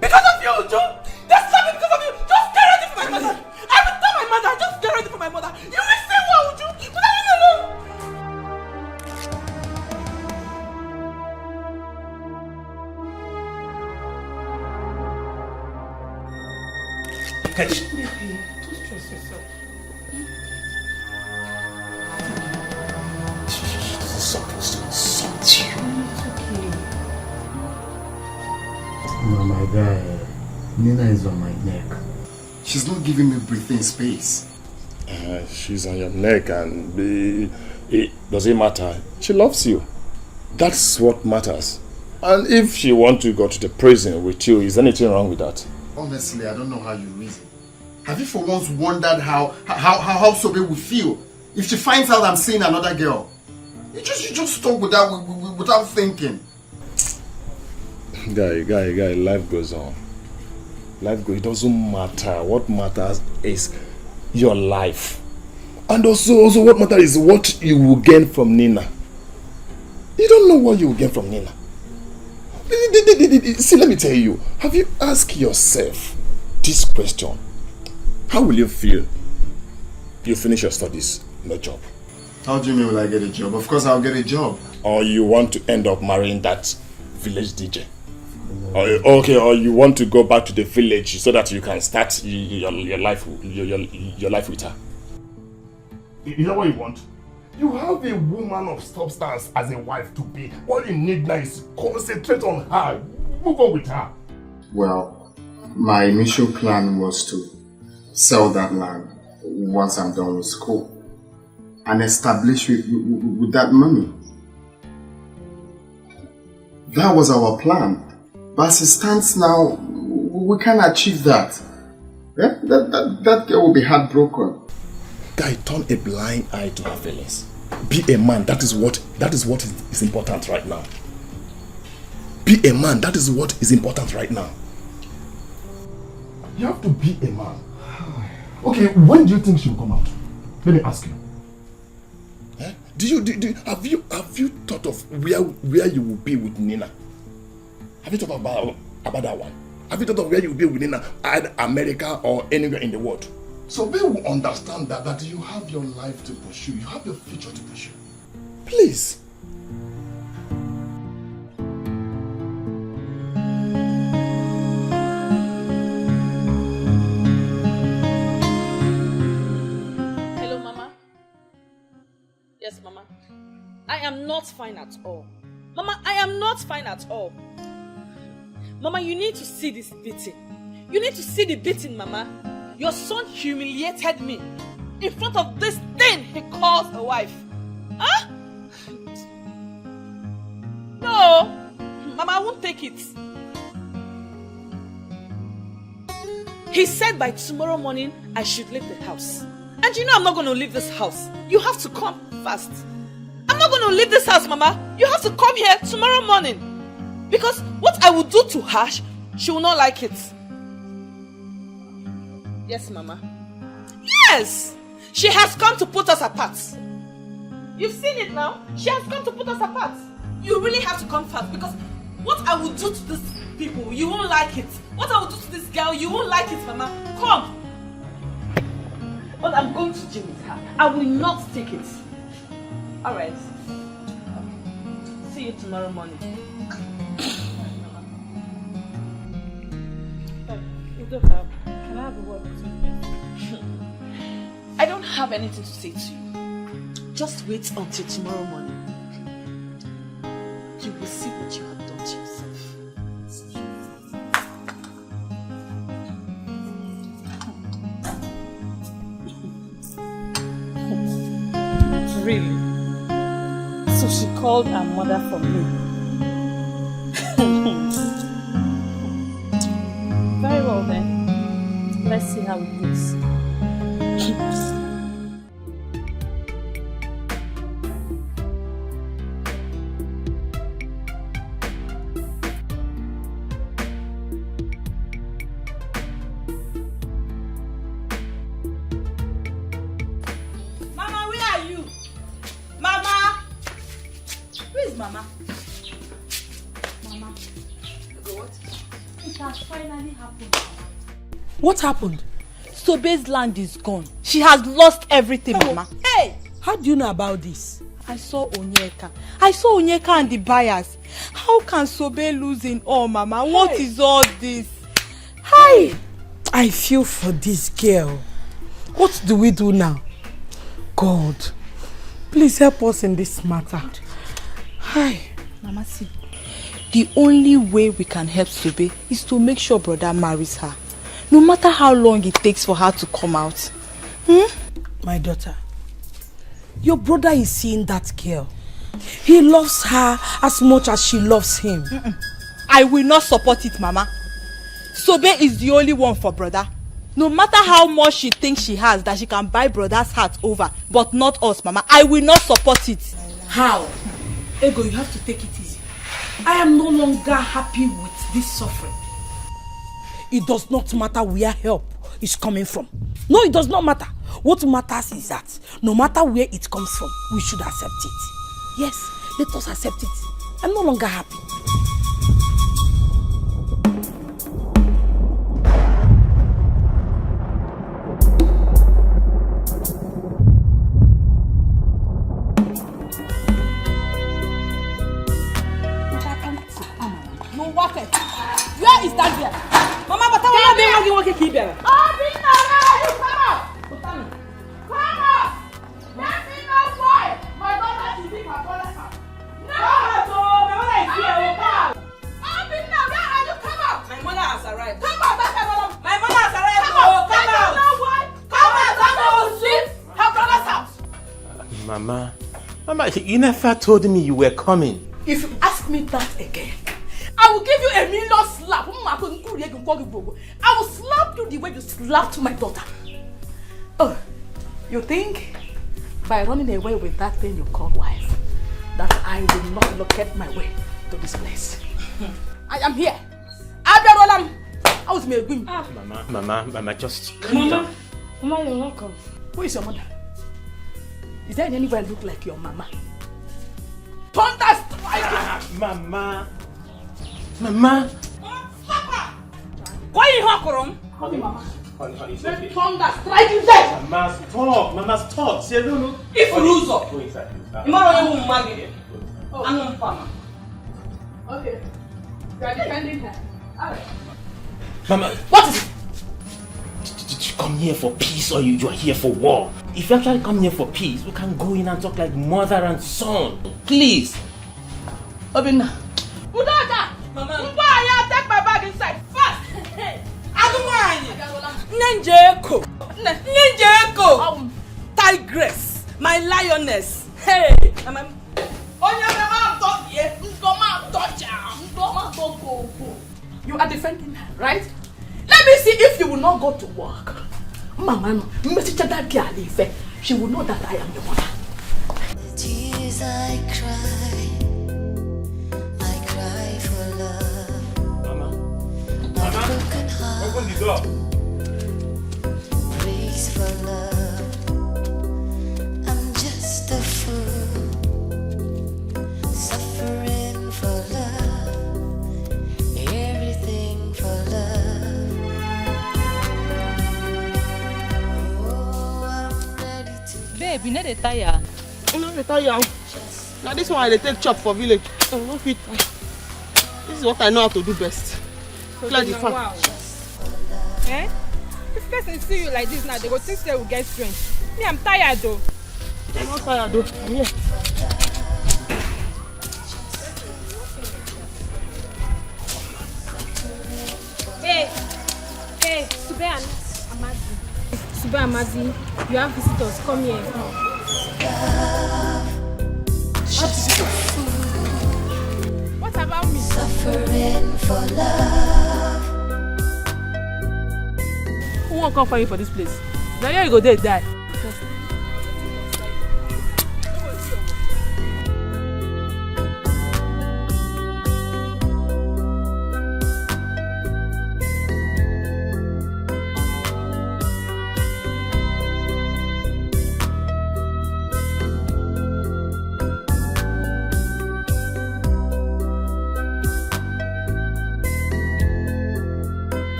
Because of you, Joe! They slapped me because of you! Just get ready for my mother! I will tell my mother! Just get ready for my mother! You will see what, Uju! But I will alone! Catch. Don't stress yourself. She's supposed to insult you. No, my guy, Nina is on my neck. She's not giving me breathing space. She's on your neck and does it matter? She loves you. That's what matters. And if she wants to go to the prison with you, is anything wrong with that? Honestly, I don't know how you reason. Have you for once wondered how Sobe will feel if she finds out I'm seeing another girl? You just talk without thinking. Guy, life goes on. It doesn't matter. What matters is your life. And also what matters is what you will gain from Nina. You don't know what you will gain from Nina. See, let me tell you. Have you asked yourself this question? How will you feel? You finish your studies, no job. How do you mean will I get a job? Of course I'll get a job. Or you want to end up marrying that village DJ. Or you want to go back to the village so that you can start your life with her. Is that what you want? You have a woman of substance as a wife to be. What you need now is concentrate on her. Move on with her. Well, my initial plan was to sell that land once I'm done with school and establish with that money. That was our plan. But as it stands now, we can't achieve that. Yeah? That girl will be heartbroken. Guy, turn a blind eye to her feelings. Be a man. That is what is important right now. Be a man. That is what is important right now. You have to be a man. Okay, when do you think she'll come out? Let me ask you. Have you thought of where you will be with Nina? Have you thought about that one? Have you thought of where you will be with Nina, either America or anywhere in the world? So they will understand that you have your life to pursue, you have your future to pursue. Please. Hello, Mama. Yes, Mama. I am not fine at all. Mama, I am not fine at all. Mama, you need to see this beating. You need to see the beating, Mama. Your son humiliated me in front of this thing he calls a wife. Huh? No. Mama, I won't take it. He said by tomorrow morning I should leave the house. And you know I'm not going to leave this house. You have to come fast. I'm not going to leave this house, Mama. You have to come here tomorrow morning. Because what I will do to her, she will not like it. Yes, Mama. Yes! She has come to put us apart. You've seen it now. She has come to put us apart. You really have to come fast because what I will do to these people, you won't like it. What I will do to this girl, you won't like it, Mama. Come. But I'm going to gym with her. I will not take it. Alright. See you tomorrow morning. Can I have a word with you? I don't have anything to say to you. Just wait until tomorrow morning. You will see what you have done to yourself. Really? So she called her mother for me. Very well then. Let's see how it goes. Mama, where are you? Mama! Where is Mama? Mama. What? It has finally happened. What happened? Sobe's land is gone. She has lost everything, Mama. Hey! How do you know about this? I saw Onyeka. I saw Onyeka and the buyers. How can Sobe lose in all, Mama? What is all this? Hi! I feel for this girl. What do we do now? God, please help us in this matter. Hi. Mama, see, the only way we can help Sobe is to make sure brother marries her. No matter how long it takes for her to come out. My daughter, your brother is seeing that girl. He loves her as much as she loves him. I will not support it, Mama. Sobe is the only one for brother. No matter how much she thinks she has that she can buy brother's heart over, but not us, Mama. I will not support it. How? Ego, you have to take it easy. I am no longer happy with this suffering. It does not matter where help is coming from. No, it does not matter. What matters is that no matter where it comes from, we should accept it. Yes, let us accept it. I'm no longer happy. No, what? Where is that girl? Mama, but I want to be working here. Oh, bring her out! Come on! Come on! Let me know why my daughter should leave her brother's house. No! My mother is here. Come on! Oh, bring her! Where are you? Come on! My mother has arrived. Come on, that's my mother. My mother has arrived. Come on! Come on! Come on! Come on! Mama, you never told me you were coming. If you ask me that again, I will give you a million slap. I will slap you the way you slapped my daughter. Oh, you think by running away with that thing you call wife, that I will not locate my way to this place? I am here. I was me. Mama, just calm down. Mama, you're welcome. Who is your mother? Is there any way I look like your mama? Thunder strike! Mama. Why are you hawking? Honey, it's okay. Thunder strike you dead! Mama, stop. Say no. If you lose up, go inside. Okay. You are defending her. Alright. Mama, what is it? Did you come here for peace or you are here for war? If you actually come here for peace, we can go in and talk like mother and son. Please. Obinna. Udaka! Mama. Take my bag inside fast. Nenjeko. Tigress. My lioness. Hey. You are defending her, right? Let me see if you will not go to work. Mama, she will know that I am your mother. The tears I cry for love. Mama. My broken heart Open the door. breaks for love. I'm just a fool, suffering for love, everything for love. Oh, I'm ready to. Babe, you know the tire. No, the tire. Now this one I take chop for village. Oh, no fit. This is what I know how to do best. Clear the fan. Wow. Eh? If person see you like this now, they go think they will get strength. Me, I'm tired though. I'm not tired though. I'm here. Hey, Sube and Amazi. Sube and Amazi, you have visitors. Come here. What about me? Suffering for love. Who won't come for you for this place? Now here you go there die.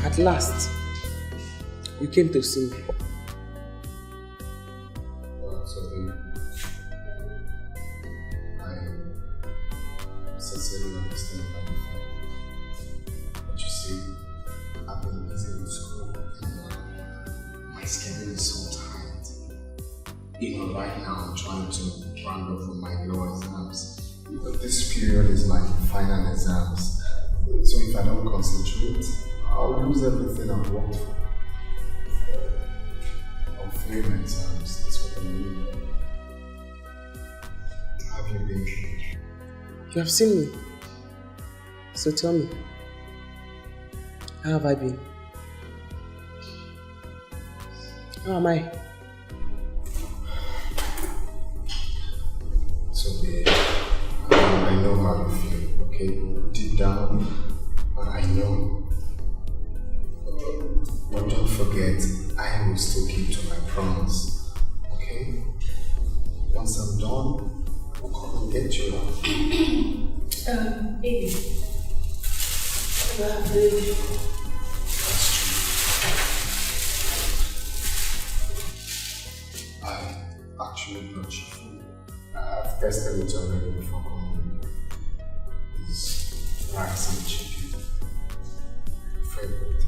At last, you came to see me. I sincerely understand how you feel. But you see, I've been busy with school and my schedule is so tight. Even right now, I'm trying to round up for my law exams. This period is my final exams. So if I don't concentrate, I'll lose everything I've worked for. I'll fail my exams, that's what I mean. Have you been? You have seen me. So tell me, how have I been? How am I? So babe, I know how you feel, okay? Deep down, but I know. But don't forget, I will still keep to my promise, okay? Once I'm done, I'll come and get you out. Baby. I actually brought you food. I've tested it already before coming here. It's rice and chicken. Favorite.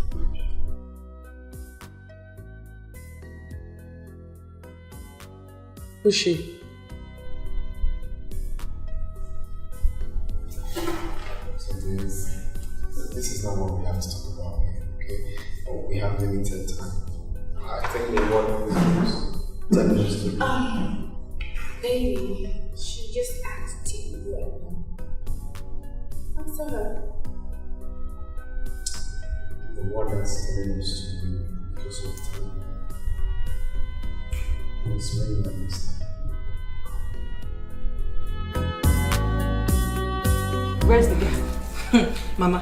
Luchy. So this is not what we have to talk about here, okay? Oh, we have limited time. I think they want to 10 minutes to Baby, she just asked you. Answer her. The one that's telling us to do because of time. It's very nice. Where's the girl? Mama,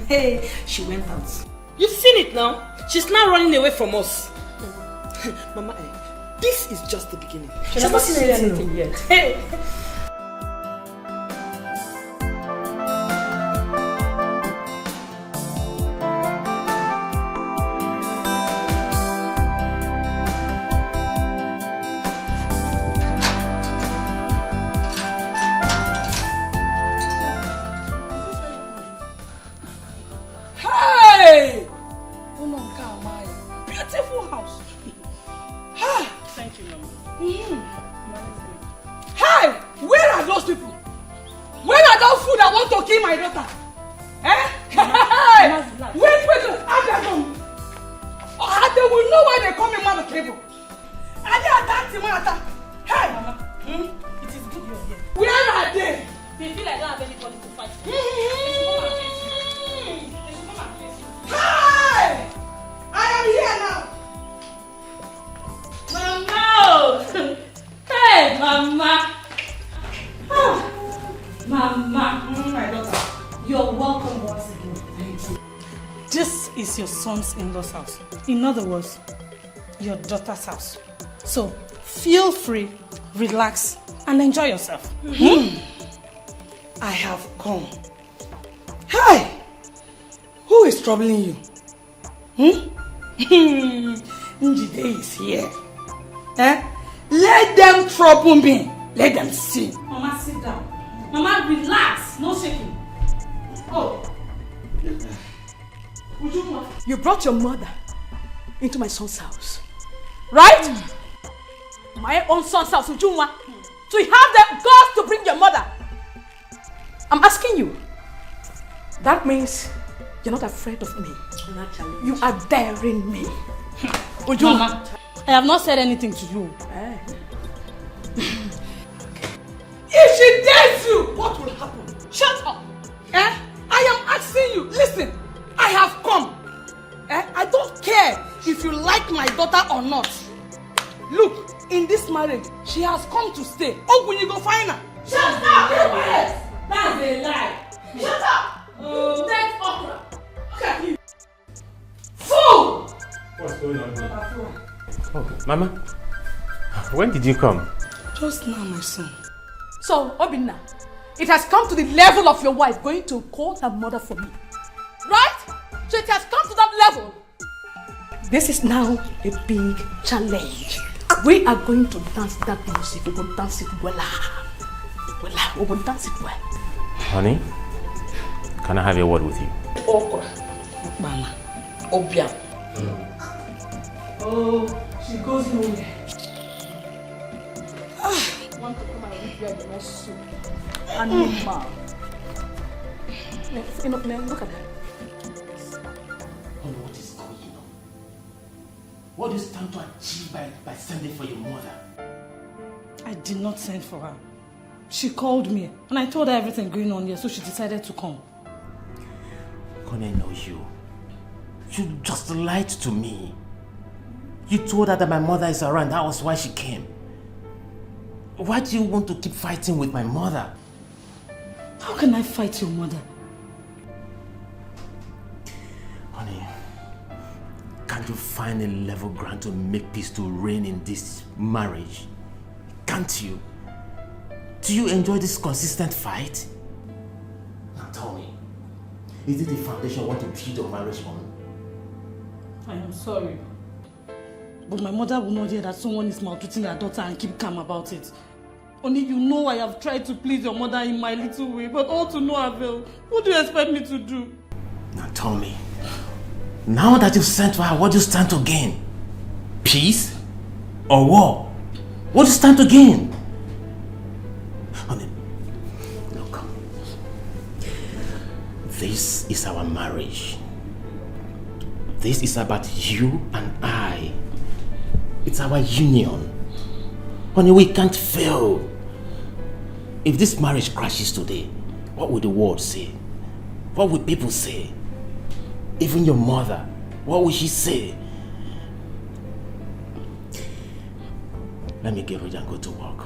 hey, she went out. You've seen it now. She's now running away from us. Mama, this is just the beginning. She's not seen anything yet. Hey. In-laws house. In other words, your daughter's house. So feel free, relax, and enjoy yourself. I have come. Hi! Who is troubling you? Njide is here. Let them trouble me. Let them see. Mama, sit down. Mama, relax. No shaking. Oh. You brought your mother into my son's house, right? My own son's house, Ujunwa. So you have the guts to bring your mother. I'm asking you. That means you're not afraid of me. You are daring me. Ujunwa, Mama, I have not said anything to you. If she dares you, what will happen? Shut up. I am asking you. Listen. I have come. I don't care if you like my daughter or not. Look, in this marriage, she has come to stay. Oh, when you go find her. Shut up! Yes. That's a lie. Shut up! Dead okra. Look at you. Fool! What's going on here? Oh, Mama, when did you come? Just now, my son. So, Obinna, it has come to the level of your wife going to call her mother for me. Right? So it has come to that level. This is now a big challenge. We are going to dance that music. We will dance it well. We will dance it well. Honey, can I have a word with you? Okra, Mama, Obia. Oh, she goes nowhere. I want to come and repair the next soup. Animal. Look at that. What is going on? What do you stand to achieve by sending for your mother? I did not send for her. She called me and I told her everything going on here, so she decided to come. Connie, I know you. You just lied to me. You told her that my mother is around. That was why she came. Why do you want to keep fighting with my mother? How can I fight your mother? Honey, can't you find a level ground to make peace to reign in this marriage? Can't you? Do you enjoy this consistent fight? Now tell me, is it the foundation you want to build your marriage on? I am sorry. But my mother will not hear that someone is maltreating her daughter and keep calm about it. Only you know I have tried to please your mother in my little way, but all to no avail. What do you expect me to do? Now tell me, now that you've sent for her, what do you stand to gain? Peace or war? What do you stand to gain? Honey, look. This is our marriage. This is about you and I. It's our union. Honey, we can't fail. If this marriage crashes today, what will the world say? What will people say? Even your mother, what will she say? Let me get ready and go to work.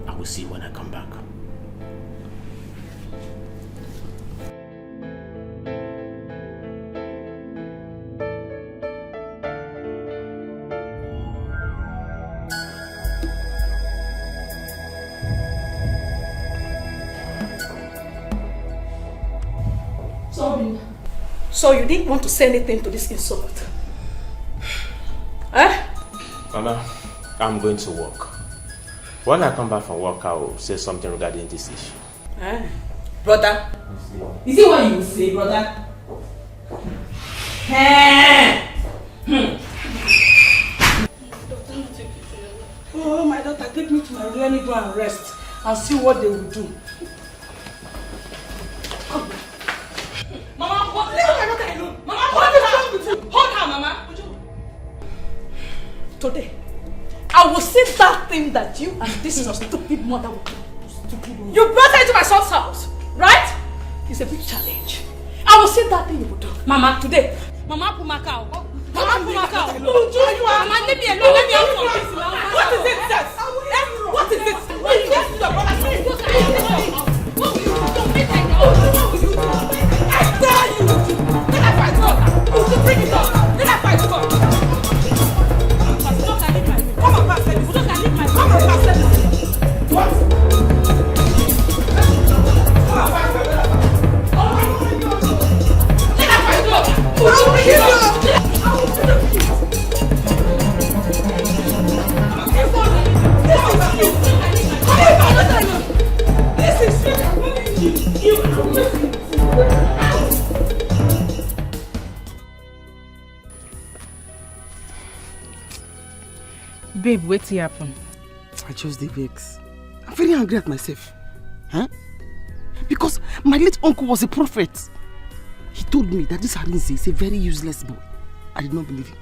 I will see you when I come back. So you didn't want to say anything to this insult? Eh? Mama, I'm going to work. When I come back from work, I will say something regarding this issue. Eh? Brother? Is it what you say, brother? Oh, my daughter, take me to my room. Let me go and rest and see what they will do. Mama, leave my daughter alone. Mama, what is wrong with you? Hold her, Mama. Today, I will see that thing that you and this your stupid mother will do. You brought her into my son's house, right? It's a big challenge. I will see that thing you will do. Mama, today. Mama Pumakao. Mama Pumakao. Mama, let me alone. Let me out from this now. What is it, sis? What is it? What is this? Your brother? I tell you. Let her fight God. Bring it up. Let her fight God. Come on, pass it. Come on, pass it. What? Babe, what's happen? I just the vex. I'm very angry at myself. Huh? Because my late uncle was a prophet. He told me that this Arinze is a very useless boy. I did not believe him.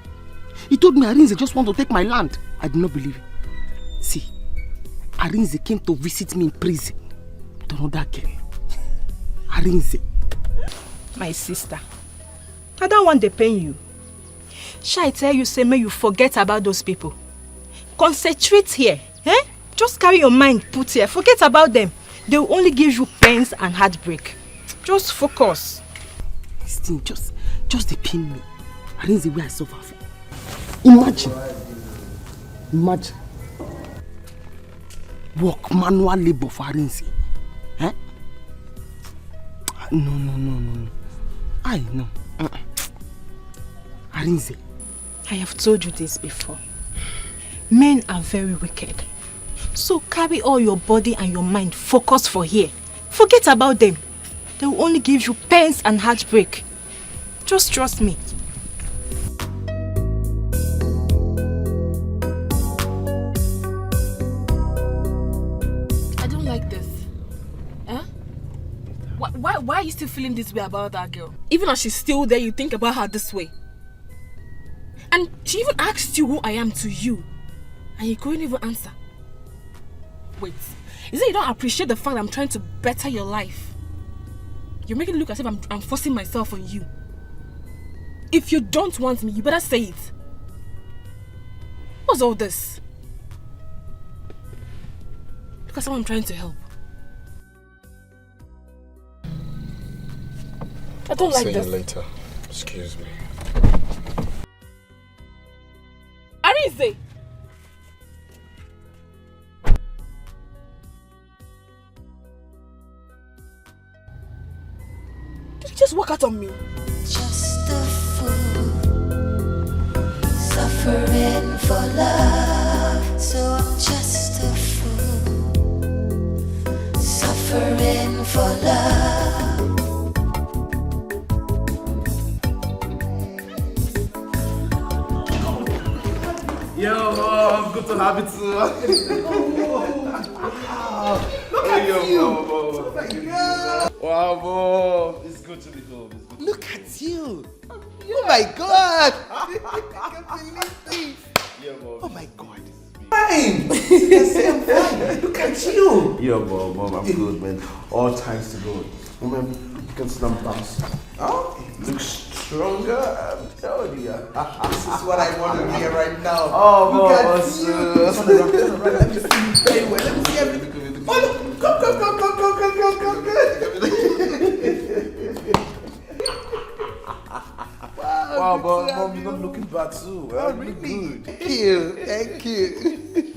He told me Arinze just want to take my land. I did not believe him. See, Arinze came to visit me in prison. Don't know that girl. Arinze. My sister, I don't want to pain you. Shall I tell you, say, may you forget about those people. Concentrate here. Eh? Just carry your mind put here. Forget about them. They will only give you pains and heartbreak. Just focus. This thing just they pain me. Arinze the way I suffer for. Imagine. Work manual labor for Arinze. Eh? No. I know. Arinze. I have told you this before. Men are very wicked. So carry all your body and your mind focus for here. Forget about them. They will only give you pains and heartbreak. Just trust me. I don't like this. Huh? Why are you still feeling this way about that girl? Even as she's still there, you think about her this way. And she even asked you who I am to you. And you couldn't even answer. Wait, is it you don't appreciate the fact that I'm trying to better your life? You're making it look as if I'm forcing myself on you. If you don't want me, you better say it. What's all this? Look at someone I'm trying to help. I don't like this. I'll see you later. Excuse me. Arinze! Did you just walk out on me? Just a fool, suffering for love. So I'm just a fool, suffering for love. Yo, Mom, good to have you too. Look at you. Wow, Mom, it's good to be home. Look at you. Oh my God. Yeah, Mom. can see I'm fine. Look at you. Yo, mom, I'm good, man. All thanks to God. Remember, you can see them bounce. Oh, looks stronger. I'm telling you. This is what I want to hear right now. Oh, look at boss. you. Turn around. Let me see you very well. Let me see everything. Oh, look. Come. Wow, but mom, you're not looking bad too. Oh, really? Thank you.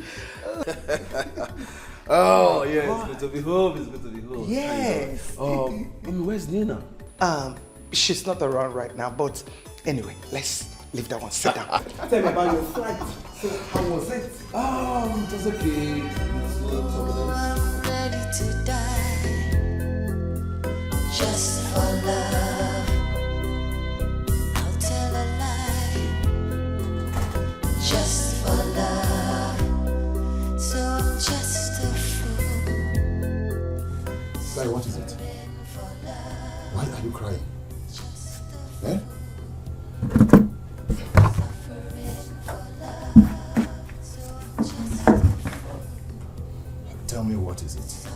Oh, yeah, it's good to be home. Yes. Where's Nina? She's not around right now, but anyway, let's leave that one. Sit down. Tell me about your flight. So, how was it? It was okay. I'm ready to die just for love. I'll tell a lie just for love. So I'm just a fool. Sai, what is it? Why are you crying? Eh? Tell me, what is it?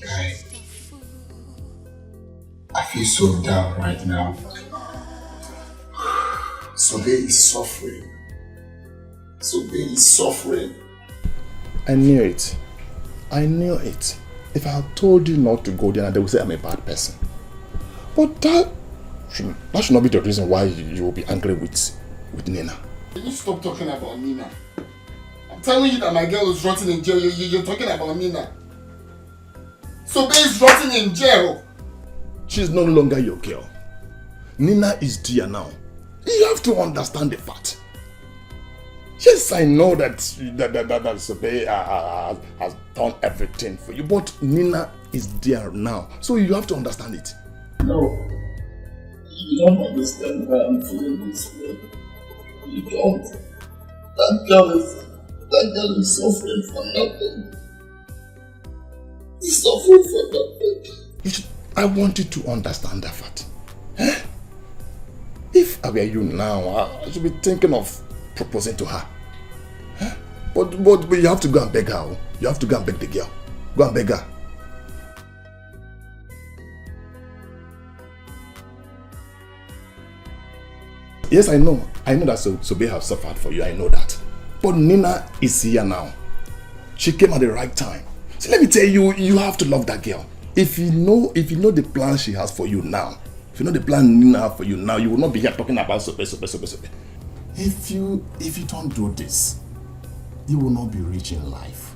Guy, I feel so down right now. Sobe is suffering. I knew it. If I had told you not to go there, they would say I'm a bad person. But that should not be the reason why you will be angry with Nina. Can you stop talking about Nina? I'm telling you that my girl is rotting in jail. You're talking about Nina. Sobe is rotting in jail. She's no longer your girl. Nina is dear now. You have to understand the fact. Yes, I know that Sobe has done everything for you, but Nina is there now. So you have to understand it. No. You don't understand why I'm feeling this way. You don't. That girl is suffering for nothing. She's suffering for nothing. I want you to understand that fact. Eh? If I were you now, I should be thinking of proposing to her. Huh? But you have to go and beg her. You have to go and beg the girl. Go and beg her. Yes, I know. I know that Sobe have suffered for you. I know that. But Nina is here now. She came at the right time. So let me tell you, you have to love that girl. If you know the plan she has for you now, if you know the plan Nina has for you now, you will not be here talking about Sobe. If you don't do this, you will not be rich in life.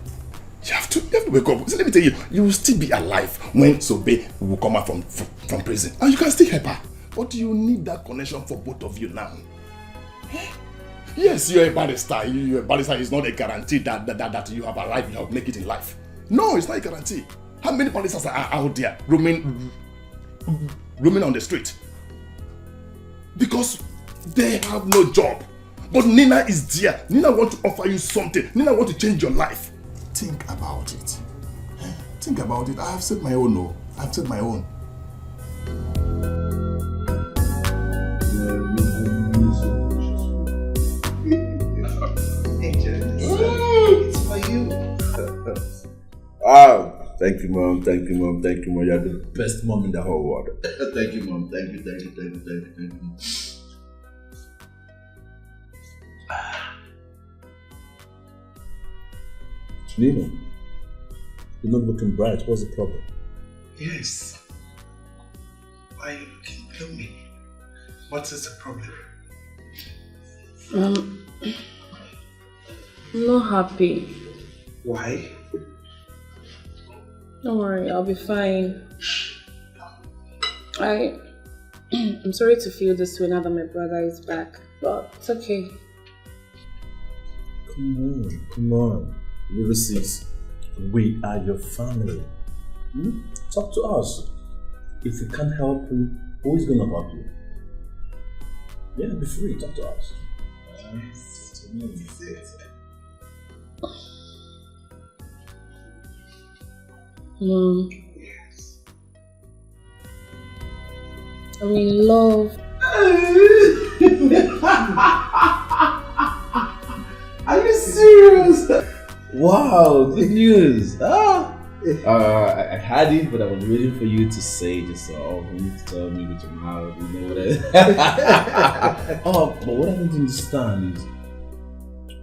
You have to wake up. So let me tell you, you will still be alive when Sobe will come out from prison. And you can still help her. But you need that connection for both of you now. Yes, you're a barrister. You're a barrister is not a guarantee that you have arrived, you have make it in life. No, it's not a guarantee. How many barristers are out there roaming on the street? Because they have no job. But Nina is there. Nina wants to offer you something. Nina wants to change your life. Think about it. Think about it. I have said my own. No, I've said my own. It's for you. Thank you, mom. You're the best mom in the whole world. Thank you, mom. Thank you. Nino, you're not looking bright. What's the problem? Yes. Why are you looking gloomy? What is the problem? I'm not happy. Why? Don't worry, I'll be fine. I'm sorry to feel this way now that my brother is back, but it's okay. Come on. Ulysses, we are your family. Talk to us. If we can't help you, who is going to help you? Yeah, be free. Talk to us. Mom. Yes. I'm in love. serious? Wow, good news. I had it, but I was waiting for you to say just for you to tell me with your mouth, you know what but what I don't understand is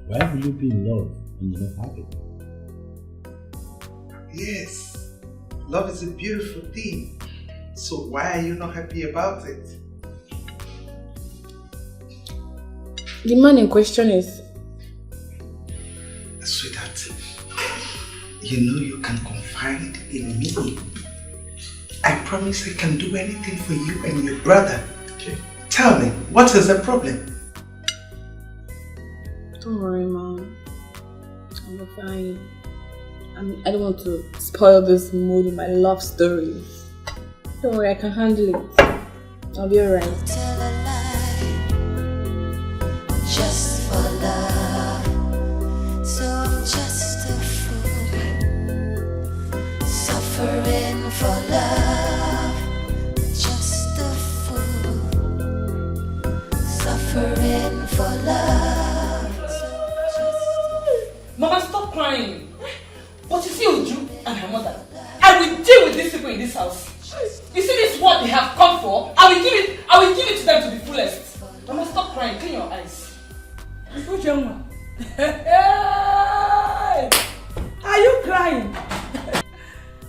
why will you be in love when you're not happy? Yes, love is a beautiful thing. So why are you not happy about it? The man in question is... Sweetheart, you know you can confide in me. I promise I can do anything for you and your brother. Okay. Tell me, what is the problem? Don't worry, Mom. I'm fine. I don't want to spoil this mood in my love stories. Don't worry, I can handle it. I'll be alright. Tell a lie just for love. So I'm just a fool, suffering for love. Just a fool, suffering for love. Mama, stop crying. But you see Uju and her mother, I will deal with these people in this house. You see this what they have come for? I will give it to them to the fullest. Mama, stop crying. Clean your eyes. Ujemma. Hey! Are you crying?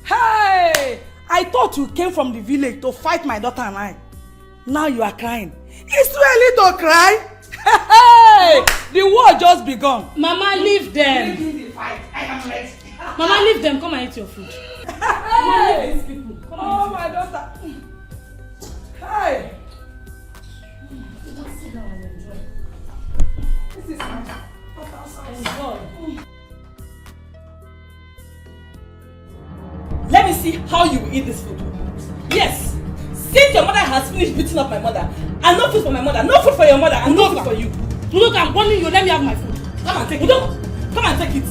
Hey! I thought you came from the village to fight my daughter and I. Now you are crying. It's too early to cry. Hey! The war just begun. Mama, leave them. Leave the fight. I am ready. Mama, leave them. Come and eat your food. Hey! These people. Oh, my daughter. Hey! Just sit down and enjoy. This is my daughter's house. Enjoy. Let me see how you will eat this food. Yes. Since your mother has finished beating up my mother, and no food for my mother, no food for your mother, and no food for you. Look, I'm warning you. Let me have my food. Come and take it. Come and take it.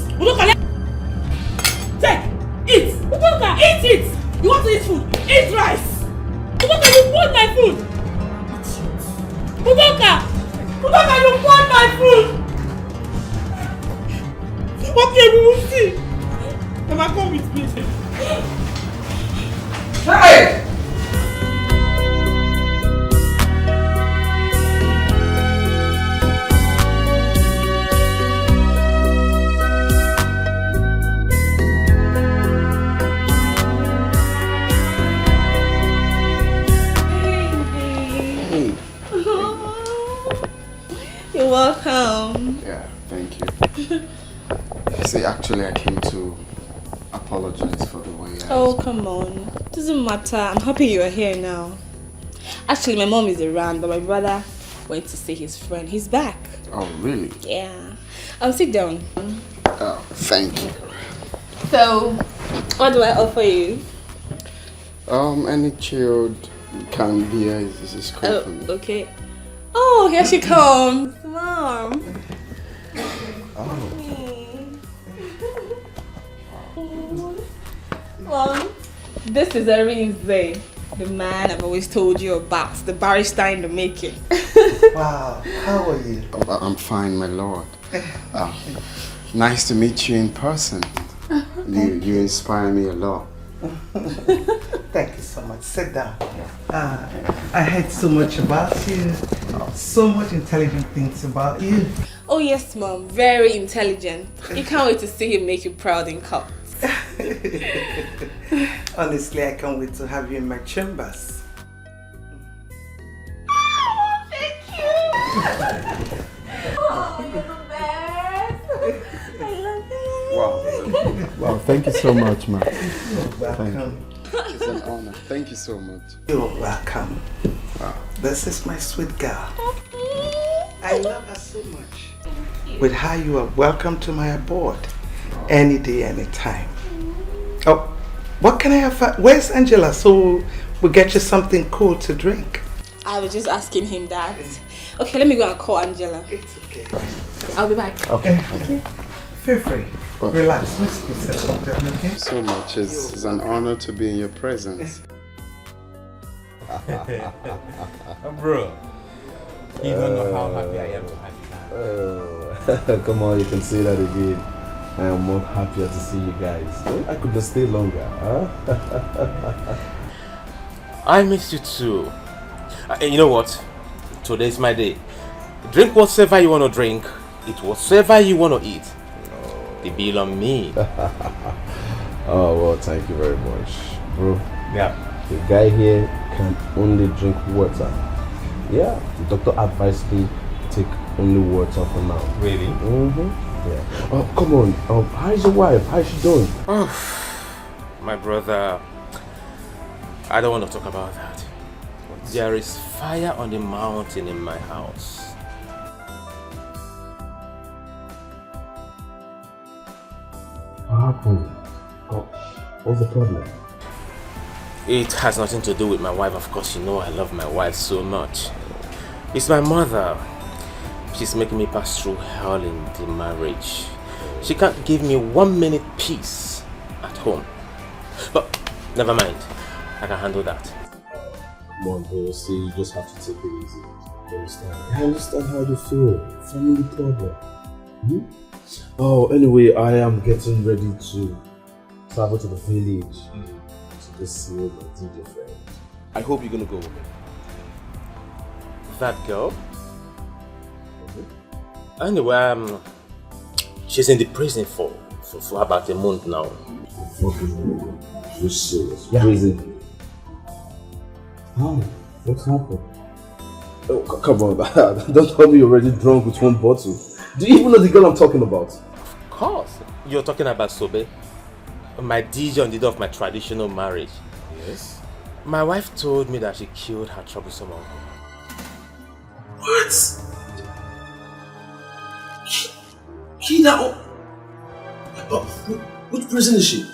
Take. Eat. Udoka, eat it. You want to eat food? Eat rice. Udoka, you want my food. Udoka, you want my food. Okay, we will see. Mama, come with me. Hey! You're welcome. Yeah, thank you. See, actually, I came to apologize for the way I... Oh, come on. Doesn't matter. I'm happy you're here now. Actually, my mom is around, but my brother went to see his friend. He's back. Oh, really? Yeah. Sit down. Oh, thank you. So, what do I offer you? Any chilled canned beer is cool for me. Okay. Oh, here she comes. Mom. Oh. Mom, this is Arinze, the man I've always told you about, the barrister in the making. Wow, how are you? Oh, I'm fine, my lord. Nice to meet you in person. You inspire me a lot. Thank you so much. Sit down. I heard so much about you. So much intelligent things about you. Oh yes, Mom. Very intelligent. You can't wait to see him make you proud in court. Honestly, I can't wait to have you in my chambers. Oh, thank you. Oh, you're the best. I love you. Wow, thank you so much, man. You're welcome. It's an honor. Thank you so much. You're welcome. Wow. This is my sweet girl. I love her so much. With her, you are welcome to my abode. Any day, any time. Oh, what can I have? Where's Angela? So we'll get you something cool to drink. I was just asking him that. Okay, let me go and call Angela. It's okay. I'll be back. Okay. Feel free. Relax. Let's go settle down, okay? So much. It's an honor to be in your presence. Bro, you don't know how happy I am to have you now. Come on, you can say that again. I am more happier to see you guys. I could have stayed longer, huh? I miss you too. You know what? Today's my day. Drink whatever you want to drink. Eat whatever you want to eat. The bill on me. Oh, well, thank you very much. Bro, yeah. The guy here can only drink water. Yeah, the doctor advised me take only water for now. Really? Mm-hmm. Yeah. Oh, come on. How's your wife? How's she doing? Oh, my brother. I don't want to talk about that. There is fire on the mountain in my house. What happened? What's the problem? It has nothing to do with my wife. Of course, you know I love my wife so much. It's my mother. She's making me pass through hell in the marriage. She can't give me 1 minute peace at home. But never mind. I can handle that. Come on, bro. See, you just have to take it easy. You understand? I understand how you feel. Family problem. Hmm? Oh, anyway, I am getting ready to travel to the village to just see my DJ friend. I hope you're gonna go with me. That girl? Anyway, she's in the prison for about a month now. You're serious? Yeah. Prison? How? What happened? Oh, come on, don't tell me you're already drunk with one bottle. Do you even know the girl I'm talking about? Of course. You're talking about Sobe, my DJ on the day of my traditional marriage. Yes. My wife told me that she killed her troublesome uncle. What? Kill her? Which prison is she?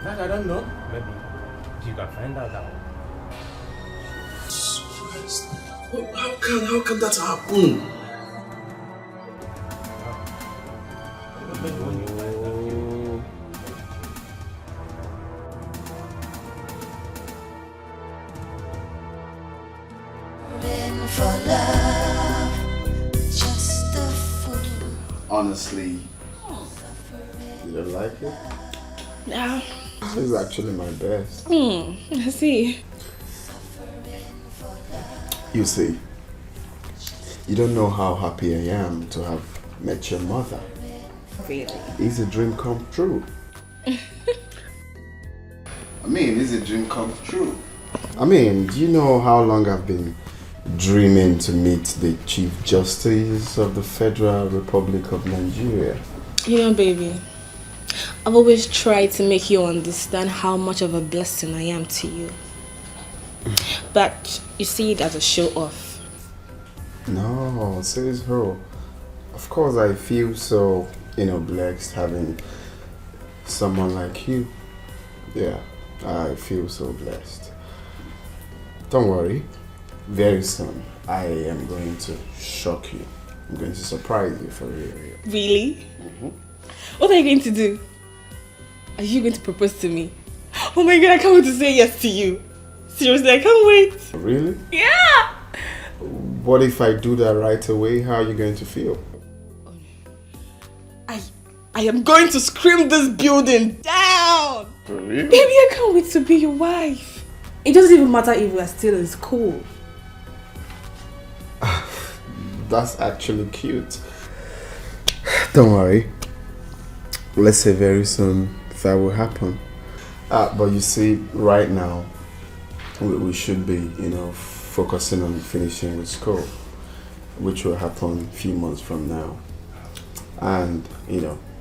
That I don't know. Maybe you can find out that one. How can that happen? For love, just a fool. Honestly, you don't like it? No. This is actually my best. I see. You see, you don't know how happy I am to have met your mother. Really? It's a dream come true. It's a dream come true. Do you know how long I've been dreaming to meet the Chief Justice of the Federal Republic of Nigeria? You know, baby, I've always tried to make you understand how much of a blessing I am to you. But you see it as a show off. No, says her. Of course I feel so, blessed having someone like you. Yeah, I feel so blessed. Don't worry. Very soon, I am going to shock you. I'm going to surprise you for real. Really? What are you going to do? Are you going to propose to me? Oh my god, I can't wait to say yes to you. Seriously, I can't wait. Really? Yeah! What if I do that right away? How are you going to feel? I am going to scream this building down! Really? Baby, I can't wait to be your wife. It doesn't even matter if we are still in school. That's actually cute. Don't worry. Let's say very soon that will happen. But you see, right now, we should be, focusing on finishing with school, which will happen a few months from now. And,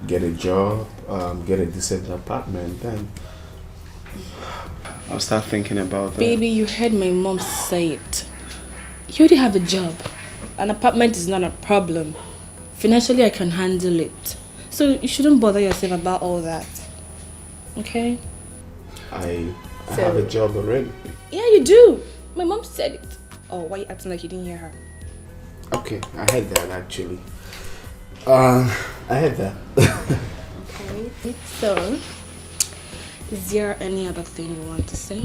get a job, get a decent apartment, then I'll start thinking about that. Baby, you heard my mom say it. You already have a job. An apartment is not a problem. Financially, I can handle it. So you shouldn't bother yourself about all that. Okay? I have a job already. Yeah, you do. My mom said it. Oh, why are you acting like you didn't hear her? Okay, I heard that actually. I heard that. Okay. So, is there any other thing you want to say?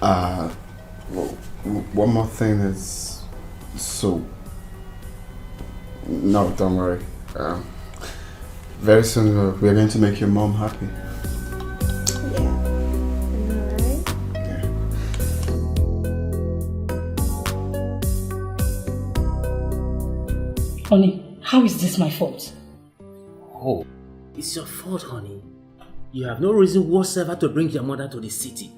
Well, one more thing is, so No, don't worry. Very soon we're going to make your mom happy. Honey, how is this my fault? Oh, it's your fault, honey. You have no reason whatsoever to bring your mother to the city.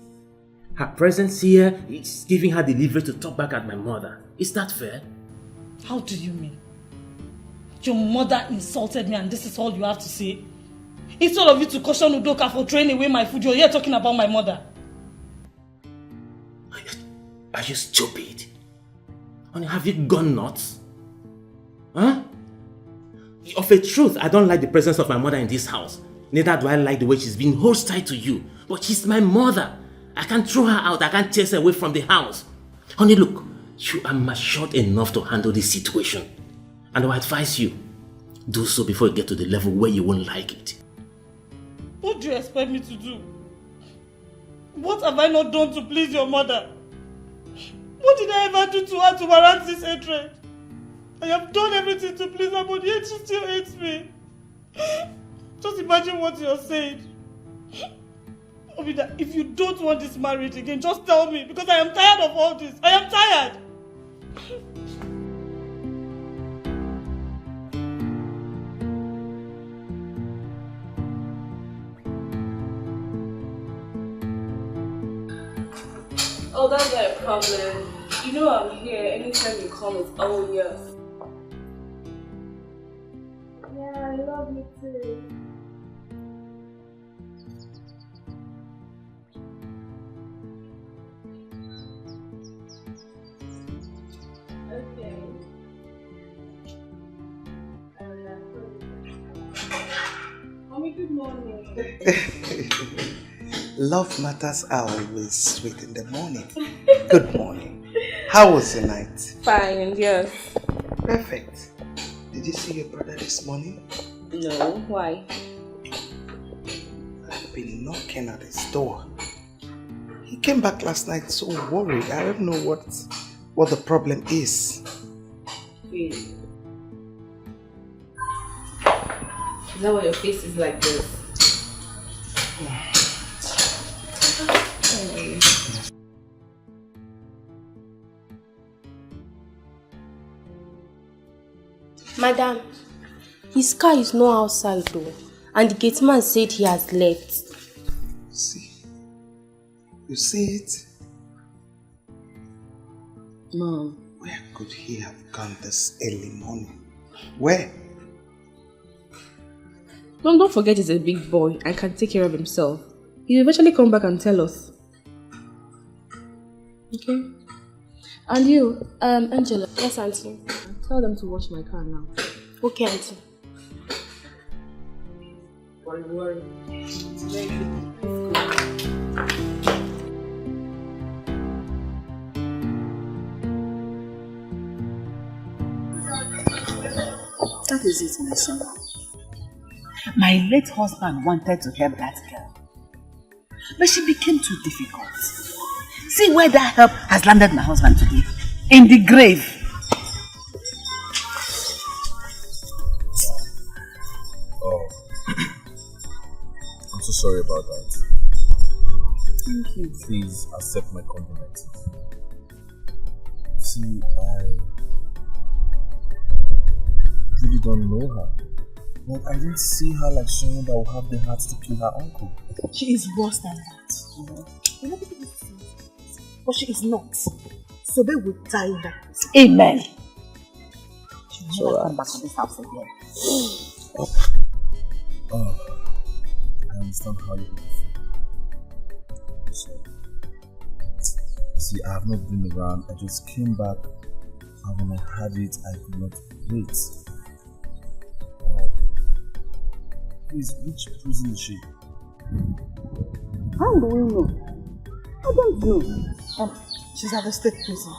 Her presence here is giving her the leverage to talk back at my mother. Is that fair? How do you mean? Your mother insulted me and this is all you have to say? Instead of you to caution Udoka for throwing away my food, you're here talking about my mother. Are you stupid? Honey, have you gone nuts? Huh? Of a truth, I don't like the presence of my mother in this house. Neither do I like the way she's being hostile to you. But she's my mother. I can't throw her out. I can't chase her away from the house. Honey, look. You are matured enough to handle this situation. And I advise you, do so before you get to the level where you won't like it. What do you expect me to do? What have I not done to please your mother? What did I ever do to her to warrant this hatred? I have done everything to please her, but yet she still hates me. Just imagine what you're saying. Obida, if you don't want this marriage again, just tell me, because I am tired of all this. I am tired. Oh, that's not a problem. You know I'm here. Anytime you come, it's all yours. Yeah, I love you too. Okay. Mommy, good morning. Love matters are always sweet in the morning. Good morning. How was your night? Fine, and yours? Perfect. Did you see your brother this morning? No, why? I've been knocking at his door. He came back last night so worried. I don't know what the problem is. Really? Is that why your face is like this? Madam, his car is not outside though, and the gateman said he has left. See? You see it? Mom. Where could he have gone this early morning? Where? Mom, don't forget he's a big boy and can take care of himself. He'll eventually come back and tell us. Okay? And you, Angela. Yes, auntie. Tell them to wash my car now. Okay, auntie. Worry. It's very good. That is it, my son. My late husband wanted to help that girl, but she became too difficult. See where that help has landed my husband today. In the grave. Oh, I'm so sorry about that. Thank you. Please accept my condolences. See, I really don't know her. But I didn't see her like someone that will have the heart to kill her uncle. She is worse than that, you know. You know, but she is not. Sobe will die in that place. Amen. She will never come back to this house again. Oh, I understand how you feel. So, see, I have not been around. I just came back, and when I had it, I could not wait. Please, which prison is she? How do we know? I don't know. She's at the state prison.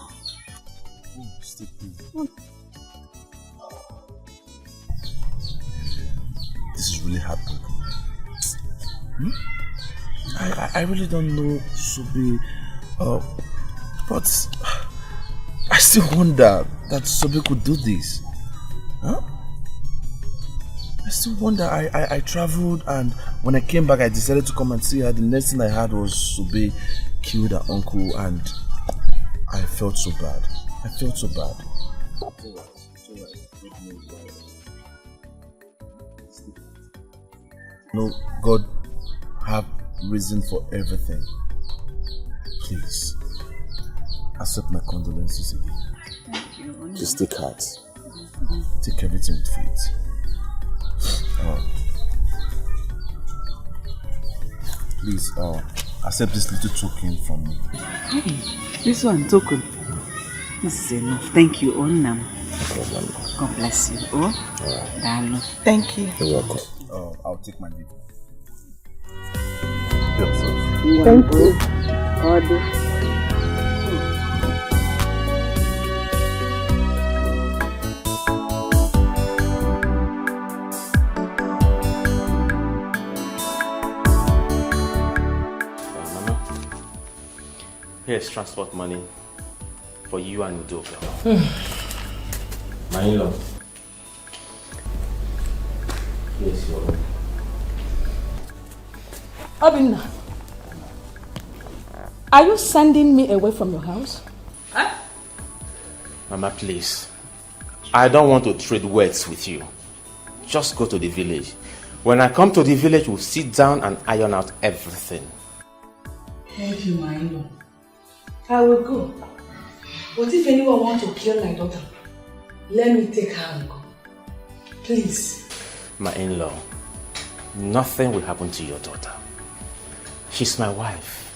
Oh, state prison. This is really heartbreaking. I really don't know Sobe, but I still wonder that Sobe could do this. Huh? I still wonder. I traveled, and when I came back, I decided to come and see her. The next thing I heard was Sobe killed her uncle, and I felt so bad. I felt so bad. No, God have reason for everything. Please, accept my condolences again. Thank you. Just take heart. Take everything with faith. Please, accept this little token from me. Hey, this one, token. This is enough. Thank you, Onam. God bless you. Oh, darling. Thank you. You're welcome. I'll take my leave. Thank you. Here's transport money for you and the doorbell. My in-law. Here's your own. Obinna, are you sending me away from your house? Huh? Mama, please. I don't want to trade words with you. Just go to the village. When I come to the village, we'll sit down and iron out everything. Thank you, my in-law. I will go. But if anyone wants to kill my daughter, let me take her and go. Please. My in-law, nothing will happen to your daughter. She's my wife.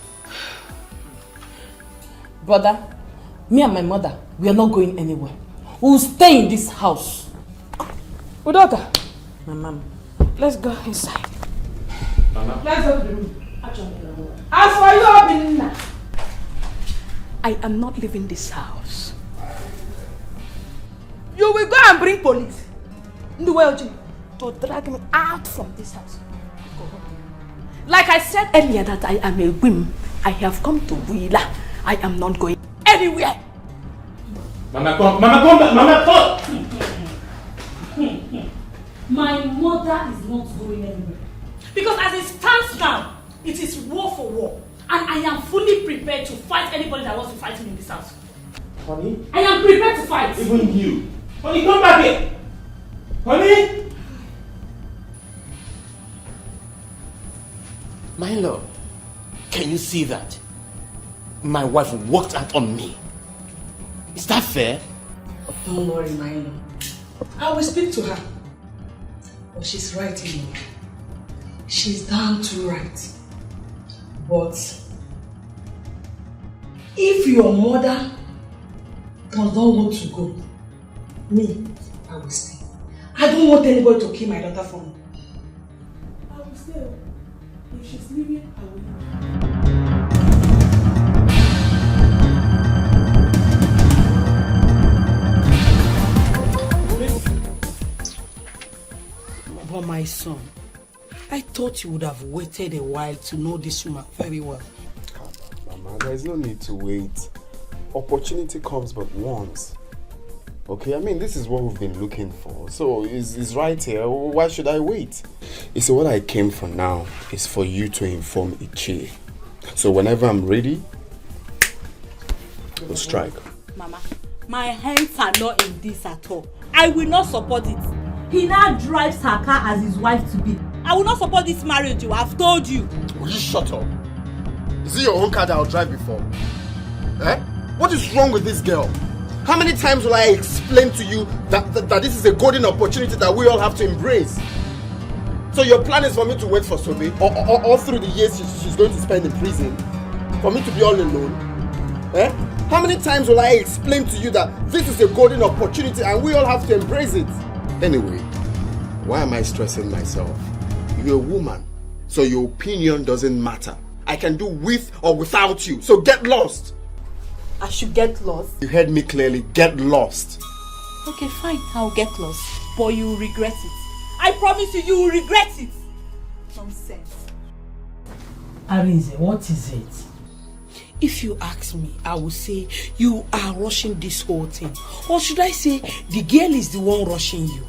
Brother, me and my mother, we are not going anywhere. We will stay in this house. Oh, daughter. My mom, let's go inside. Mama. Let's go to the room. As for you, Obinna, I am not leaving this house. You will go and bring police to drag me out from this house. Like I said earlier that I am a whim. I have come to Wheeler. I am not going anywhere. Mama, come back. Mama, come. My mother is not going anywhere. Because as it stands now, it is war for war. And I am fully prepared to fight anybody that wants to fight me in this house. Honey? I am prepared to fight. Even you. Honey, come back here. Honey? My lord, can you see that? My wife walked out on me. Is that fair? Don't worry, my lord. I will speak to her. But she's right, you know. She's down to right. But if your mother does not want to go, me, I will stay. I don't want anybody to kill my daughter for me. I will stay. If she's leaving, I will leave. But my son, I thought you would have waited a while to know this woman very well. Mama, there's no need to wait. Opportunity comes but once. Okay, I mean, this is what we've been looking for. So, it's right here. Why should I wait? You see, what I came for now is for you to inform Ichie. So, whenever I'm ready, we'll strike. Mama, my hands are not in this at all. I will not support it. He now drives her car as his wife to be. I will not support this marriage, I've told you. Will you shut up? Is it your own car that I'll drive before? Eh? What is wrong with this girl? How many times will I explain to you that this is a golden opportunity that we all have to embrace? So your plan is for me to wait for Sobe all through the years she's going to spend in prison? For me to be all alone? Eh? How many times will I explain to you that this is a golden opportunity and we all have to embrace it? Anyway, why am I stressing myself? You're a woman, so your opinion doesn't matter. I can do with or without you, so get lost. I should get lost? You heard me clearly, get lost. Okay, fine, I'll get lost. But you will regret it. I promise you, you will regret it. Nonsense. Arinze, what is it? If you ask me, I will say you are rushing this whole thing. Or should I say the girl is the one rushing you?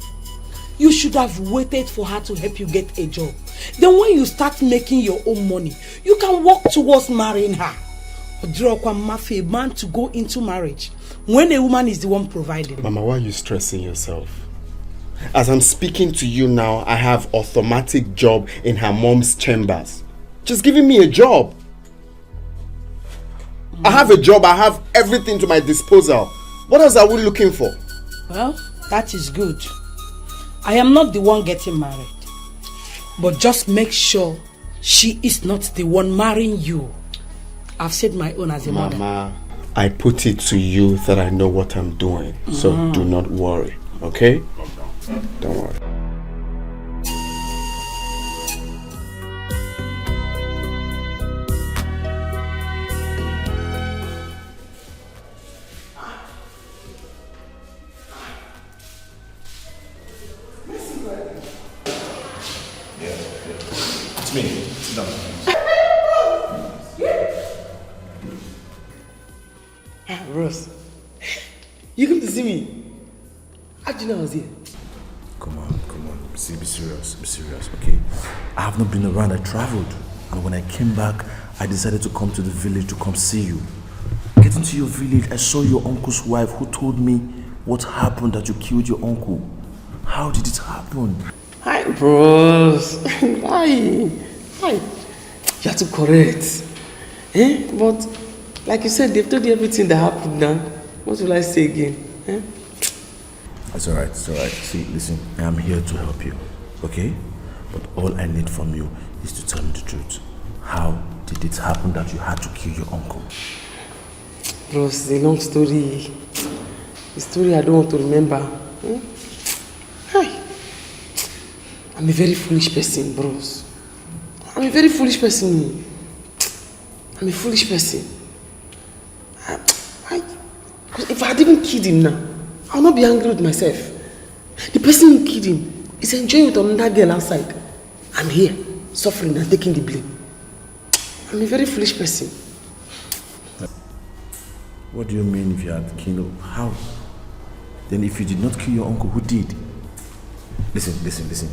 You should have waited for her to help you get a job. Then when you start making your own money, you can work towards marrying her. A man to go into marriage when a woman is the one providing. Mama, why are you stressing yourself? As I'm speaking to you now, I have automatic job in her mom's chambers. Just giving me a job. I have a job, I have everything to my disposal. What else are we looking for? Well, that is good. I am not the one getting married. But just make sure she is not the one marrying you. I've said my own as a mother. Mama, I put it to you that I know what I'm doing. So do not worry, okay? Don't worry. It's me. Sit down. Ross, you come to see me? How do you know I was here? Come on. See, be serious, okay? I have not been around, I traveled. And when I came back, I decided to come to the village to come see you. Getting to your village, I saw your uncle's wife who told me what happened, that you killed your uncle. How did it happen? Hi, bros. Hi. You are too correct. But, like you said, they've told you everything that happened now. What will I say again? It's alright. See, listen, I am here to help you, okay? But all I need from you is to tell me the truth. How did it happen that you had to kill your uncle? Bros, it's a long story. The story I don't want to remember. Hi. I'm a very foolish person, bros. I'm a very foolish person. I'm a foolish person. If I had even killed him now, I will not be angry with myself. The person who killed him is enjoying with another girl outside. I'm here, suffering and taking the blame. I'm a very foolish person. What do you mean if you had killed? How? Then if you did not kill your uncle, who did? Listen.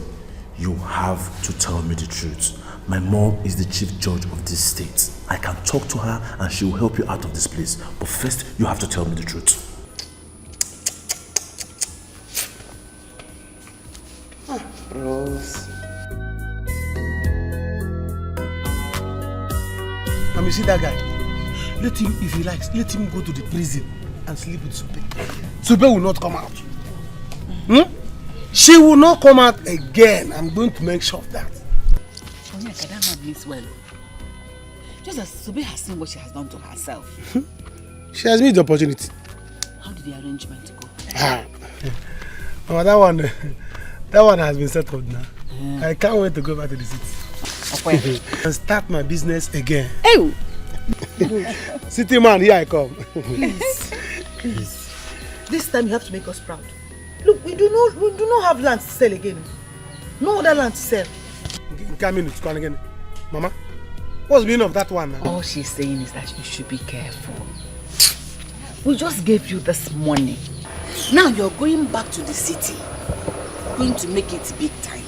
You have to tell me the truth. My mom is the chief judge of this state. I can talk to her and she will help you out of this place. But first, you have to tell me the truth. Bros. You see that guy? Let him, if he likes, let him go to the prison and sleep with Sobe. Sobe will not come out. She will not come out again. I'm going to make sure of that. Onyeka, that man means well. Just as Sobe has seen what she has done to herself. She has made the opportunity. How did the arrangement go? Oh, that one has been settled now. I can't wait to go back to the city. And start my business again. Hey! City man, here I come. Please. This time you have to make us proud. Look, we do not have land to sell again. No other land to sell. Again. Mama, what's the meaning of that one now? All she's saying is that you should be careful. We just gave you this money. Now you're going back to the city. Going to make it big time.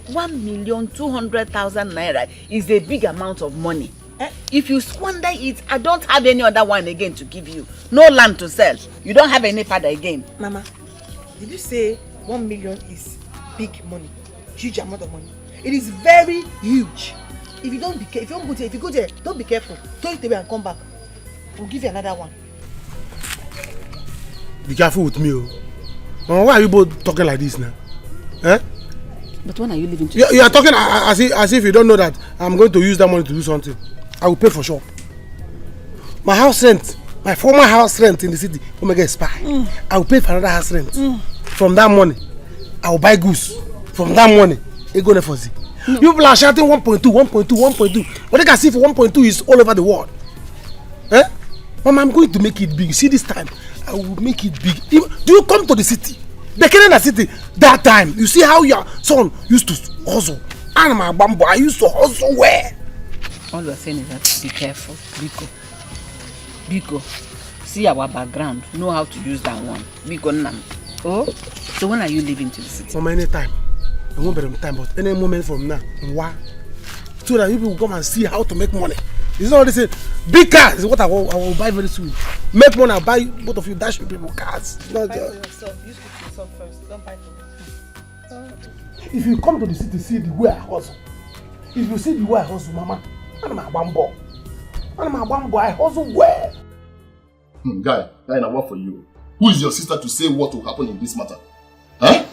1,200,000 naira is a big amount of money. If you squander it, I don't have any other one again to give you. No land to sell. You don't have any father again. Mama, did you say 1 million is big money? Huge amount of money. It is very huge. If you don't be careful, if you go there, don't be careful. Throw it away and come back. We'll give you another one. Be careful with me, oh. Why are you both talking like this now? But when are you leaving? You are talking as if you don't know that I'm going to use that money to do something. I will pay for sure. My house rent, my former house rent in the city, Omega is spy. I will pay for another house rent. From that money, I will buy goods. From that money, it go there for Z. You people are shouting 1.2. But they can see for 1.2 is all over the world. Mama, I'm going to make it big. See this time, I will make it big. Do you come to the city? The Canada city, that time, you see how your son used to hustle. And my bamboo, I used to hustle where? All you're saying is that be careful, Biko. Biko, see our background, know how to use that one. Biko Nam. Oh, so when are you leaving to the city? From any time. I won't be on time, but any moment from now. Why? So that you people will come and see how to make money. It's not the same. Big cars is what I will buy very soon. Make money, I'll buy both of you dashing people cars. Not buy for yourself. You speak to yourself first. Don't buy for me. If you come to the city, see the way I hustle. If you see the way I hustle, Mama, I'm a bambo. I hustle well. Guy, I work for you. Who is your sister to say what will happen in this matter? Huh?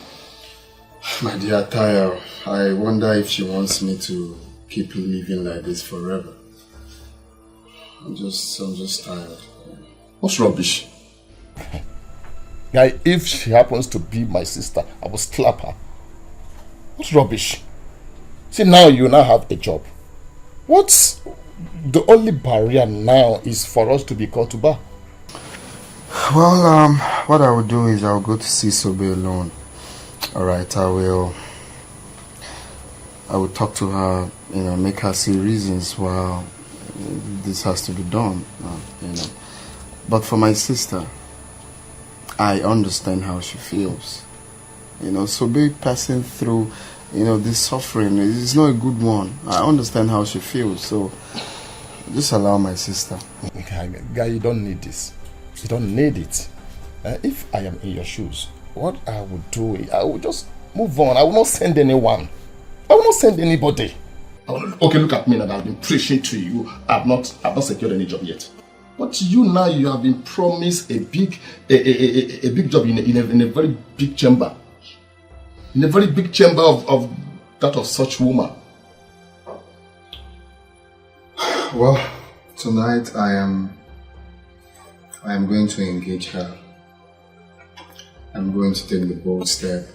My dear Tayo, I wonder if she wants me to keep living like this forever. I'm just tired. What's rubbish? Guy, if she happens to be my sister, I will slap her. What's rubbish? See, now you now have a job. What's the only barrier now is for us to be called to bar? Well, what I will do is I'll go to see Sobe alone. Alright, I will talk to her, make her see reasons why this has to be done, But for my sister, I understand how she feels. Sobe passing through, this suffering is not a good one. I understand how she feels, so just allow my sister. Guy, you don't need this. You don't need it. If I am in your shoes, what I would do is I would just move on. I will not send anyone. I will not send anybody. Okay, look at me now. I've been preaching to you. I've not secured any job yet. But you now, you have been promised a big job in a very big chamber. In a very big chamber of that of such woman. Well, tonight I am going to engage her. I'm going to take the bold step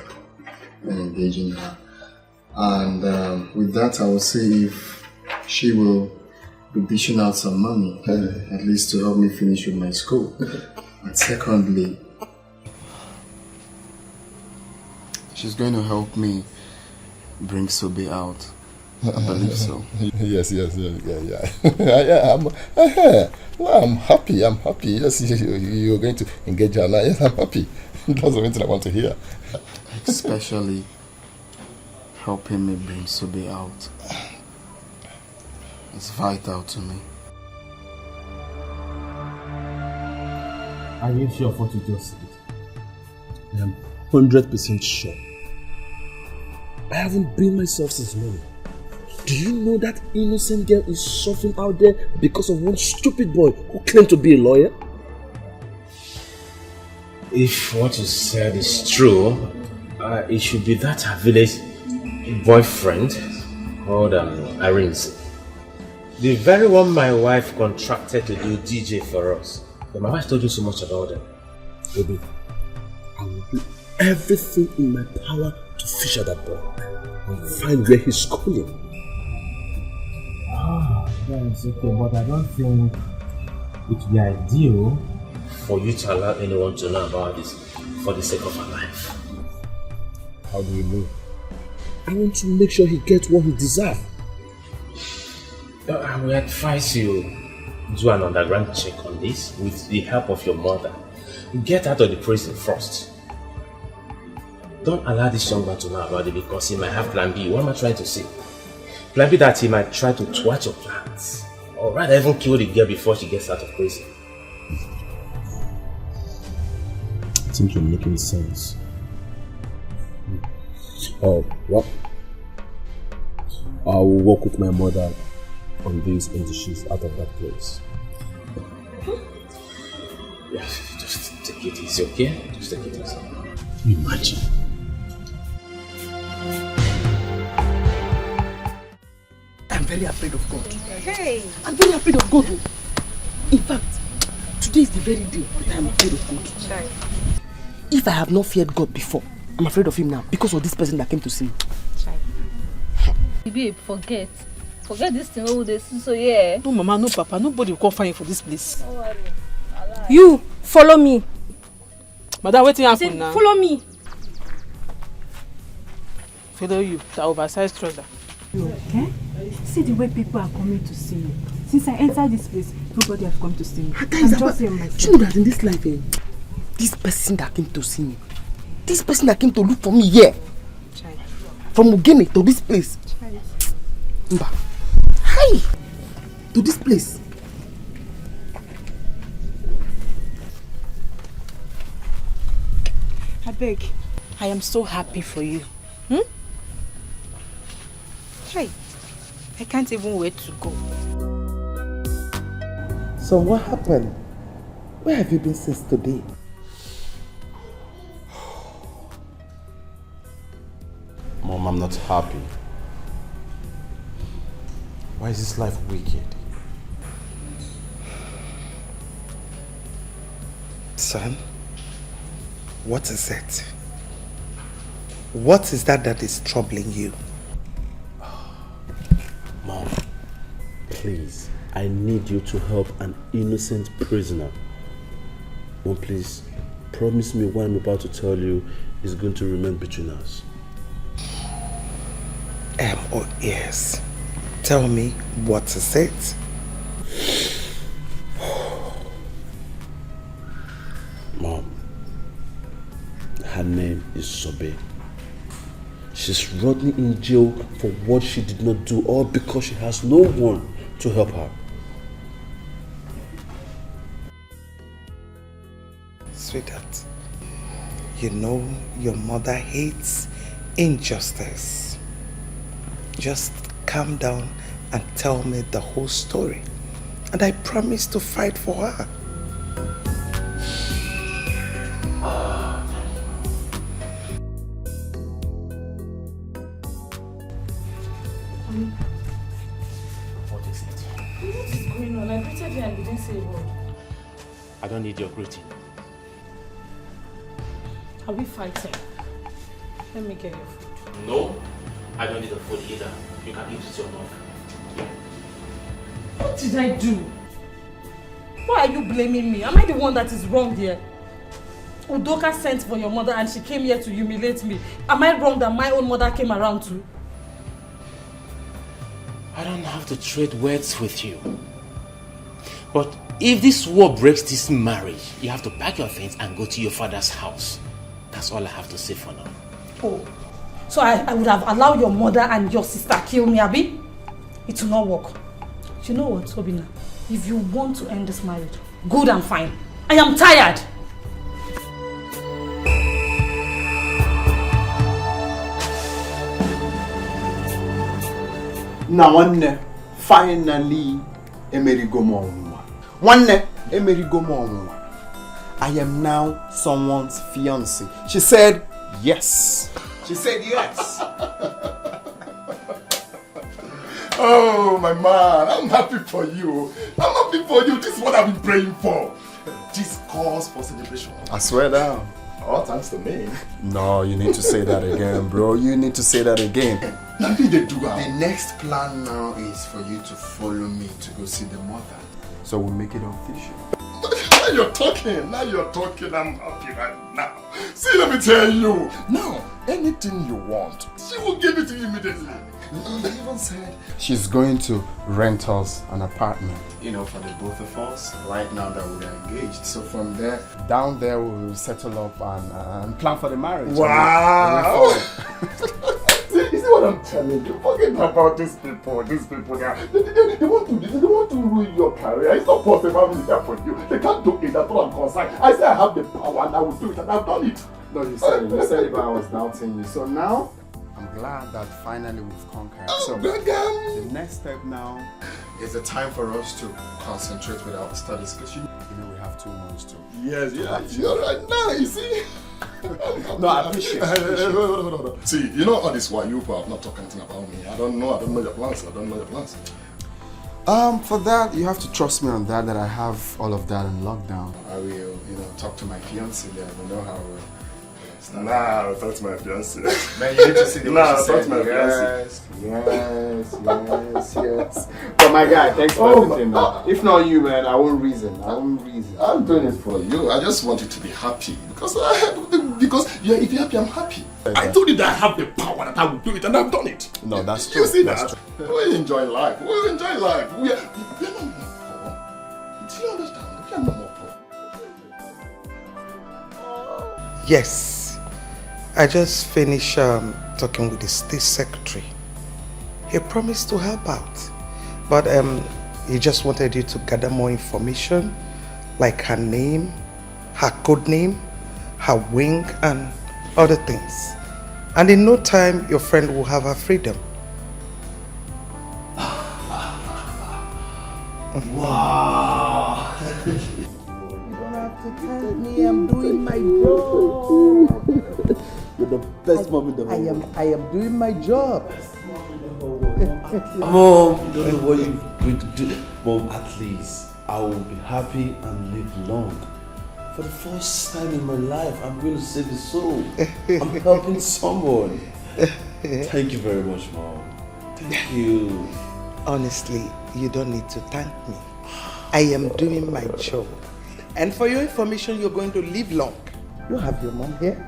in engaging her. And with that, I will see if she will be dishing out some money, at least to help me finish with my school. And secondly, she's going to help me bring Sobe out. I believe so. Yes, yeah. I'm happy. Yes, you're going to engage her now. Yes, I'm happy. That's the only thing I want to hear. Especially helping me bring Sobe out. It's vital to me. Are you sure of what you just said? I am 100% sure. I haven't been myself since morning. Do you know that innocent girl is suffering out there because of one stupid boy who claimed to be a lawyer? If what you said is true, it should be that her village boyfriend called Irene. The very one my wife contracted to do DJ for us. But my wife told you so much about them. Baby, I will do everything in my power to fish out that boy and find where he's schooling. That's okay, but I don't think it would be ideal for you to allow anyone to know about this for the sake of her life. How do you know? I want to make sure he gets what he deserves. I will advise you do an underground check on this with the help of your mother. Get out of the prison first. Don't allow this young man to know about it because he might have plan B. What am I trying to say? Plan B that he might try to thwart your plans. Or rather even kill the girl before she gets out of prison. I think you're making sense. Oh, what? I will work with my mother on this until she's out of that place. Yeah, just take it easy, okay? Just take it easy. Imagine. I'm very afraid of God. Hey! I'm very afraid of God. In fact, today is the very day that I'm afraid of God. Chai. If I have not feared God before, I'm afraid of him now because of this person that came to see me. Chai. Babe, forget this thing all this. So yeah. No mama, no papa, nobody will come find you for this place. You follow me. Madam, waiting happen now. Follow me. Follow you, the oversized trouser. Okay? See the way people are coming to see you. Since I entered this place, nobody has come to see me. I'm just here myself. Do you know that in this life, this person that came to see me, this person that came to look for me here, from Ugeme to this place, Mba, hi, to this place. I beg. I am so happy for you. Hey, I can't even wait to go. So what happened? Where have you been since today? Mom, I'm not happy. Why is this life wicked? Son, what is it? What is that is troubling you? Mom, please, I need you to help an innocent prisoner. Mom, please, promise me what I'm about to tell you is going to remain between us. Oh yes. Tell me, what is it? Mom, her name is Sobe. She's rotting in jail for what she did not do, all because she has no one to help her. Sweetheart, you know your mother hates injustice. Just calm down and tell me the whole story, and I promise to fight for her. What is it? What is going on? I greeted you and you didn't say a word. I don't need your greeting. Are we fighting? Let me get your food. No, I don't need the food either. You can eat it yourself. What did I do? Why are you blaming me? Am I the one that is wrong here? Udoka sent for your mother and she came here to humiliate me. Am I wrong that my own mother came around too? I don't have to trade words with you. But if this war breaks this marriage, you have to pack your things and go to your father's house. That's all I have to say for now. Oh, so I would have allowed your mother and your sister kill me, Abi? It will not work. You know what, Obina? If you want to end this marriage, good and fine. I am tired. Now one finally emerigo mo. I am now someone's fiancé. She said yes. She said yes. Oh, my man, I'm happy for you. I'm happy for you. This is what I've been praying for. This calls for celebration. I swear down. All thanks to me. No, you need to say that again, bro. You need to say that again. Nothing they do. The next plan now is for you to follow me to go see the mother. So we'll make it official. Now you're talking. I'm happy right now. See, let me tell you. Now, anything you want, she will give it to you immediately. He even said she's going to rent us an apartment. You know, for the both of us, right now that we are engaged. So from there, down there we'll settle up and plan for the marriage. Wow! You see what I'm telling you? Forget about these people. They want to ruin your career. It's not possible having that for you. They can't do it. That's what I'm concerned. I say I have the power and I will do it, and I've done it. No, you said it, but I was doubting you. So now, I'm glad that finally we've conquered. So the next step now is the time for us to concentrate with our studies, because you know we have 2 months to. Yes, you're right now. You see. No, I appreciate it. See, you know all this while you have not talked anything about me. I don't know your plans. For that, you have to trust me on that I have all of that in lockdown. I will, talk to my fiancé there. We know how Nah, talk to my fiancé. Man, you need to see the way she said talk to my fiancé. Yes. But my guy, thanks for everything, man. If not you, man, I won't reason. I'm doing it for you. I just want you to be happy. Because if you're happy, I'm happy. I told you that I have the power, that I will do it, and I've done it. No, that's true. You see that? We enjoy life. We are not Yes. I just finished talking with the state secretary. He promised to help out. But he just wanted you to gather more information, like her name, her code name, her wing, and other things. And in no time, your friend will have her freedom. Wow! You don't have to tell me I'm doing my job. You're the best mom in the world. I am doing my job. Mom, you don't know what you're going to do. Mom, at least I will be happy and live long. For the first time in my life, I'm going to save a soul. I'm helping someone. Thank you very much, Mom. Thank you. Honestly, you don't need to thank me. I am doing my job. And for your information, you're going to live long. You have your mom here.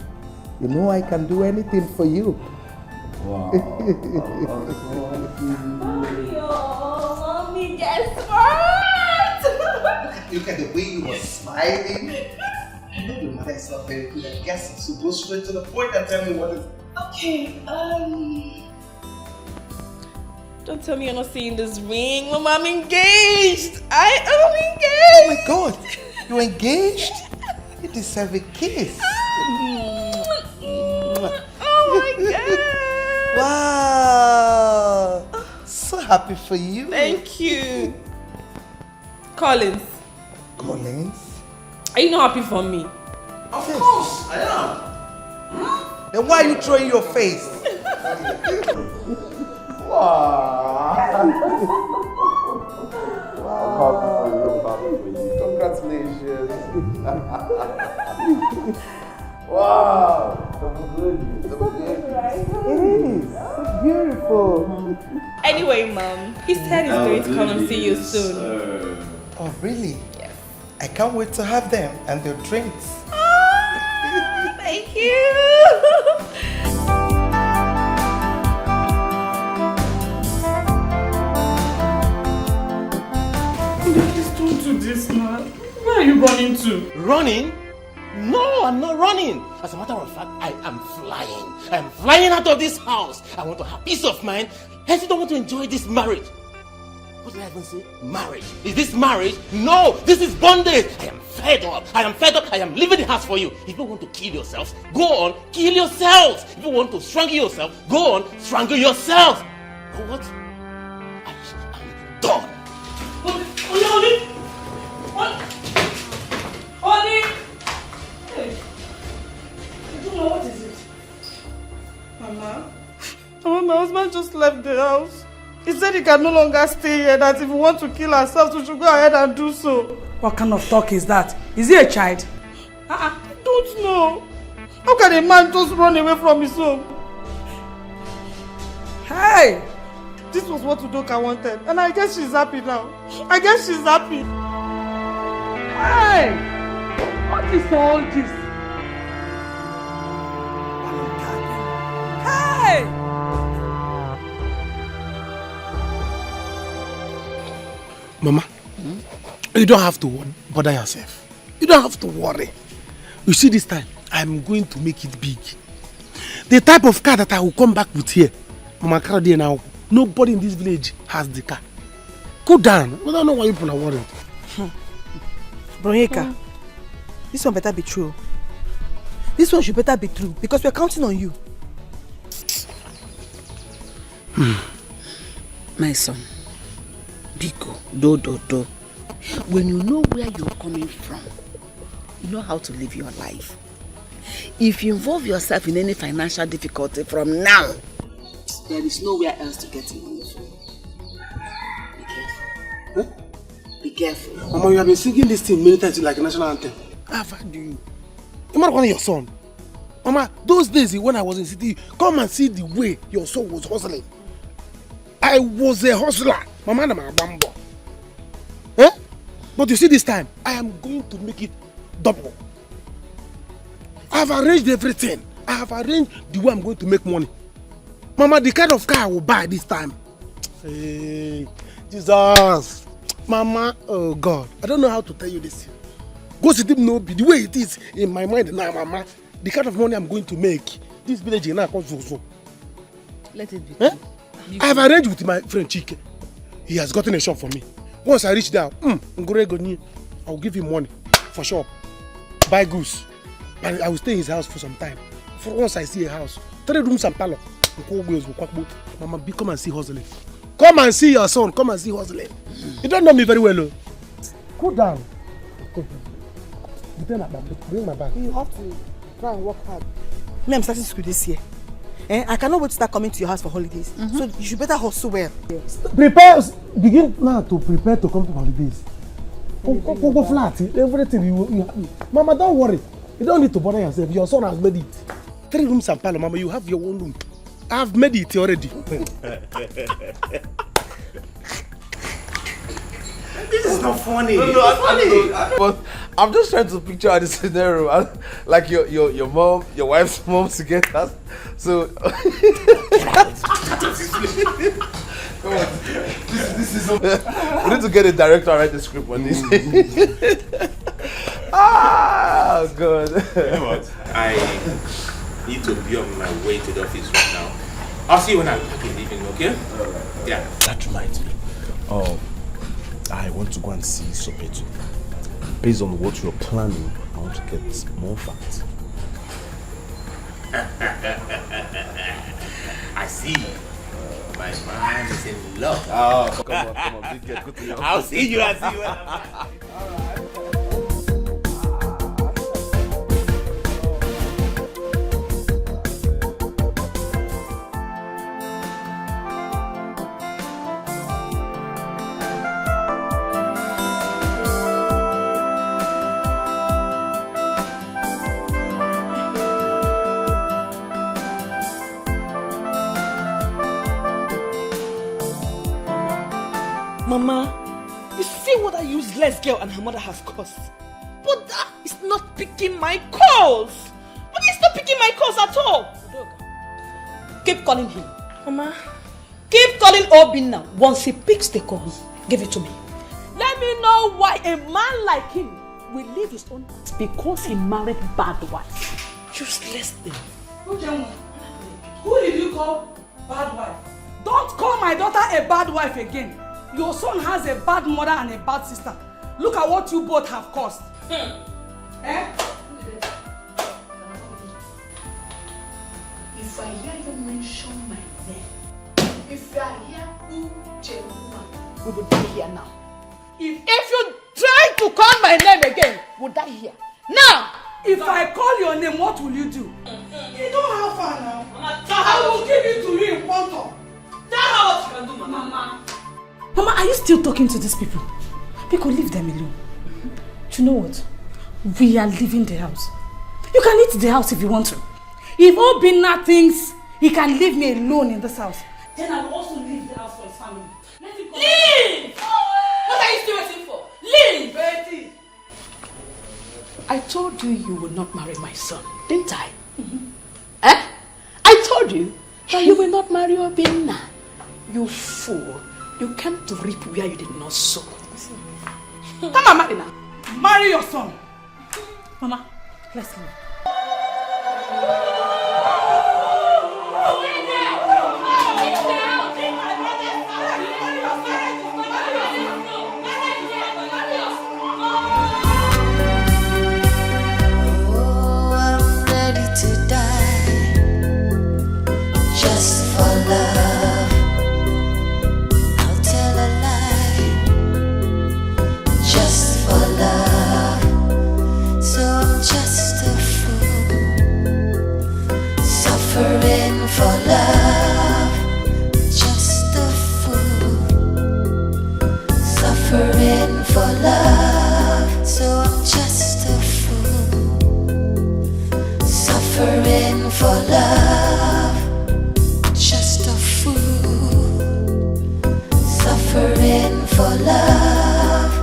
You know I can do anything for you. Wow. Mommy, guess what? Look at the way you were smiling. You know the mother is not very good at guessing, so go straight to the point and tell me what is... Okay, don't tell me you're not seeing this ring. Mama, I'm engaged. I am engaged. Oh my God, you're engaged? You deserve a kiss. Oh my God. Wow. So happy for you. Thank you. Collins. Collins? Are you not happy for me? Of course, I am. Then why are you throwing your face? Wow. I'm happy for you. Congratulations. Wow. It is. It's beautiful. Anyway, Mom, he said he's going to come and see you soon. Oh, really? Yes. I can't wait to have them and their drinks. Oh, thank you. Please don't do this, man. Where are you running to? Running? No, I'm not running. As a matter of fact, I am flying. I am flying out of this house. I want to have peace of mind. I still don't want to enjoy this marriage. What did I even say? Marriage. Is this marriage? No, this is bondage. I am fed up. I am fed up. I am leaving the house for you. If you want to kill yourselves, go on, kill yourselves. If you want to strangle yourself, go on, strangle yourself. But what? I am done. Oli! Oli! Hey. I don't know, what is it? Mama? Mama, my husband just left the house. He said he can no longer stay here, that if we want to kill ourselves, we should go ahead and do so. What kind of talk is that? Is he a child? I don't know. How can a man just run away from his home? Hey! This was what Udoka wanted, and I guess she's happy now. I guess she's happy. Hey! What is all this? Hey! Mama, you don't have to bother yourself. You don't have to worry. You see, this time, I'm going to make it big. The type of car that I will come back with here, Mama Karadi now, nobody in this village has the car. Go down. I don't know why people are worried. Bronyeka, this one better be true. This one should better be true because we're counting on you. My son, Biko, do. When you know where you're coming from, you know how to live your life. If you involve yourself in any financial difficulty from now, there is nowhere else to get money from. Be careful. Huh? Be careful. Mama, you have been singing this thing many times like a national anthem. I've heard you. You might want your son. Mama, those days when I was in the city, come and see the way your son was hustling. I was a hustler. Mama, I'm a bambo. Eh? But you see this time, I am going to make it double. I have arranged everything. I have arranged the way I'm going to make money. Mama, the kind of car I will buy this time. Hey, Jesus. Mama, oh God. I don't know how to tell you this. Go see them no be the way it is in my mind now, Mama. The kind of money I'm going to make, this village now comes so. Let it be. Eh? I have arranged with my friend Chike. He has gotten a shop for me. Once I reach there, I'll give him money for shop. Buy goods. And I will stay in his house for some time. For once I see a house, 3 rooms and parlor. Mama, come and see hustling. Come and see your son. Come and see hustling. You don't know me very well, though. Cool down. Bring my bag. You have to try and work hard. Me, I'm starting school this year. I cannot wait to start coming to your house for holidays. So you should better hustle well. Begin now to prepare to come to holidays. Go flat. Everything you Mama, don't worry. You don't need to bother yourself. Your son has made it. 3 rooms and parlor, Mama. You have your own room. I have made it already. This is not funny. No, it's funny. But I'm just trying to picture the scenario, like your mom, your wife's mom together. So come on, this is. We need to get a director to write the script on this. Ah, God. You know what? I need to be on my way to the office right now. I'll see you when I'm back in the evening, okay? Yeah. That reminds me. I want to go and see Sopeto. Based on what you're planning, I want to get more facts. I see. My man is in love. Oh, come on. Big girl, good to your I'll see you. Alright. Mama, you see what a useless girl and her mother has caused? But that is not picking my calls. But he's not picking my calls at all. Keep calling him. Mama. Keep calling Obinna. Once he picks the call, give it to me. Let me know why a man like him will leave his own house because he married bad wife. Useless thing. Who did you call bad wife? Don't call my daughter a bad wife again. Your son has a bad mother and a bad sister. Look at what you both have caused. Eh? If I hear you mention my name, if I hear Uche woman, we will die here now. If you try to call my name again, we'll die here. Now! If I call your name, what will you do? You don't have fun now. Mama, I will give it to you in quantum. Tell her what you can do, Mama. Mama, are you still talking to these people? Because leave them alone. Do you know what? We are leaving the house. You can leave the house if you want to. If Obinna thinks he can leave me alone in this house, then I will also leave the house for his family. Let him go. Leave! What are you still waiting for? Leave! Betty! I told you you will not marry my son, didn't I? Eh? I told you that you will not marry Obinna. You fool. You can't reap where you did not sow. Come on, marry now. Marry your son. Mama, let's leave. Oh, I'm ready to die just for love. I'll tell a lie just for love. So I'm just a fool suffering for love. Just a fool suffering for love. So I'm just a fool suffering for love. Just a fool suffering for love.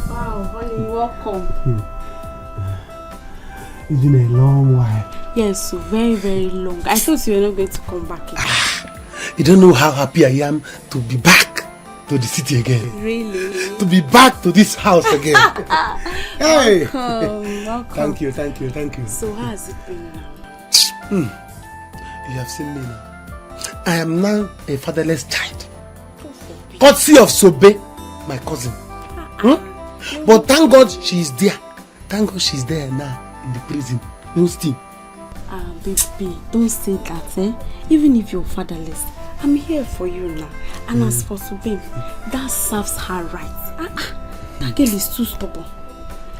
Wow, honey. welcome. It's been a long while. Yes, so very, very long. I thought you were not going to come back again. You don't know how happy I am to be back to the city again. Really? To be back to this house again. Hey! Welcome. Thank you. So how has it been now? You have seen me now. I am now a fatherless child. Courtesy of Sobe, my cousin. But thank God she is there. Thank God she's there now in the prison. No steam. Baby, don't say that, eh? Even if you're fatherless, I'm here for you now. And as for Sobe, that serves her right. That girl is too stubborn.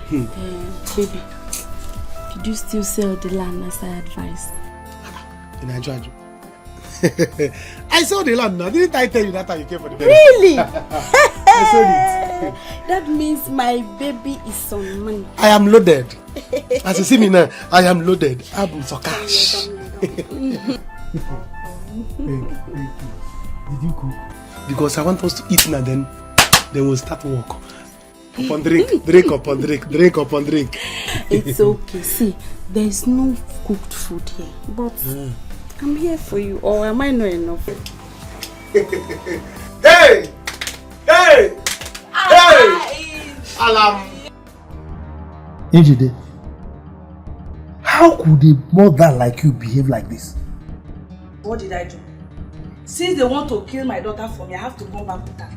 Baby, did you still sell the land as I advised? In Ajaju. I sold the land now. Didn't I tell you that time you came for the baby? Really? I sold it. That means my baby is on money. I am loaded. As you see me now, I am loaded. I'm for cash. Did you cook? Because I want us to eat now, then we'll start work. Upon drink, drink upon drink, drink upon drink. It's okay. See, there's no cooked food here, but I'm here for you. Or am I not enough? Hey! Hey! Hey! Alam! Ejide, how could a mother like you behave like this? What did I do? Since they want to kill my daughter for me, I have to come back with her.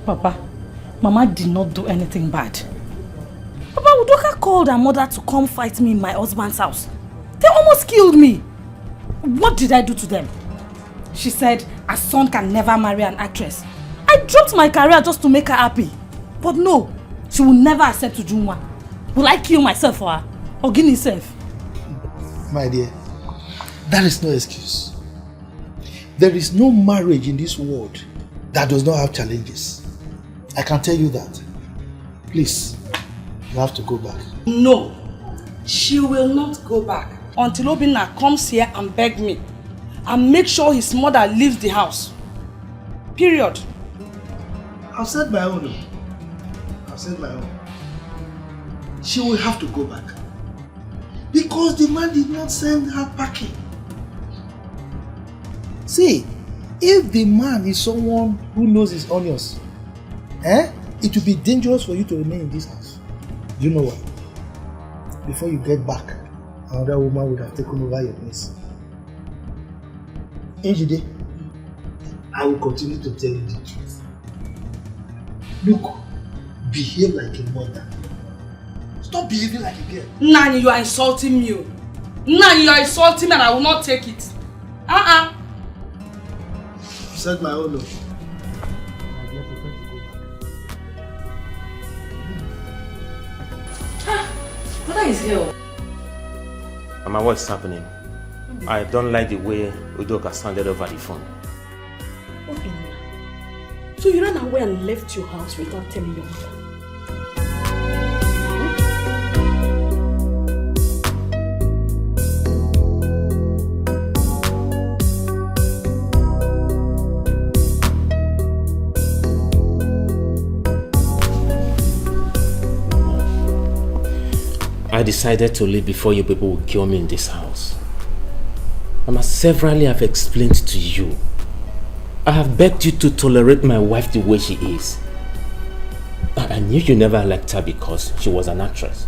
Papa, Mama did not do anything bad. Papa, Udoka called her mother to come fight me in my husband's house. They almost killed me. What did I do to them? She said her son can never marry an actress. I dropped my career just to make her happy. But no, she will never accept to Junwa. Will I kill myself for her? Or give myself? My dear, that is no excuse. There is no marriage in this world that does not have challenges. I can tell you that. Please, you have to go back. No, she will not go back until Obinna comes here and beg me and make sure his mother leaves the house. Period. I've said my own. She will have to go back. Because the man did not send her packing. See, if the man is someone who knows his onions, it will be dangerous for you to remain in this house. Do you know what? Before you get back, another woman would have taken over your place. Ejide, I will continue to tell you the truth. Look, behave like a mother. Stop behaving like a girl. Nani, you are insulting me. Nani, you are insulting me and I will not take it. I've said my own no. What is here? Mama, what's happening? I don't like the way Udoka sounded over the phone. Okay. So you ran away and left your house without telling your mother? I decided to leave before you people would kill me in this house. Mama, severally have explained to you. I have begged you to tolerate my wife the way she is. I knew you never liked her because she was an actress.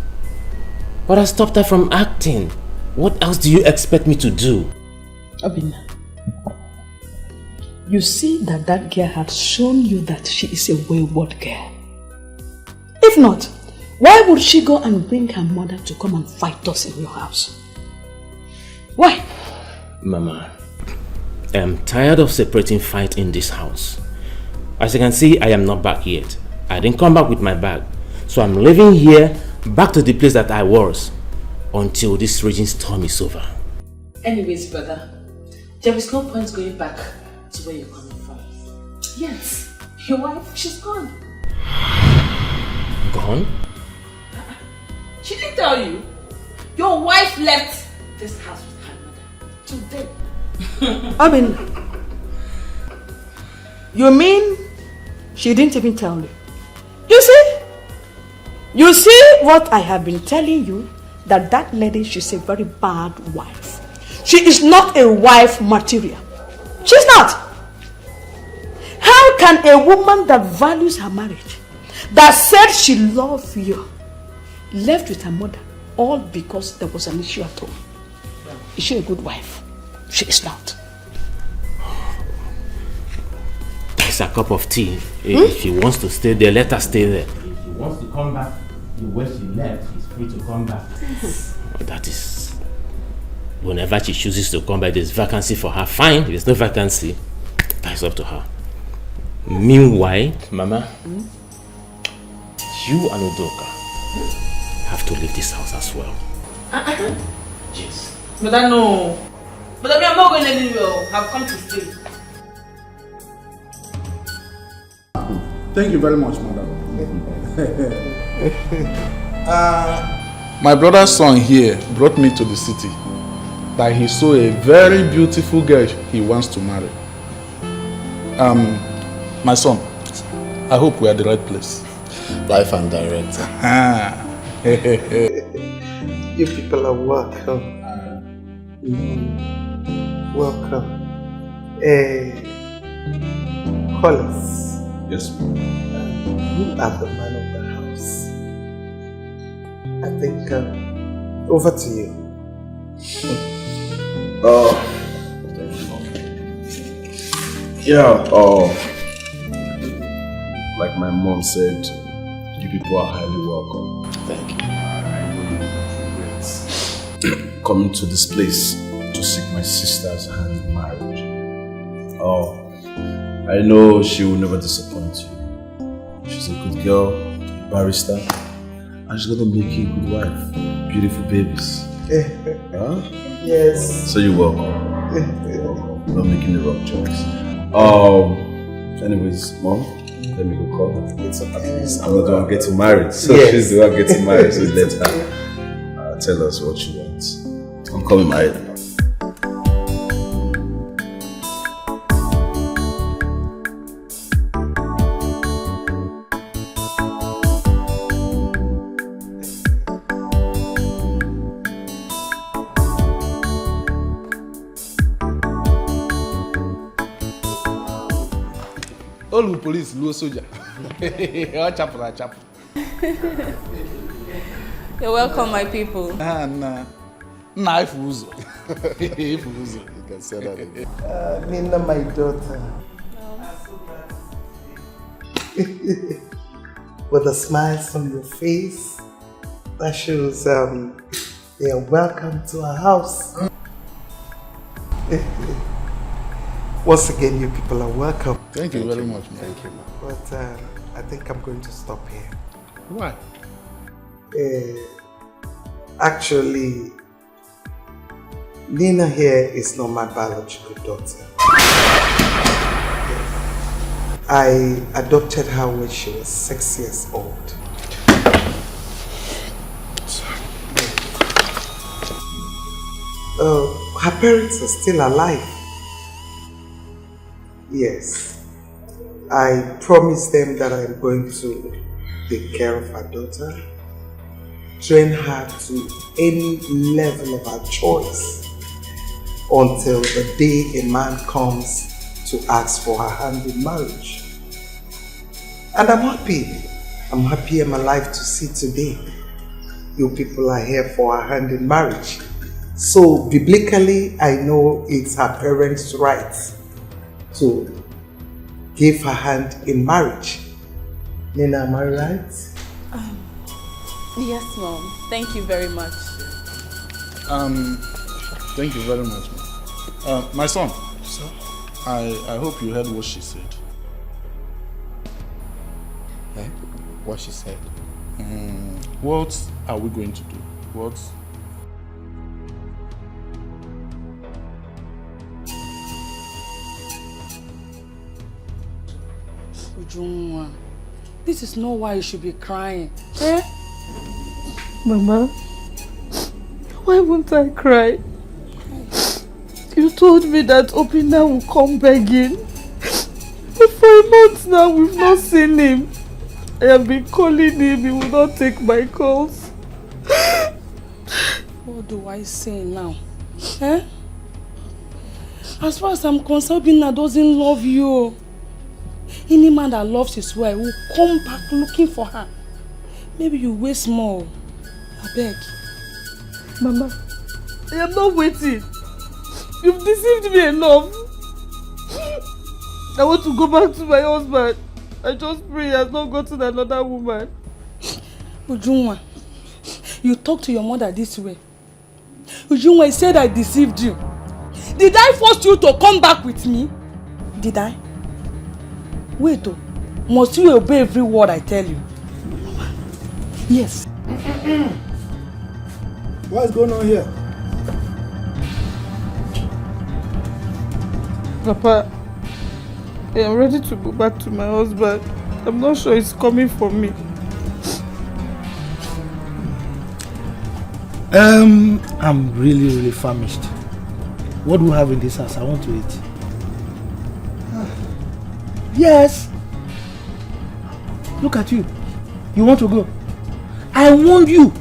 But I stopped her from acting. What else do you expect me to do? Obinna, you see that girl has shown you that she is a wayward girl. If not, why would she go and bring her mother to come and fight us in your house? Why? Mama, I am tired of separating fight in this house. As you can see, I am not back yet. I didn't come back with my bag. So I'm living here, back to the place that I was, until this raging storm is over. Anyways, brother, there is no point going back to where you're coming from. Yes, your wife, she's gone. Gone? She didn't tell you. Your wife left this house with her mother today. Obin, you mean she didn't even tell you? You see? You see what I have been telling you? That lady, she's a very bad wife. She is not a wife material. She's not. How can a woman that values her marriage, that said she loves you, left with her mother, all because there was an issue at home? Is she a good wife? She is not. It's a cup of tea. If she wants to stay there, let her stay there. If she wants to come back, the way she left, she's free to come back. That is... Whenever she chooses to come back, there's vacancy for her. Fine. If there's no vacancy, that's up to her. Meanwhile, Mama, you and Udoka have to leave this house as well. Yes. But I know. But I mean, I'm not going anywhere. I've come to stay. Thank you very much, madam. My brother's son here brought me to the city that he saw a very beautiful girl he wants to marry. My son, I hope we are at the right place. Life and direct. You people are welcome. Welcome. Hollis. Yes, you are the man of the house. I think over to you. Thank you. Yeah, like my mom said, you people are highly welcome. Thank you. I really regret coming to this place to seek my sister's hand in marriage. I know she will never disappoint you. She's a good girl, a barrister, and she's gonna make you a good wife. Beautiful babies. Huh? Yes. So you're welcome. You're welcome. Not making the wrong choice. Anyways, Mom, let me go call her. It's okay. At least I'm not the one getting married, so yes. She's the one getting married, so let her tell us what she wants. I'm coming married. All police, low soldier. Chapel. You're welcome, my people. If you can say that again. Nina, my daughter. With a smile on your face, that shows you're welcome to our house. Once again, you people are welcome. Thank you very much, man. Thank you, man. But I think I'm going to stop here. Why? Actually, Nina here is not my biological daughter. I adopted her when she was 6 years old. Her parents are still alive. Yes. I promised them that I'm going to take care of her daughter, train her to any level of her choice until the day a man comes to ask for her hand in marriage. And I'm happy. I'm happy I'm alive to see today. You people are here for her hand in marriage. So biblically, I know it's her parents' right to give her hand in marriage. Nina, am I right? Yes, Mom. Thank you very much. Thank you very much, man. My son. Sir? I hope you heard what she said. What she said? What are we going to do? What? Ujunwa, this is not why you should be crying. Eh? Mama, why won't I cry? You told me that Opina will come begging. But for a month now, we've not seen him. I have been calling him, he will not take my calls. What do I say now? Eh? As far as I'm concerned, Obinna doesn't love you. Any man that loves his wife will come back looking for her. Maybe you waste more. I beg. Mama, I am not waiting. You've deceived me enough. I want to go back to my husband. I just pray he has not gotten another woman. Ujunwa, you talk to your mother this way. Ujunwa, I said I deceived you. Did I force you to come back with me? Did I? Wait, oh. Must you obey every word I tell you? Yes. What's going on here? Papa, I am ready to go back to my husband. I'm not sure he's coming for me. I'm really famished. What do we have in this house? I want to eat. Yes. Look at you. You want to go? I warned you.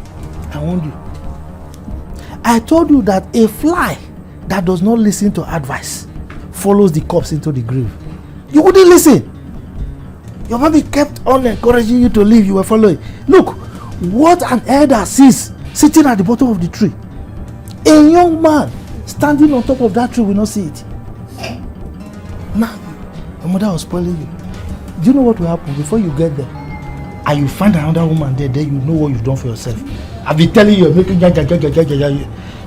I told you that a fly that does not listen to advice follows the corpse into the grave. You wouldn't listen. Your mommy kept on encouraging you to leave. You were following. Look, what an elder sees sitting at the bottom of the tree. A young man standing on top of that tree will not see it. Now, your mother was spoiling you. Do you know what will happen before you get there? And you find another woman there, then you know what you've done for yourself. I've been telling you, you're making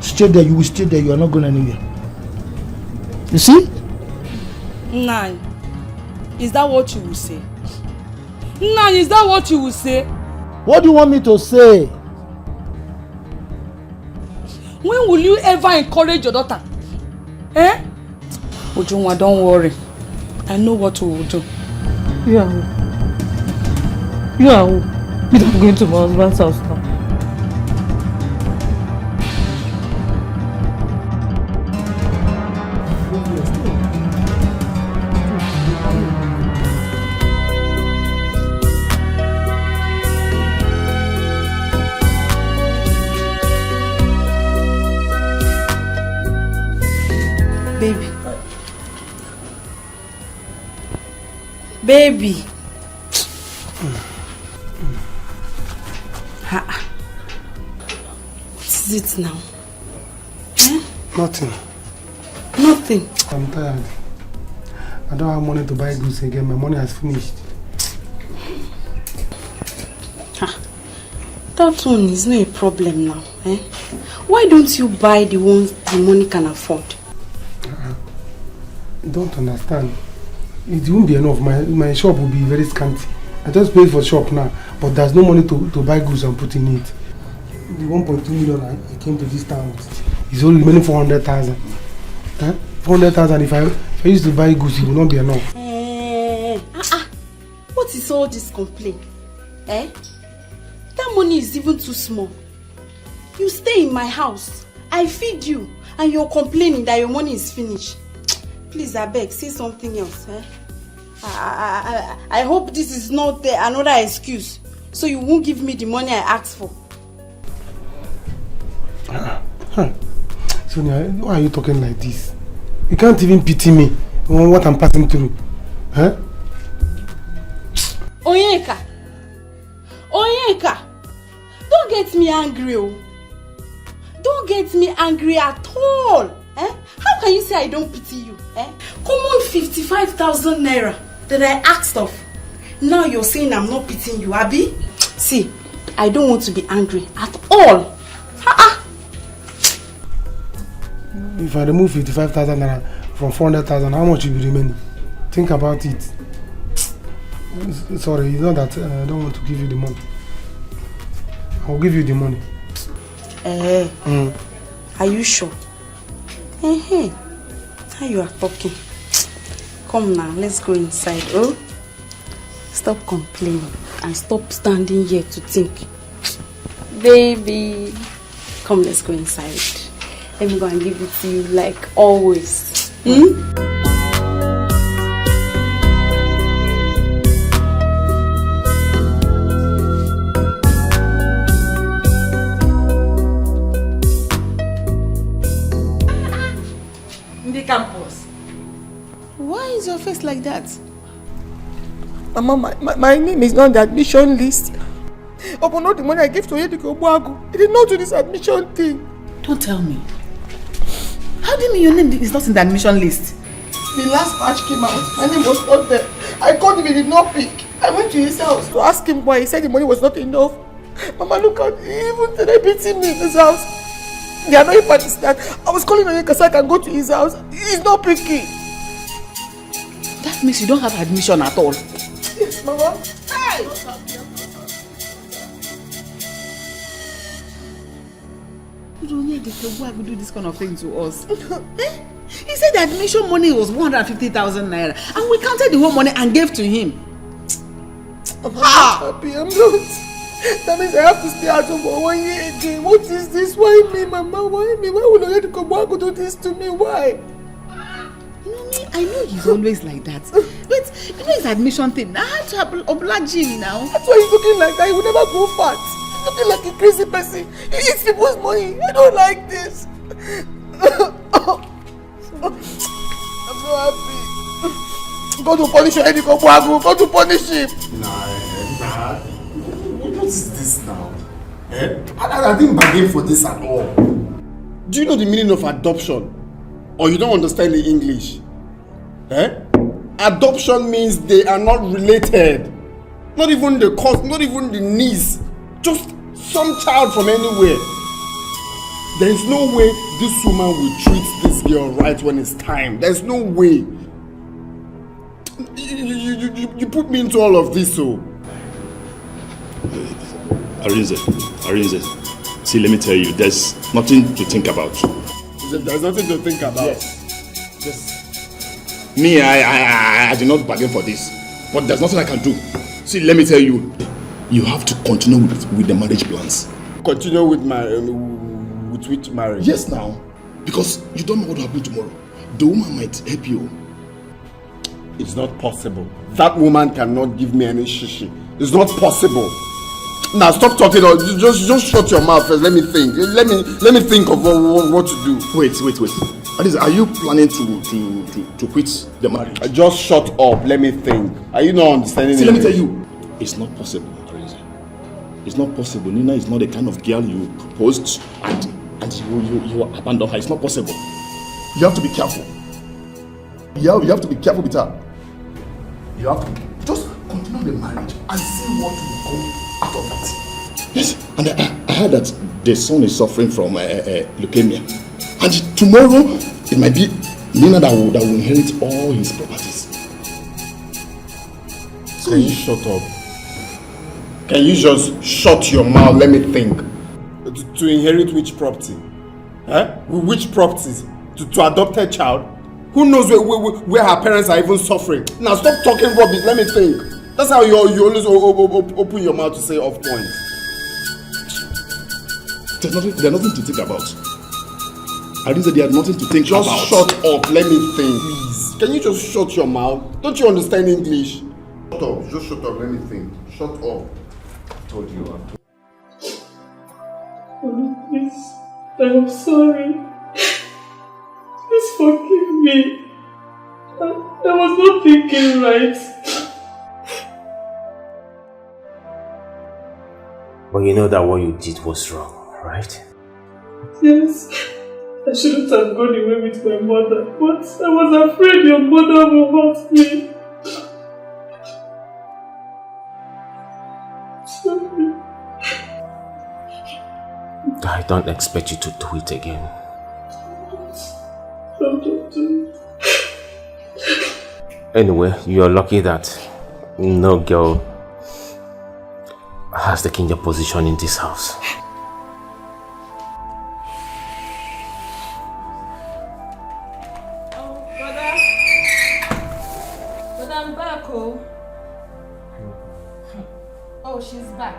stay there, you will stay there, you are not going anywhere. You see? Nine. Is that what you will say? Nine, is that what you will say? What do you want me to say? When will you ever encourage your daughter? Eh? Ujunwa, don't worry. I know what we will do. You are who? You are who? I'm going to my husband's house now. Baby. What is it now? Eh? Nothing. Nothing. I'm tired. I don't have money to buy goods again. My money has finished. That one is not a problem now. Eh? Why don't you buy the ones the money can afford? You don't understand. It won't be enough. My shop will be very scanty. I just paid for shop now, but there's no money to buy goods and put in it. The 1.2 million I came to this town with is only remaining 400,000. 400,000. If I used to buy goods, it will not be enough. What is all this complaint? Eh? That money is even too small. You stay in my house, I feed you, and you're complaining that your money is finished. Please, I beg, say something else. Eh? I hope this is not another excuse, so you won't give me the money I asked for. Sonia, why are you talking like this? You can't even pity me on what I'm passing through. Huh? Onyeka! Don't get me angry, oh. Don't get me angry at all. Eh? How can you say I don't pity you? Eh? Common 55,000 naira that I asked of. Now you're saying I'm not pitying you, Abi? See, I don't want to be angry at all. If I remove 55,000 naira from 400,000, how much will be remaining? Think about it. Sorry, it's not that I don't want to give you the money. I'll give you the money. Are you sure? How you are talking? Come now, let's go inside. Oh, stop complaining and stop standing here to think. Baby, come, let's go inside. Let me go and give it to you like always. your face like that? Mama, my name is not on the admission list. Upon all the money I gave to Yediko Obuagu, he did not do this admission thing. Don't tell me. How do you mean your name is not in the admission list? The last batch came out, my name was not there. I called him, he did not pick. I went to his house to ask him why. He said the money was not enough. Mama, look at even today beating me in his house. The annoying part is that I was calling on him so I can go to his house. He's not picking. That means you don't have admission at all. Yes, Mama. Hey! You don't need to do this kind of thing to us. He said the admission money was 150,000 naira and we counted the whole money and gave to him. I'm not happy, I'm not. That means I have to stay at home for 1 year again. What is this? Why me, Mama? Why me? Why would Oyedekobo do this to me? Why? You know me, I know he's always like that. But you know his admission thing, I had to oblige him now. That's why he's looking like that. He will never go fat. He's looking like a crazy person. He eats people's money. I don't like this. I'm so happy. Go to punish Oyedekobo. Go to punish him. Nah. What is this now? I didn't bargain for this at all. Do you know the meaning of adoption? Or you don't understand the English? Adoption means they are not related. Not even the cause, not even the niece. Just some child from anywhere. There is no way this woman will treat this girl right when it's time. There's no way. You put me into all of this, so. Arinze, see, let me tell you, there's nothing to think about. There's nothing to think about? Yes. Me, I did not bargain for this, but there's nothing I can do. See, let me tell you, you have to continue with the marriage plans. Continue with with which marriage? Yes, now, because you don't know what will happen tomorrow. The woman might help you. It's not possible. That woman cannot give me any shishi. It's not possible. Now stop talking. Just shut your mouth first. Let me think. Let me think of what to do. Wait. Are you planning to quit the marriage? Just shut up. Let me think. Are you not understanding? See, let me tell you, it's not possible, Arinze. It's not possible. Nina is not the kind of girl you post and you abandon her. It's not possible. You have to be careful. You have to be careful with her. You have to just continue the marriage and see what will go out of it. Yes, and I heard that the son is suffering from leukemia. And tomorrow, it might be Nina that will inherit all his properties. Can you shut up? Can you just shut your mouth? Let me think. To inherit which property? Which properties? To adopt a child? Who knows where her parents are even suffering? Now stop talking rubbish. Let me think. That's how you always open your mouth to say off points. There's nothing to think about. I didn't say there's nothing to think about. Just shut up. Let me think. Please. Can you just shut your mouth? Don't you understand English? Shut up. Just shut up. Let me think. Shut up. I told you. Please, I'm sorry. Please forgive me. I was not thinking right. But you know that what you did was wrong, right? Yes. I shouldn't have gone away with my mother, but I was afraid your mother will hurt me. Sorry. I don't expect you to do it again. Don't do it. Anyway, you're lucky that no girl has taken your position in this house. But I'm back, oh. Oh, she's back.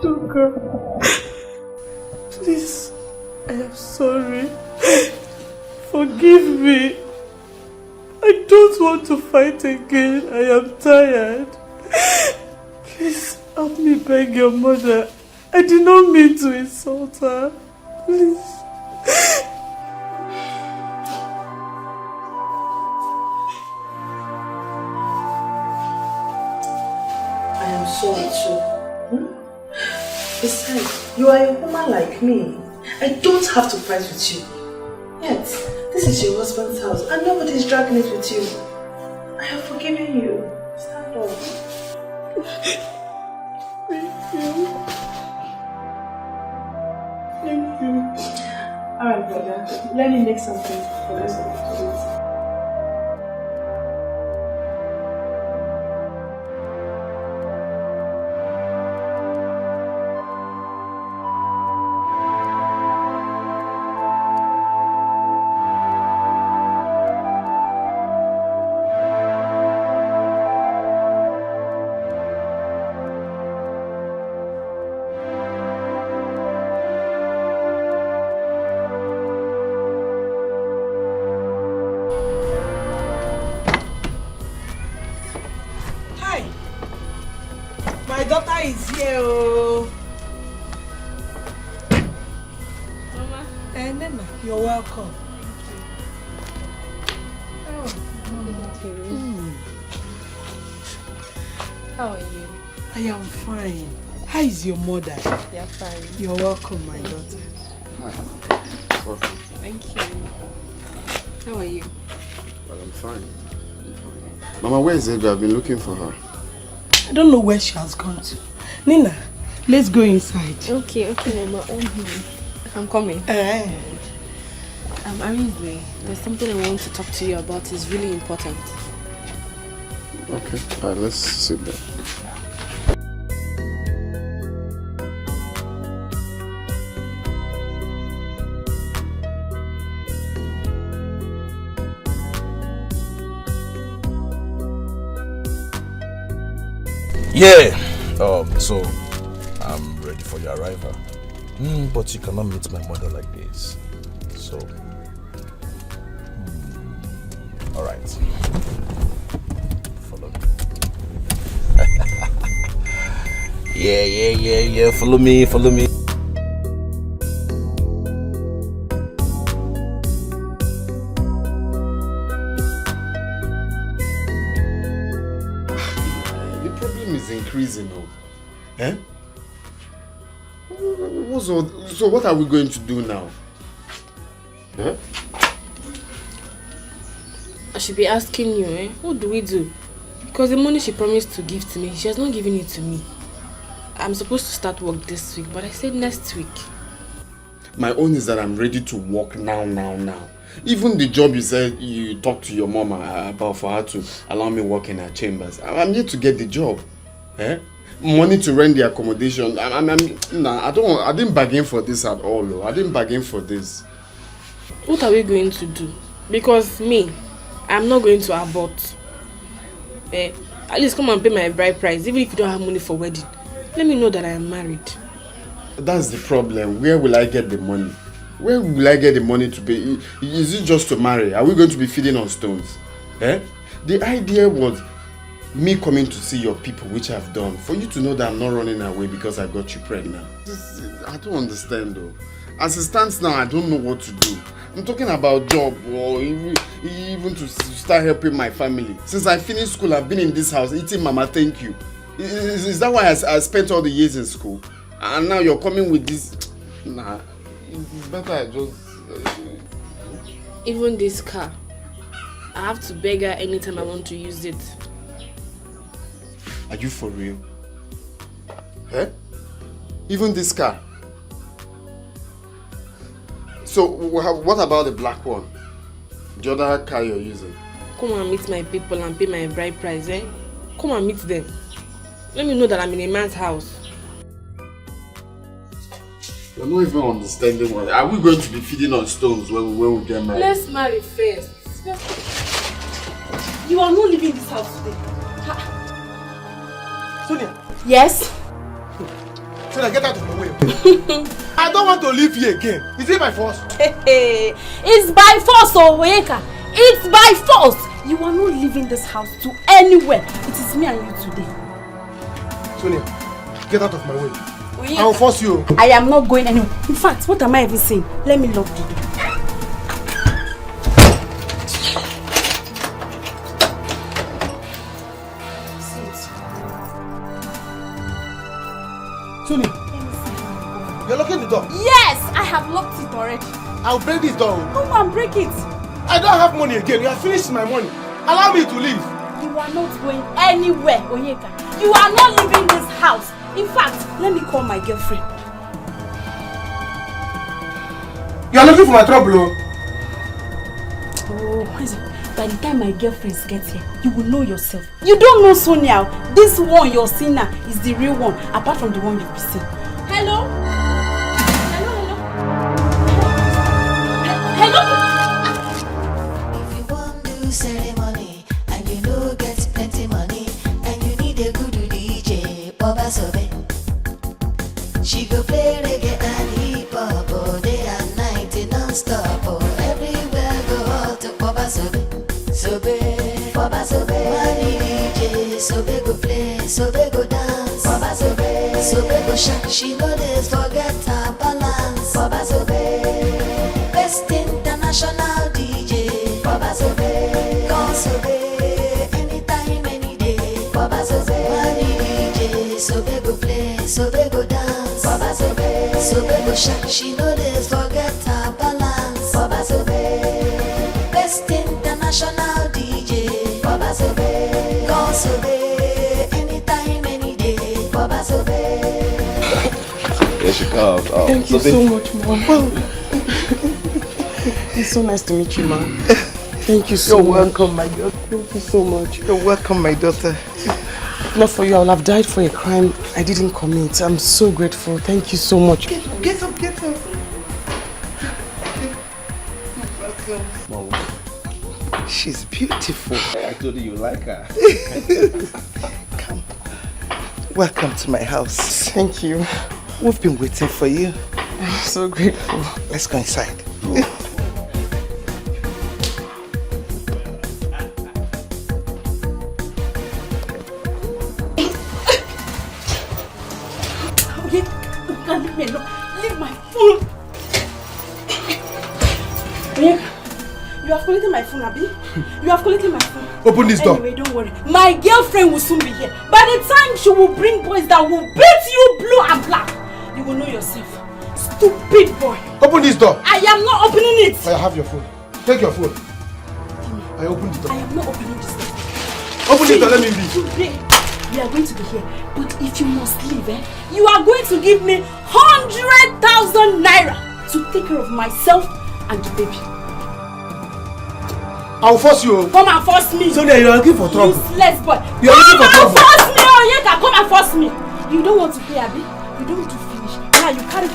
Toka, please, I am sorry. Forgive me. I don't want to fight again. I am tired. Please help me beg your mother. I did not mean to insult her. Please. Besides, you are a woman like me. I don't have to fight with you. Yet, this is your husband's house and nobody is dragging it with you. I have forgiven you. Stand up. Thank you. Thank you. Alright, brother. Let me make something for the rest of the kids. Is here, oh. Mama. Nena, you're welcome. How are you? I am fine. How is your mother? They're fine. You're welcome, my daughter. Hi. Welcome. Thank you. How are you? Well, I'm fine. Mama, where is Edra? I've been looking for her. I don't know where she has gone to. Nina, let's go inside. Okay, Mama. I'm coming. Unresolved, there's something I want to talk to you about. It's really important. Okay, alright, let's sit down. Yeah. So I'm ready for your arrival. But you cannot meet my mother like this. So, all right. Follow me. Yeah. Follow me. The problem is increasing now. Eh? So what are we going to do now? Huh? I should be asking you, what do we do? Because the money she promised to give to me, she has not given it to me. I'm supposed to start work this week, but I said next week. My own is that I'm ready to work now. Even the job you said you talked to your mom about for her to allow me work in her chambers, I'm yet to get the job. Eh? Money to rent the accommodation. Nah, I didn't bargain for this at all. Though. I didn't bargain for this. What are we going to do? Because me, I'm not going to abort. At least come and pay my bride price, even if you don't have money for wedding. Let me know that I am married. That's the problem. Where will I get the money? Where will I get the money to pay? Is it just to marry? Are we going to be feeding on stones? Eh? The idea was me coming to see your people, which I've done, for you to know that I'm not running away because I got you pregnant. I don't understand though. As it stands now, I don't know what to do. I'm talking about job or even to start helping my family. Since I finished school, I've been in this house eating mama thank you. Is that why I spent all the years in school? And now you're coming with this? Nah, it's better I just... Even this car, I have to beg her anytime I want to use it. Are you for real? Eh? Even this car? So, what about the black one? The other car you're using? Come and meet my people and pay my bride price, eh? Come and meet them. Let me know that I'm in a man's house. You're not even understanding what... Are we going to be feeding on stones when we get married? Let's marry first. You are not leaving this house today. Sonia. Yes? Sonia, get out of my way. I don't want to live here again. Is it by force? It's by force, Oyeka. It's by force. You are not leaving this house to anywhere. It is me and you today. Sonia, get out of my way. I will force you. I am not going anywhere. In fact, what am I even saying? Let me lock the door. Tuni, you're locking the door? Yes, I have locked it already. I'll break this door. Come on, break it. I don't have money again. You have finished my money. Allow me to leave. You are not going anywhere, Onyeka. You are not leaving this house. In fact, let me call my girlfriend. You are looking for my trouble, Oh, what is it? By the time my girlfriends get here, you will know yourself. You don't know Sonia. This one you're seeing now is the real one, apart from the one you've been seeing. Hello? Hello? If you want do ceremony and you know get plenty money and you need a good DJ, Baba Sobe. She go play reggae and hip hop all day and night non-stop. Everywhere go out to Baba Sobe. Sobe, Baba Sobe. Money DJ, Sobe go play, Sobe go dance. Baba Sobe, Sobe go shine. She know this forget her balance. Baba Sobe, best international DJ. Baba Sobe, call Sobe, anytime, any day. Baba Sobe, money DJ, Sobe go play, Sobe go dance. Baba Sobe, Sobe go shine. She know this forget her balance. Baba Sobe, best international DJ. Baba Sobe, call Sobe, anytime, any day. Baba Sobe. There she comes. Oh, Thank you so much, Mom. It's so nice to meet you, Mom. Thank you so much. You're welcome, my daughter. Thank you so much. You're welcome, my daughter. Not for you, I would have died for a crime I didn't commit. I'm so grateful. Thank you so much. Get up, get up. Welcome. She's beautiful. I told you like her. Come. Welcome to my house. Thank you. We've been waiting for you. I'm so grateful. Let's go inside. Leave me alone. Leave my phone. You have collected my phone, Abi. You have collected my phone. Open this door. Anyway, don't worry. My girlfriend will soon be here. By the time she will bring boys that will beat you blue and black, you will know yourself. Stupid boy. Open this door. I am not opening it. I have your phone. Take your phone. I opened the door. I am not opening this door. Open this door, let me leave. Today, we are going to be here. But if you must leave, you are going to give me 100,000 naira to take care of myself and the baby. I will force you. Come and force me. Sonia, you are looking for trouble. Useless boy. You are looking for trouble. Come and force me. Oh, Yeka, come and force me. You don't want to pay, Abi? You don't want to finish. Now you carry.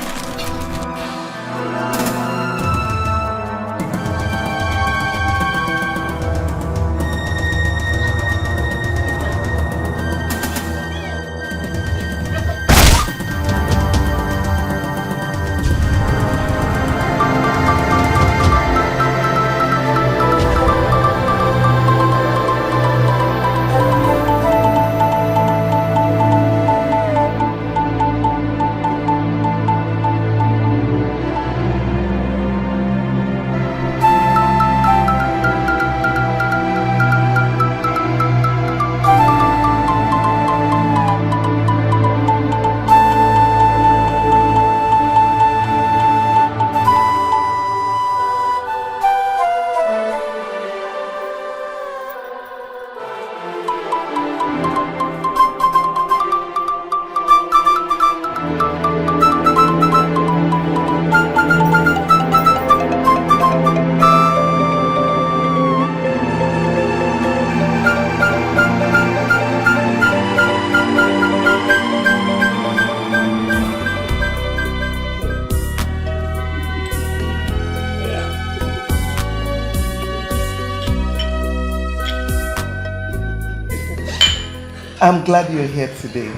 I'm glad you're here today.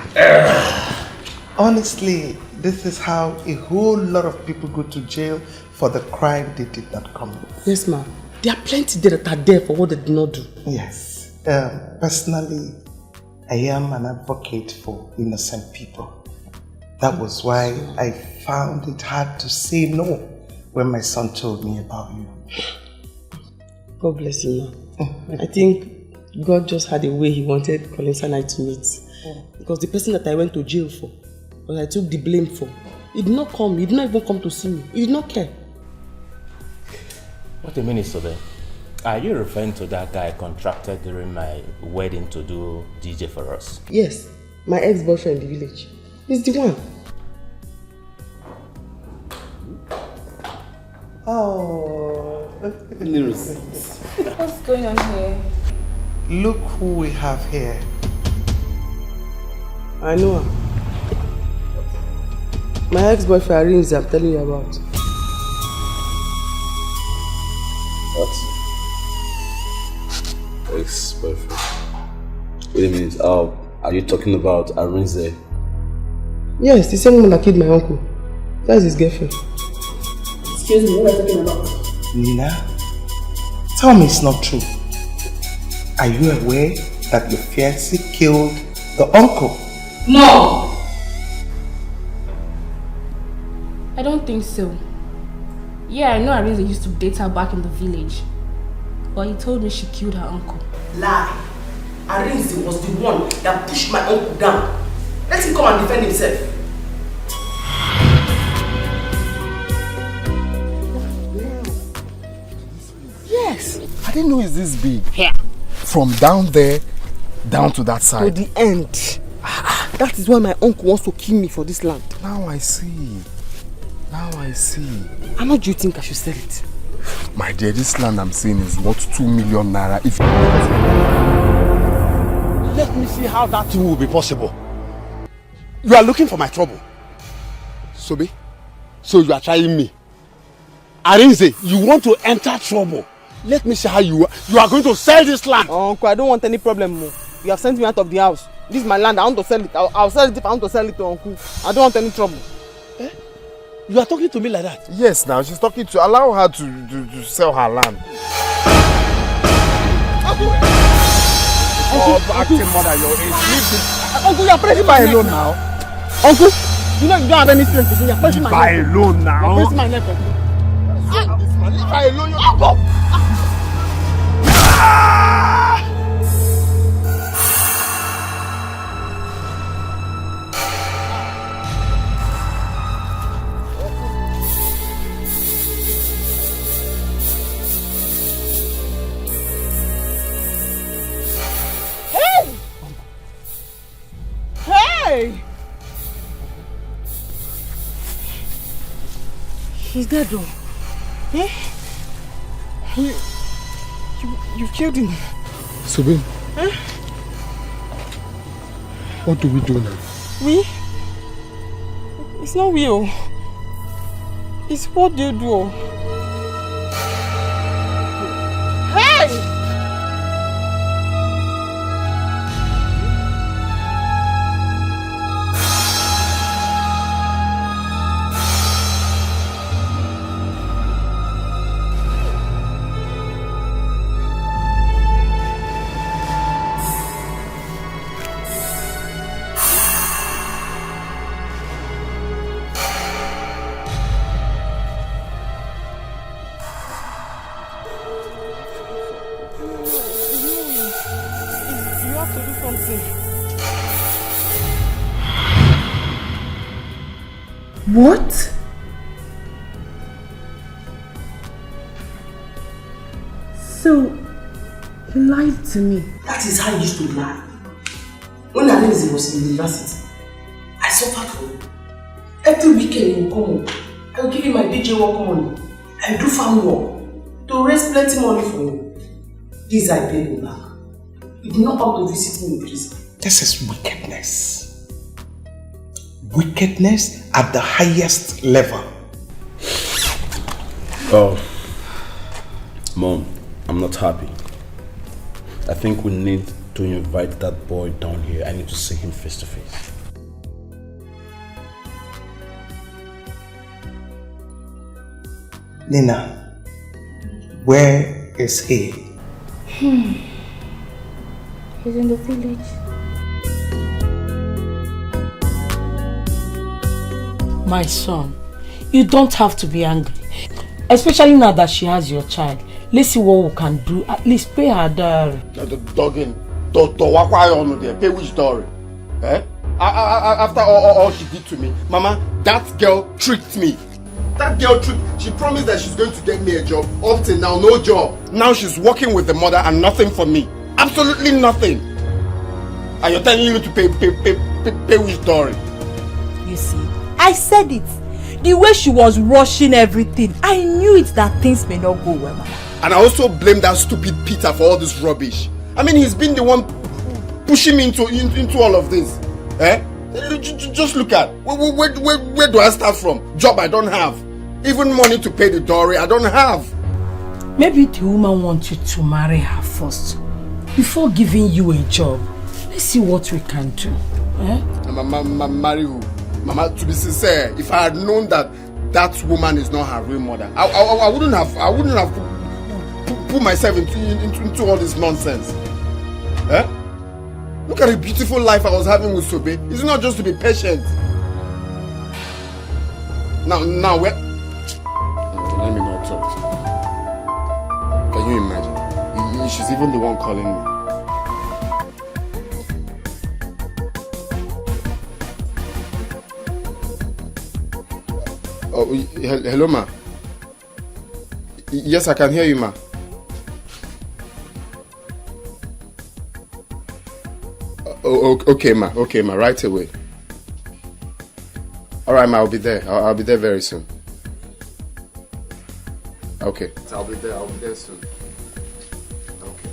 Honestly, this is how a whole lot of people go to jail for the crime they did not commit. Yes, ma'am. There are plenty there that are there for what they did not do. Yes. Personally, I am an advocate for innocent people. That was why I found it hard to say no when my son told me about you. God bless you, ma'am. I think God just had a way he wanted Collins and I to meet. Because the person that I went to jail for that I took the blame for. He did not come. He did not even come to see me. He did not care. What a minute, Sobe. Are you referring to that guy I contracted during my wedding to do DJ for us? Yes, my ex-boyfriend in the village. He's the one. Oh, What's going on here? Look who we have here. I know her. My ex-boyfriend Arinze, I'm telling you about. What? Ex-boyfriend? Wait a minute, are you talking about Arinze? Yes, the same one that killed my uncle. That's his girlfriend. Excuse me, what are you talking about? Nina, tell me it's not true. Are you aware that your fiancé killed the uncle? No! I don't think so. Yeah, I know Arinze used to date her back in the village. But he told me she killed her uncle. Lie! Arinze was the one that pushed my uncle down. Let him come and defend himself. Yes. I didn't know it's this big. Here. From down there, down to that side. To the end. That is why my uncle wants to kill me for this land. Now I see. Now I see. How much do you think I should sell it? My dear, this land I'm seeing is worth 2 million naira. If let me see how that will be possible. You are looking for my trouble. Sobe, so you are trying me. Arinze, you want to enter trouble. Let me see how you are going to sell this land. Uncle, I don't want any problem more. You have sent me out of the house. This is my land. I want to sell it. I'll sell it if I want to sell it to Uncle. I don't want any trouble. Eh? You are talking to me like that? Yes, now she's talking to allow her to sell her land. Uncle, acting mother, your age. Uncle, you are pressing my neck alone now. Uncle, you know you don't have any strength. You are pressing my neck. Leave her alone now. You are pressing my neck. Leave her alone. Uncle. Hey! He's dead though. Eh? You killed him. Subin. Eh? What do we do now? We? It's not we. It's what they do. Hey! What? So, he lied to me. That is how he used to lie. When Arinze was in university, I suffered for him. Every weekend he will come home. I will give him my DJ work money. I will do farm work to raise plenty money for him. This I paid him back. He did not come to visit me in prison. This is wickedness. Wickedness at the highest level. Oh, Mom, I'm not happy. I think we need to invite that boy down here. I need to see him face to face. Nina, where is he? He's in the village. My son, you don't have to be angry. Especially now that she has your child. Let's see what we can do. At least pay her dowry. Dogging. Pay which dowry? Eh? After all she did to me, Mama, that girl tricked me. That girl tricked. She promised that she's going to get me a job. Up till now, no job. Now she's working with the mother and nothing for me. Absolutely nothing. And you're telling me to pay with Dory. You see, I said it. The way she was rushing everything, I knew it that things may not go well, Mama. And I also blame that stupid Peter for all this rubbish. I mean, he's been the one pushing me into all of this. Eh? Just look at, where do I start from? Job I don't have. Even money to pay the dowry I don't have. Maybe the woman wants you to marry her first before giving you a job. Let's see what we can do. Eh? Marry who? Mama, to be sincere, if I had known that that woman is not her real mother, I wouldn't have put myself into all this nonsense. Eh? Look at the beautiful life I was having with Sobe. It's not just to be patient. Now where? Let me not talk. Can you imagine? She's even the one calling me. Oh, hello, ma. Yes, I can hear you, ma. Oh, okay, ma. Okay, ma. Right away. All right, ma. I'll be there. I'll be there very soon. Okay. I'll be there soon. Okay.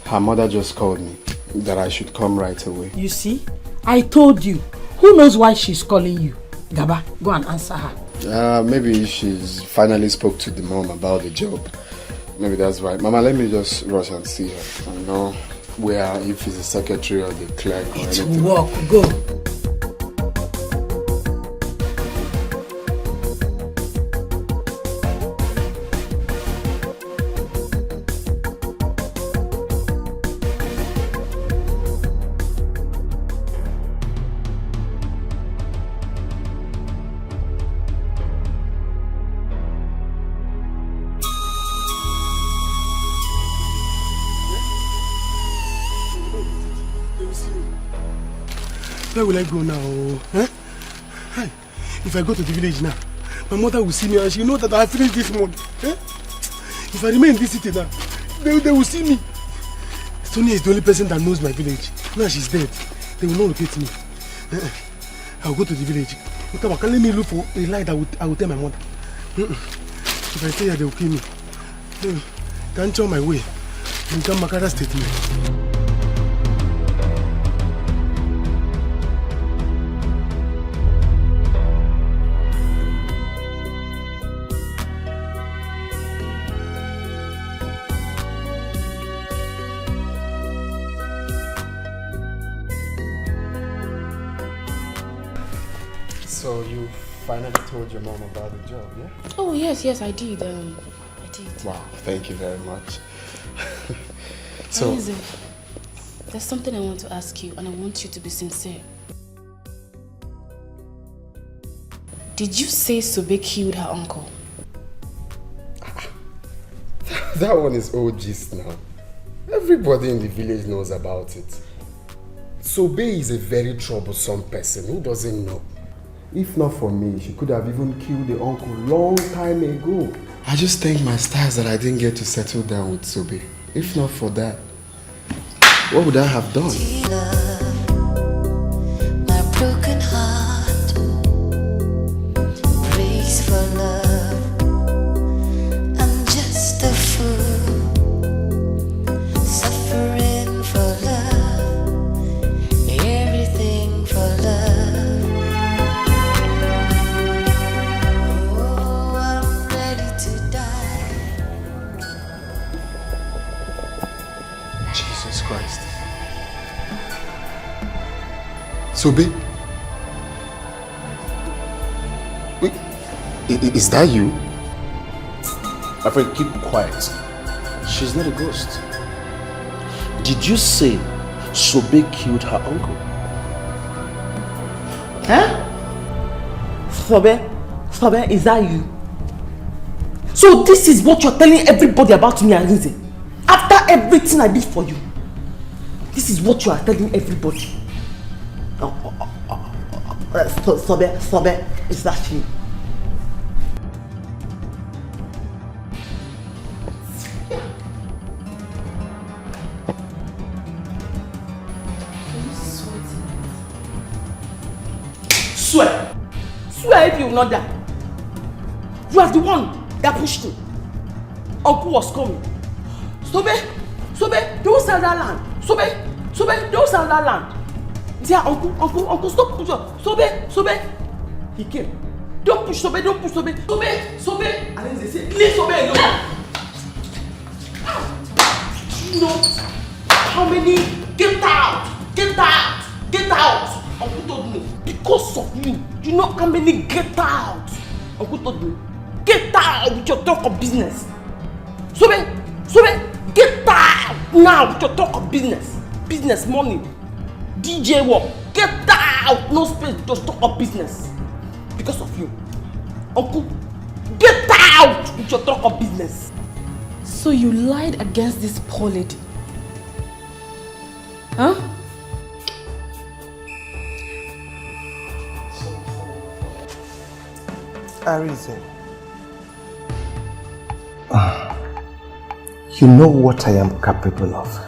Her mother just called me that I should come right away. You see, I told you. Who knows why she's calling you? Gaba, go and answer her. Maybe she's finally spoke to the mom about the job. Maybe that's why. Mama, let me just rush and see her. I know where, if it's the secretary or the clerk or anything. It will work. Go. Where will I go now? Huh? Hi. If I go to the village now, my mother will see me and she will know that I finished this month. Huh? If I remain in this city now, they will see me. Sonia is the only person that knows my village. Now she's dead. They will not locate me. I will go to the village. Come on, let me look for a lie that I will tell my mother. If I tell her, they will kill me. Can't show my way. You can't make that statement. So you finally told your mom about the job, yeah? Oh yes, I did. I did. Wow, thank you very much. So, Amazing. There's something I want to ask you, and I want you to be sincere. Did you say Sobe killed her uncle? that one is old gist now. Everybody in the village knows about it. Sobe is a very troublesome person. Who doesn't know? If not for me, she could have even killed the uncle long time ago. I just thank my stars that I didn't get to settle down with Sobe. If not for that, what would I have done? My broken heart breaks for love. I'm just a fool, suffering for love, everything for love. Christ. Sobe? Wait, is that you? My friend, keep quiet. She's not a ghost. Did you say Sobe killed her uncle? Huh? Sobe, is that you? So this is what you're telling everybody about me, Arinze? After everything I did for you, this is what you are telling everybody. Sobe, is that you? Swear! Swear if you will not die. You are the one that pushed him. Uncle was coming. Sobe, don't sell that land. Sobe, don't sell that land. Yeah, uncle, stop pushing. Sobe. He came. Don't push Sobe. Sobe. And then they say, leave Sobe alone. You know how many? Get out. Uncle told me, because of you. You know how many get out? Uncle told me, get out with your talk of business. Sobe, get out now with your talk of business. Business, money, DJ work. Get out, no space, just talk of business. Because of you. Uncle, get out with your talk of business. So you lied against this poor lady? Huh? Arinze, you know what I am capable of.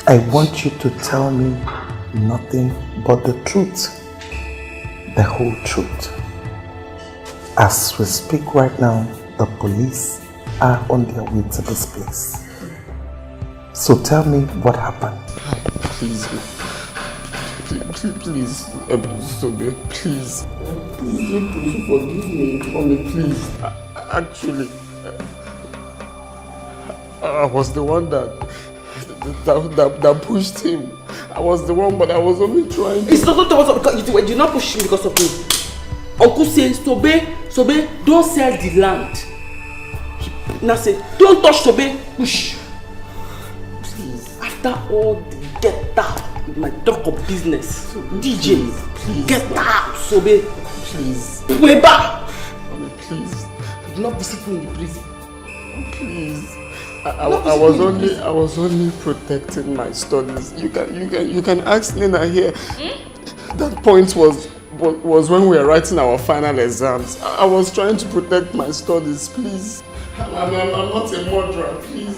I want you to tell me nothing but the truth, the whole truth. As we speak right now, the police are on their way to this place. So tell me what happened. Please, Sobe, please. Please forgive me, mommy, please. Actually, I was the one that pushed him. I was the one, but I was only trying to... It's not because you did not push him because of me. Uncle says, Sobe, don't sell the land. He now say, don't touch Sobe, push. Please, after all the get out with my talk of business, DJ, please, get out, Sobe. Please. Way back. Mommy, please. Do not visit me in the prison. Please. I was only protecting my studies. You can ask Nina here. That point was when we were writing our final exams. I was trying to protect my studies, please. I'm not a murderer, please.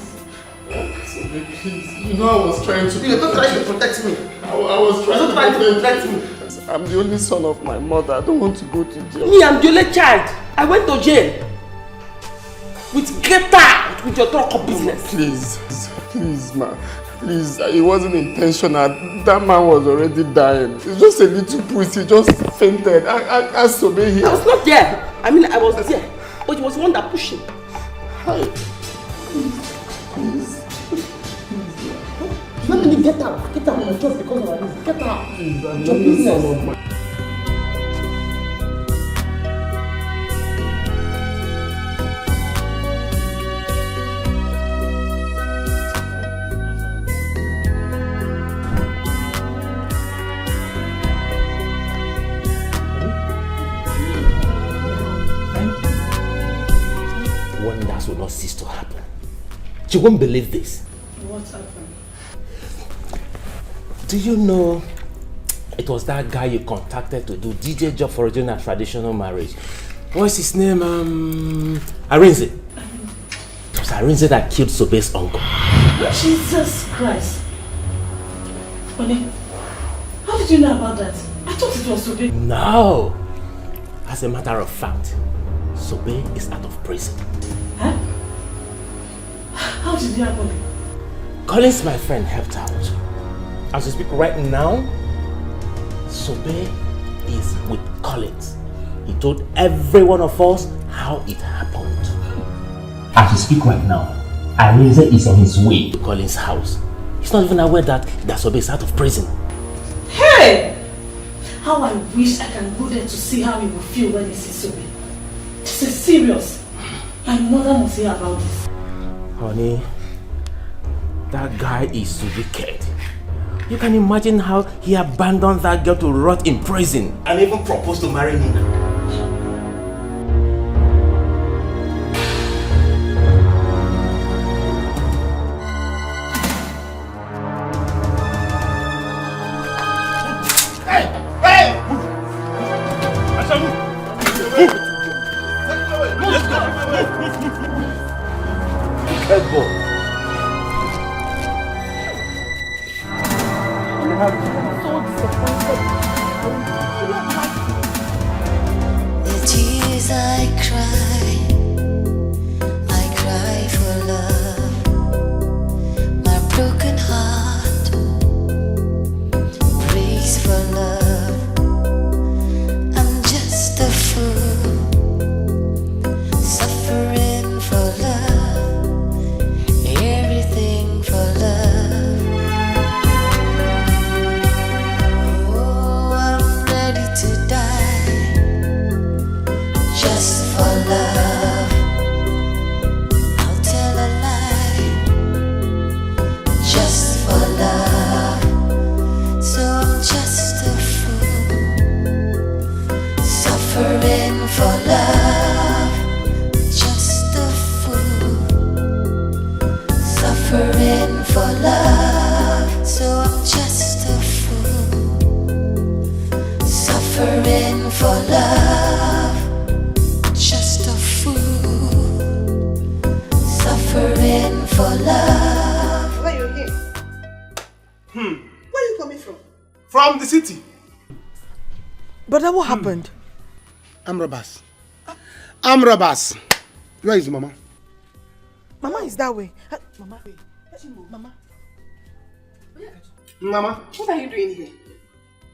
Please. You know I was trying to protect you. You're not trying to protect me. I was trying to protect me. I'm the only son of my mother. I don't want to go to jail. Me, I'm the only child. I went to jail. With get out with your talk of business. Please, ma. Please, it wasn't intentional. That man was already dying. It's just a little push. He just fainted. I Sobe here. I was not there. I mean, I was there. But it was one that pushed him. Hi. Please. Let me get out. Get out. Just because of this. Get out. Please, I'm your business. Wonders will not cease to happen. You won't believe this. What happened? Do you know it was that guy you contacted to do DJ job for original traditional marriage? What's his name? Arinze. It was Arinze that killed Sobe's uncle. Jesus Christ. Honey, how did you know about that? I thought it was Sobe. No. As a matter of fact, Sobe is out of prison. Huh? How did it happen? Collins, my friend, helped out. As we speak right now, Sobe is with Collins. He told every one of us how it happened. As we speak right now, Arinze is on his way to Collins' house. He's not even aware that Sobe is out of prison. Hey! How I wish I can go there to see how he will feel when he sees Sobe. This is serious. My mother must hear about this. Honey, that guy is wicked. You can imagine how he abandoned that girl to rot in prison and even proposed to marry Nina. Hey! just for love. I'll tell a lie, just for love. So I'm just a fool, suffering for love. Just a fool, suffering for love. So I'm just a fool, suffering for love. Just a fool, suffering for love. Where you here? Where are you coming from? From the city. Brother, what happened? I'm robbers. I'm robbers. Where is Mama? Mama is that way. Mama, wait. Mama. Mama. What are you doing here?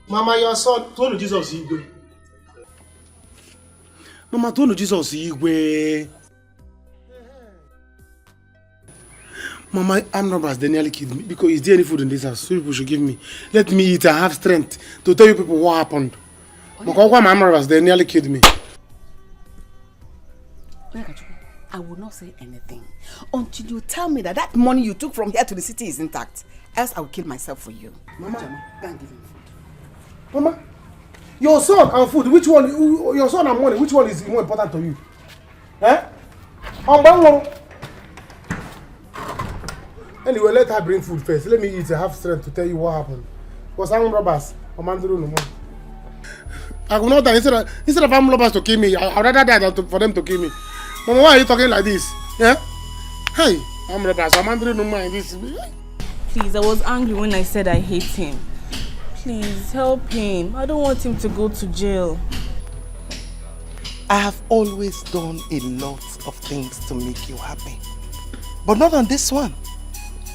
Mama, your son told Jesus Igwe. Mama told Jesus Igwe. Mama, I'm robbers. They nearly killed me because is there any food in this house? So people should give me. Let me eat and have strength to tell you people what happened. I'm robbers. They nearly killed me. I will not say anything until you tell me that money you took from here to the city is intact. Else I will kill myself for you. Mama, go and give him food. Mama, your son and food, which one? Your son and money, which one is more important to you? Eh? Anyway, let her bring food first. Let me eat and have strength to tell you what happened. Because I'm robbers. I will not die. Instead of armed robbers to kill me, I'd rather die than for them to kill me. Mama, why are you talking like this? Yeah? Hey, I'm robbers. I'm under no mind this. Please, I was angry when I said I hate him. Please, help him. I don't want him to go to jail. I have always done a lot of things to make you happy. But not on this one.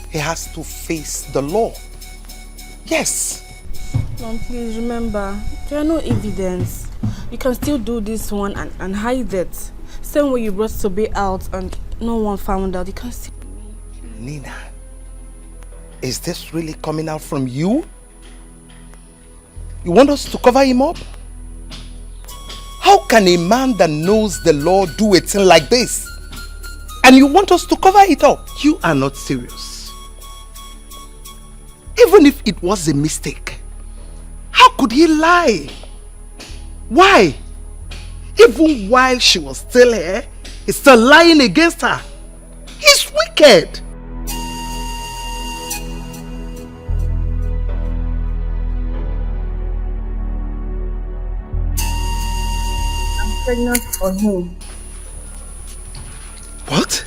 He has to face the law. Yes. Mom, please remember, there are no evidence. You can still do this one and hide it. Same way you brought Sobe out and no one found out. You can still... Nina, is this really coming out from you? You want us to cover him up? How can a man that knows the law do a thing like this? And you want us to cover it up? You are not serious. Even if it was a mistake, how could he lie? Why? Even while she was still here, he's still lying against her. He's wicked. I'm pregnant for him. What?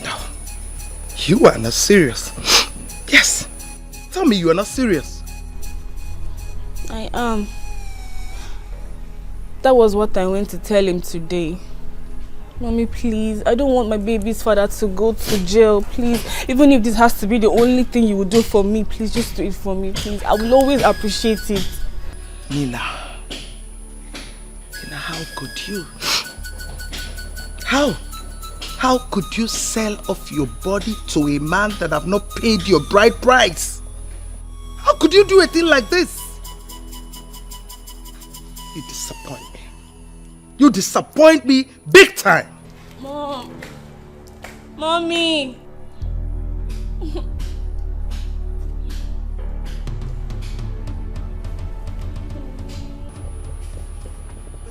No. You are not serious. Yes. Tell me you are not serious. I am. That was what I went to tell him today. Mommy, please. I don't want my baby's father to go to jail. Please. Even if this has to be the only thing you would do for me, please just do it for me, please. I will always appreciate it. Nina, how could you? How could you sell off your body to a man that have not paid your bride price? How could you do a thing like this? You disappoint me. You disappoint me big time. Mom. Mommy.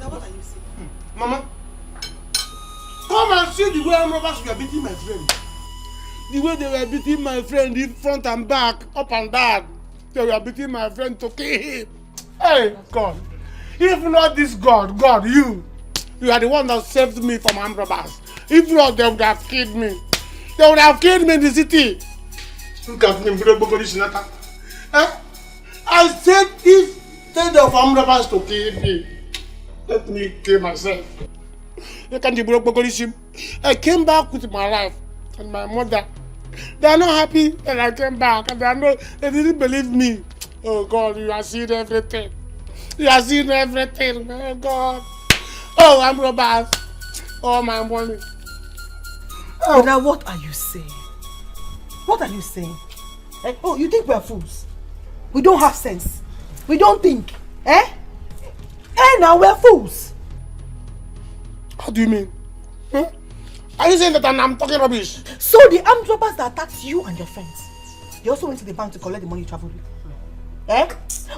What are you saying? Mama, come and see the way armed robbers were beating my friend. The way they were beating my friend in front and back, up and down. They were beating my friend to kill him. Hey, God. If not this God, you are the one that saved me from armed robbers. If not, they would have killed me. They would have killed me in the city. I said instead of armed robbers to kill me, let me kill myself. I came back with my life and my mother. They are not happy that I came back and they didn't believe me. Oh God, you are seeing everything. You are seeing everything. Oh God. Oh, I'm robbers. Oh, my money. Oh. Brother, what are you saying? What are you saying? Eh? Oh, you think we're fools? We don't have sense. We don't think. Eh? Eh, now we're fools. What do you mean? Huh? Are you saying that I'm talking rubbish? So the armed robbers that attacked you and your friends, they also went to the bank to collect the money you traveled with? Eh?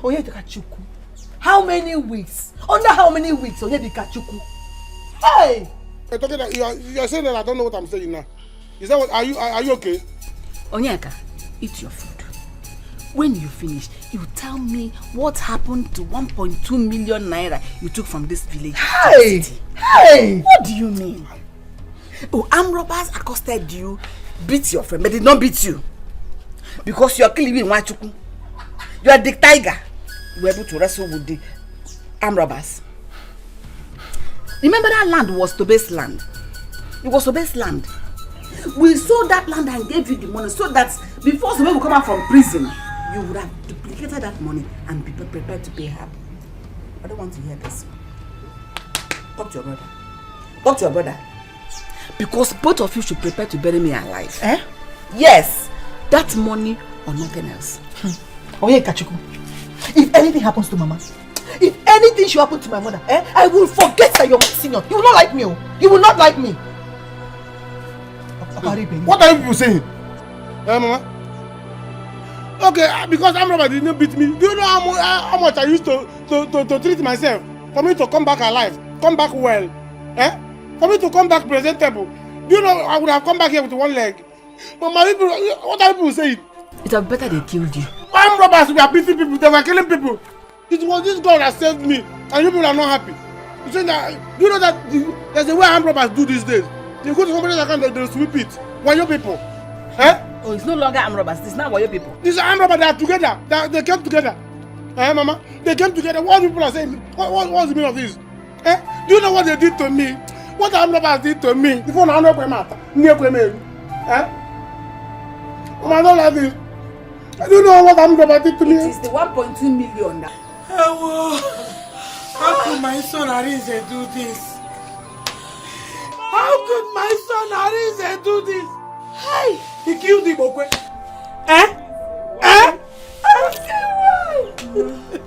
Oh yeah, the Kachuku. How many weeks? Under how many weeks? Oh yeah, the Kachuku. Hey! You're talking that you're saying that I don't know what I'm saying now. Is that what? Are you okay? Onyeka, eat your food. When you finish, you tell me what happened to 1.2 million naira you took from this village. Hey! Hey! What do you mean? Oh, armed robbers accosted you, beat your friend, but did not beat you. Because you are killing me in Wachuku. You are the tiger. You were able to wrestle with the armed robbers. Remember that land was Tobe's land. It was Tobe's land. We sold that land and gave you the money so that before Tobe will come out from prison, you would have duplicated that money and be prepared to pay her. I don't want to hear this. Talk to your brother. Talk to your brother. Because both of you should prepare to bury me alive. Eh? Yes. That money or nothing else. Oh yeah, Kachuku. If anything happens to Mama, if anything should happen to my mother, I will forget that you're my senior. You will not like me. You will not like me. What are you people saying? Mama? Okay, because armed robber didn't beat me. Do you know how much I used to treat myself for me to come back alive, come back well? Eh? For me to come back presentable. Do you know I would have come back here with one leg? But my people, what are people saying? It would be better they killed you. Armed robbers were beating people, they were killing people. It was this God that saved me, and you people are not happy. You saying that? Do you know that there's a way armed robbers do these days? They go to somebody's account, they'll sweep it. Why you people? Eh? Oh, it's no longer armed robbers. It's now Wayo people. These are armed robbers. They are together. They came together. Eh, Mama? They came together. What people are saying? What's the meaning of this? Eh? Do you know what they did to me? What armed robbers did to me? Before now, no matter. Eh? Mama, I don't like this. I don't know what armed robbers did to me. It is the 1.2 million now. How could my son Arinze do this? How could my son Arinze do this? Hey! He killed him, okay? Eh?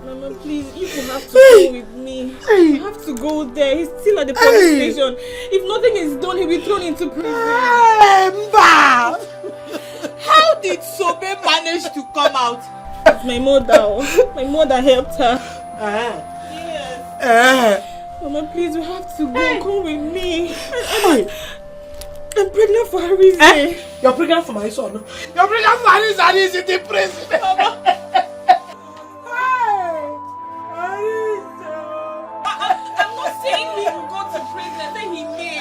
Mama, please, you will have to go with me. You have to go there. He's still at the police station. If nothing is done, he'll be thrown into prison. How did Sobe manage to come out? My mother helped her. Yes. Mama, please, you have to go. Come with me. I'm pregnant for a reason. You're pregnant for my son. You're pregnant for Arinze and he's in the prison. I'm not saying he will go to prison. I said he may.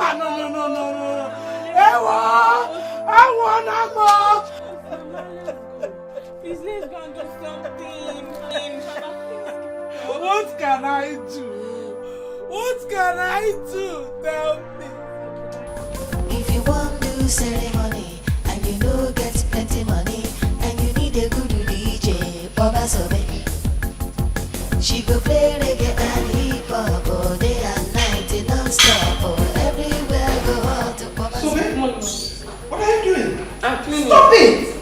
No. I wanna go. Please, let's go and do something. What can I do? What can I do? Tell me. If you want to ceremony and you know get plenty money and you need a good DJ, Baba Sobe. She go play reggae and hip hop all day and night non-stop. Everywhere go out to Baba Sobe. What are you doing? I'm cleaning. Stop it!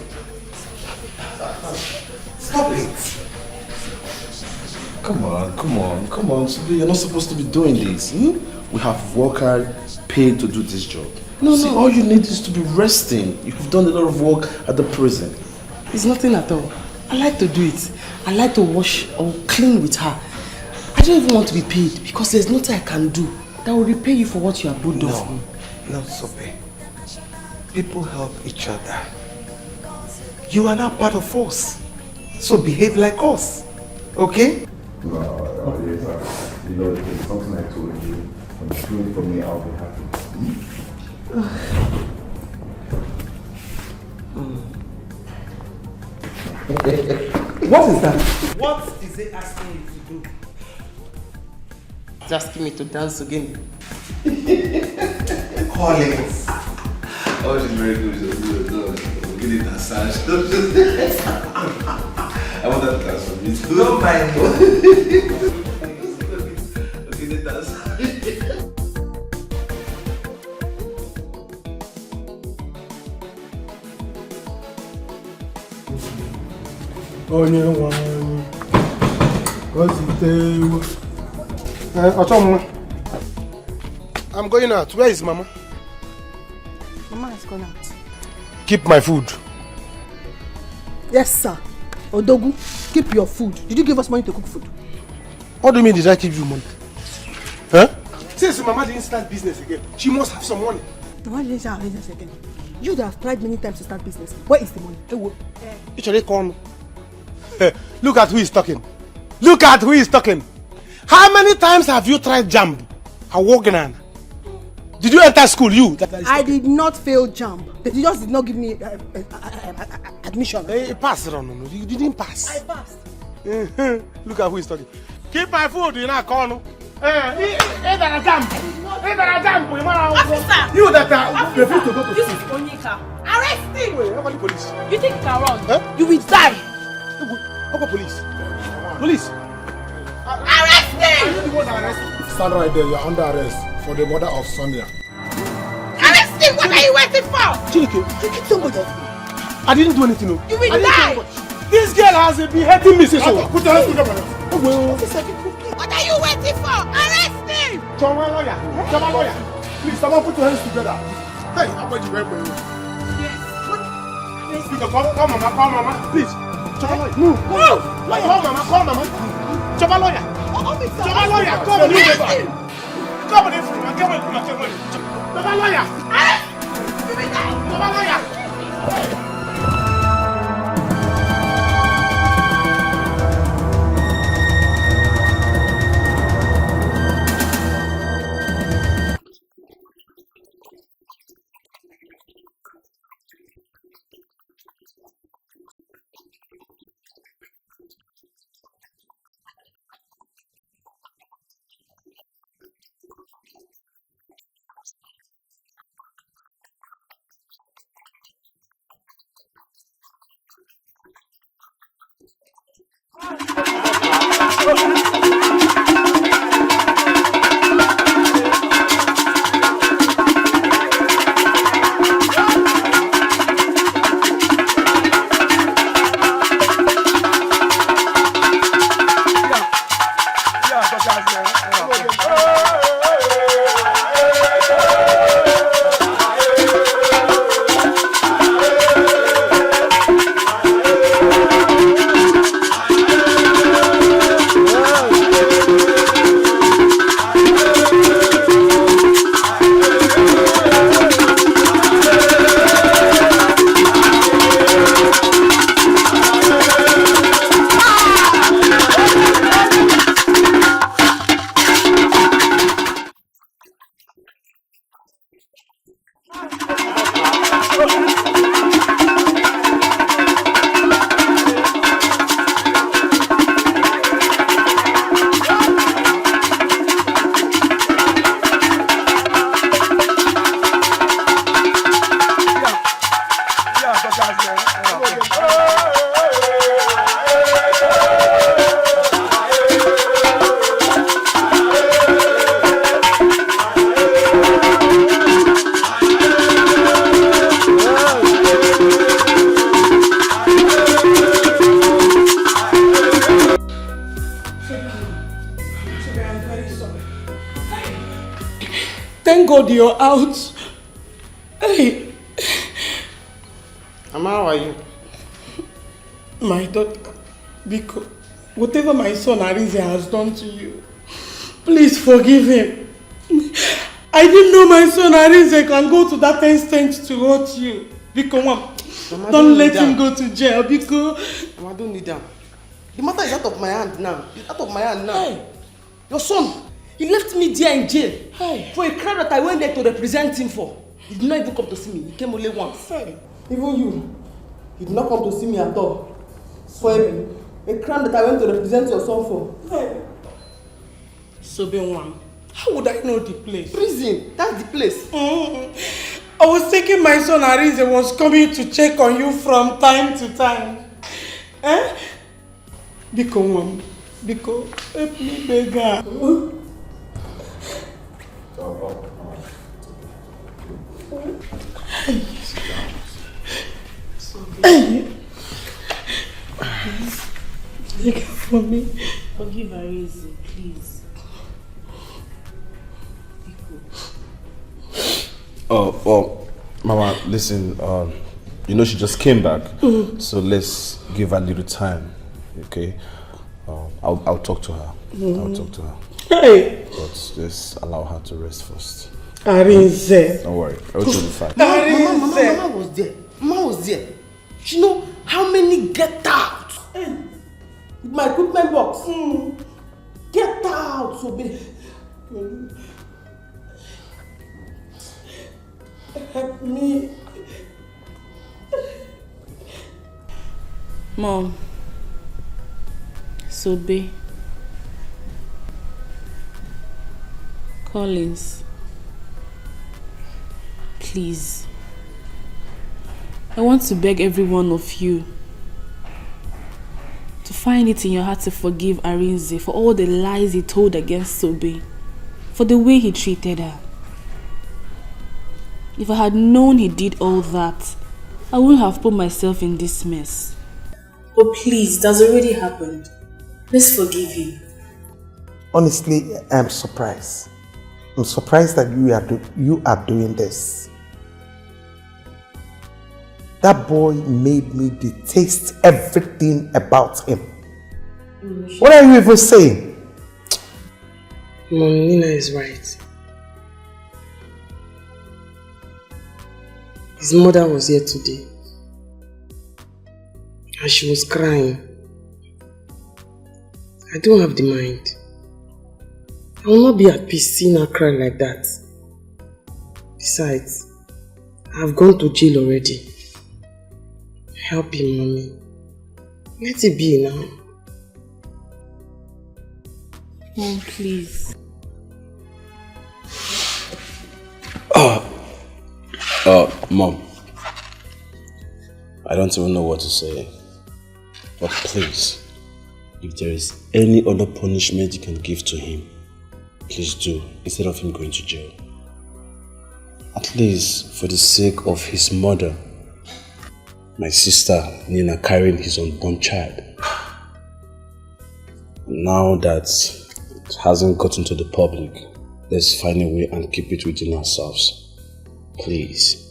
Stop it! Come on, Sobe, you're not supposed to be doing this. We have workers paid to do this job. No. All you need is to be resting. You've done a lot of work at the prison. It's nothing at all. I like to do it. I like to wash or clean with her. I don't even want to be paid because there's nothing I can do that will repay you for what you have done for me. No, Sobe. People help each other. You are not part of us. So behave like us. Okay? No, yes, you know, it's something I told you. When you do it for me, I'll be happy. What is that? What is it asking you to do? It's asking me to dance again. Collins. Oh, she's very good. She's good. We'll get it massage. I want that to dance for me too. Don't mind me. Okay, the dance. Onye nwe anyị gọzite iwu. Ọchọ mma. I'm going out. Where is Mama? Mama has gone out. Keep my food. Yes, sir. Odogu, keep your food. Did you give us money to cook food? What do you mean did I give you money? Huh? Since Mama didn't start business again, she must have some money. Why didn't you have business again? You would have tried many times to start business. Where is the money? Look at who is talking. Look at who is talking. How many times have you tried jump? Did you enter school, you? I did not fail jump. You just did not give me admission. Pass, no. You didn't pass. I passed. Look at who is talking. Keep my food in a corner. Officer! You that refuse to go to This school. is Onyeka. Arrest him! Wait, how about the police? You think you can run? Huh? You will die. How about police? Police! Arrest him! Are you the one that arrested? Stand right there. You're under arrest for the murder of Sonia. Arrest him! What are you waiting for? Chineke, You killed somebody. I didn't do anything. No. You will die. This girl has been hurting me since. Put your hands together. Officer, what are you waiting for? Arrest him! Choma lawyer. Please, someone put your hands together. Hey, I'm going to wait for you. Yes. Call mama. Please. Choma lawyer. Move. Call mama. Choma lawyer. Choma lawyer. Come on, Choma lawyer. Choma lawyer. Thank God you're out. Hey. Mama, how are you? My daughter, because whatever my son Arinze has done to you, please forgive him. I didn't know my son Arinze can go to that extent to hurt you. Because Mama, don't let him go to jail. Because Mama, don't need him. The matter is out of my hand now. It's out of my hand now. Hey. Your son, he left me there in jail. Hey. For a crime that I went there to represent him for. He did not even come to see me. He came only once. Hey. Even you, he did not come to see me at all. For a crime that I went to represent your son for. Hey. So then one. How would I know the place? Prison. That's the place. I was thinking my son Arinze was coming to check on you from time to time. Eh? Because help me, beggar. Take it for me. Forgive Arinze, please. Oh, well, Mama, listen, you know she just came back, so let's give her a little time, okay? I'll talk to her. I'll talk to her. Hey! But just allow her to rest first. Arinze. Don't worry, everything will be fine. Mama was there. Mama was there. She know how many get out. My equipment box. Get out, so big. Help me. Mom. Sobe. Collins. Please. I want to beg every one of you to find it in your heart to forgive Arinze for all the lies he told against Sobe, for the way he treated her. If I had known he did all that, I wouldn't have put myself in this mess. But please, that's already happened. Let's forgive him. Honestly, I'm surprised. I'm surprised that you are doing this. That boy made me detest everything about him. What are you even saying? Mom, Nina is right. His mother was here today. And she was crying. I don't have the mind. I will not be at peace seeing her cry like that. Besides, I have gone to jail already. Help him, Mommy. Let it be now. Mom, please. Mom. I don't even know what to say. But please, if there is any other punishment you can give to him, please do, instead of him going to jail. At least for the sake of his mother, my sister Nina carrying his unborn child. Now that it hasn't gotten to the public, let's find a way and keep it within ourselves. Please.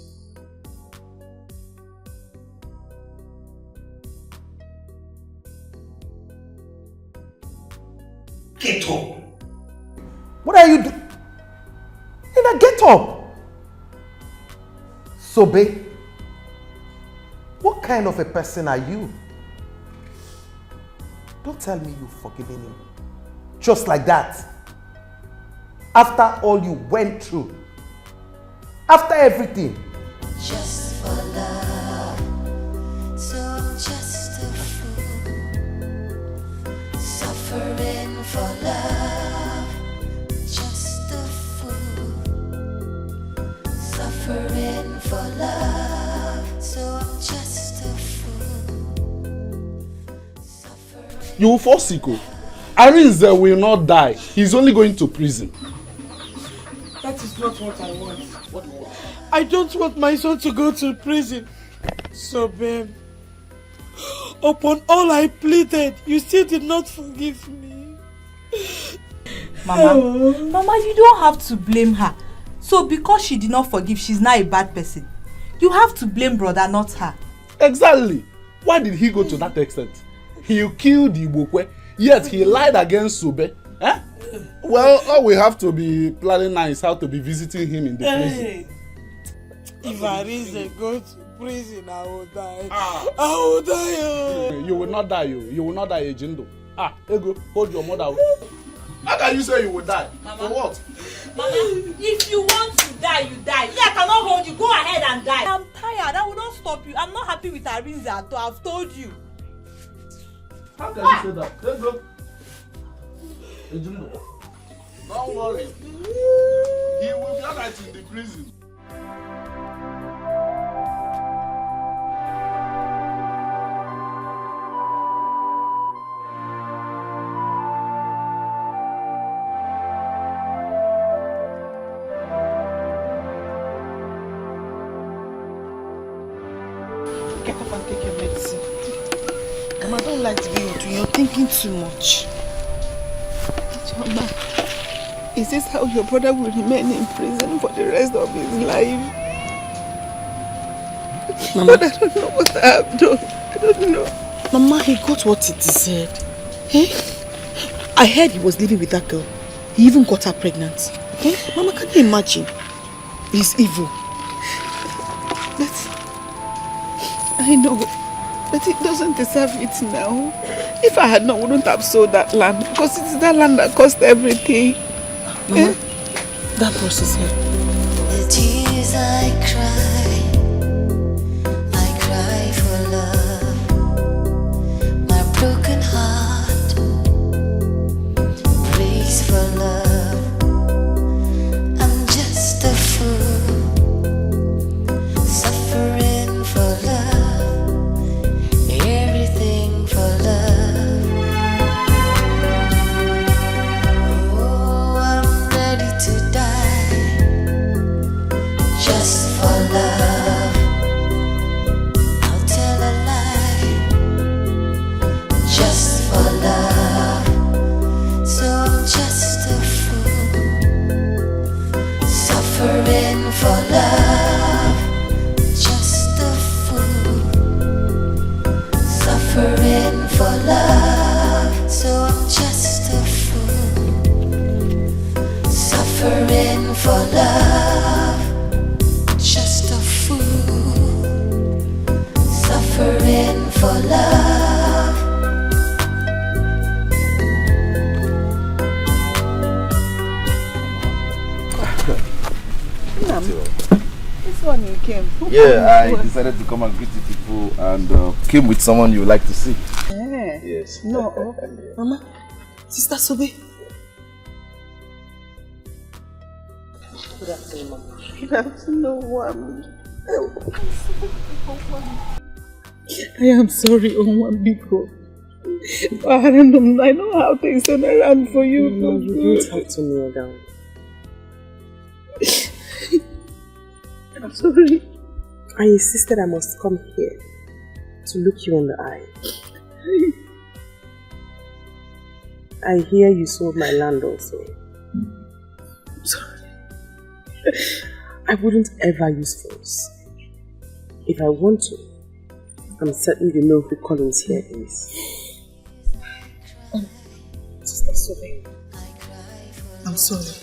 Get up. What are you doing? Nina, get up. Sobe, what kind of a person are you? Don't tell me you've forgiven him. Just like that. After all you went through. After everything. Just for love, so I'm just a fool, suffering for love, just a fool, suffering for love, so I'm just a fool. You will fall sick. Arinze will not die. He's only going to prison. That is not what I want. What do you want? I don't want my son to go to prison. So, babe, upon all I pleaded, you still did not forgive me. Mama, Mama, you don't have to blame her. So because she did not forgive, she's now a bad person. You have to blame brother, not her. Exactly. Why did he go to that extent? He killed Ibokwe, yet he lied against Sobe. Eh? Well, all we have to be planning now is how to be visiting him in the prison. If Arinze go to prison, I will die. I will die. Oh. You will not die, you will not die, Ejindo. Ego, hold your mother. How can you say you will die? Mama. For what? Mama, if you want to die, you die. Me, I cannot hold you. Go ahead and die. I'm tired. I will not stop you. I'm not happy with Arinze at all. I've told you. How can you say that? Ego. Ejindo. Don't worry. He will be alright in the prison. Get up and take your medicine. Mama, I don't like to be with you. You're thinking too much. Mama, Is this how your brother will remain in prison for the rest of his life? Mama. But I don't know what I have done. I don't know. Mama, he got what he deserved. Eh? I heard he was living with that girl. He even got her pregnant. Eh? Mama, can you imagine? He's evil. But I know, but he doesn't deserve it now. If I had known, I wouldn't have sold that land, because it's that land that cost everything. Mama, that process here. The tears I cry for love. My broken heart breaks for love. I'm just a fool, suffering for love, everything for love. Oh, I'm ready to die, just for love. I'll tell a lie, just for love. So I'm just a fool, suffering for love. Just a fool, suffering for love. So I'm just a fool, suffering for love. Just a fool, suffering for love. This one you came. Yeah, I decided to come and greet the people and came with someone you would like to see. Yeah. Yes. No. Mama, Sister Sobe. Good afternoon, Mama. Good afternoon, Wami. I am sorry, Onwambiko. I know how things turn around for you. No, you don't have to kneel down. I'm sorry. I insisted I must come here to look you in the eye. I hear you sold my land also. I'm sorry. I wouldn't ever use force. If I want to, I'm certain you know who Collins here is. Sister Sobe, I'm sorry.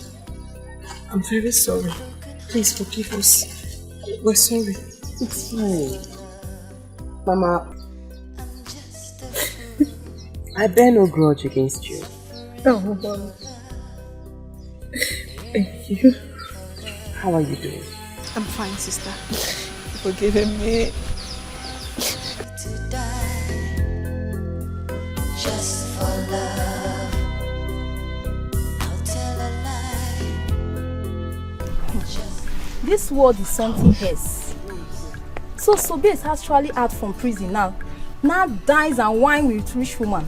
I'm very sorry. Please forgive us. We're sorry. It's fine. Mama, I bear no grudge against you. Oh, Mama. Thank you. How are you doing? I'm fine, sister. You're forgiving me. To die, just for love. I'll tell a lie. This world is something else. So Sobe is actually out from prison now. Now dies and wine with rich woman.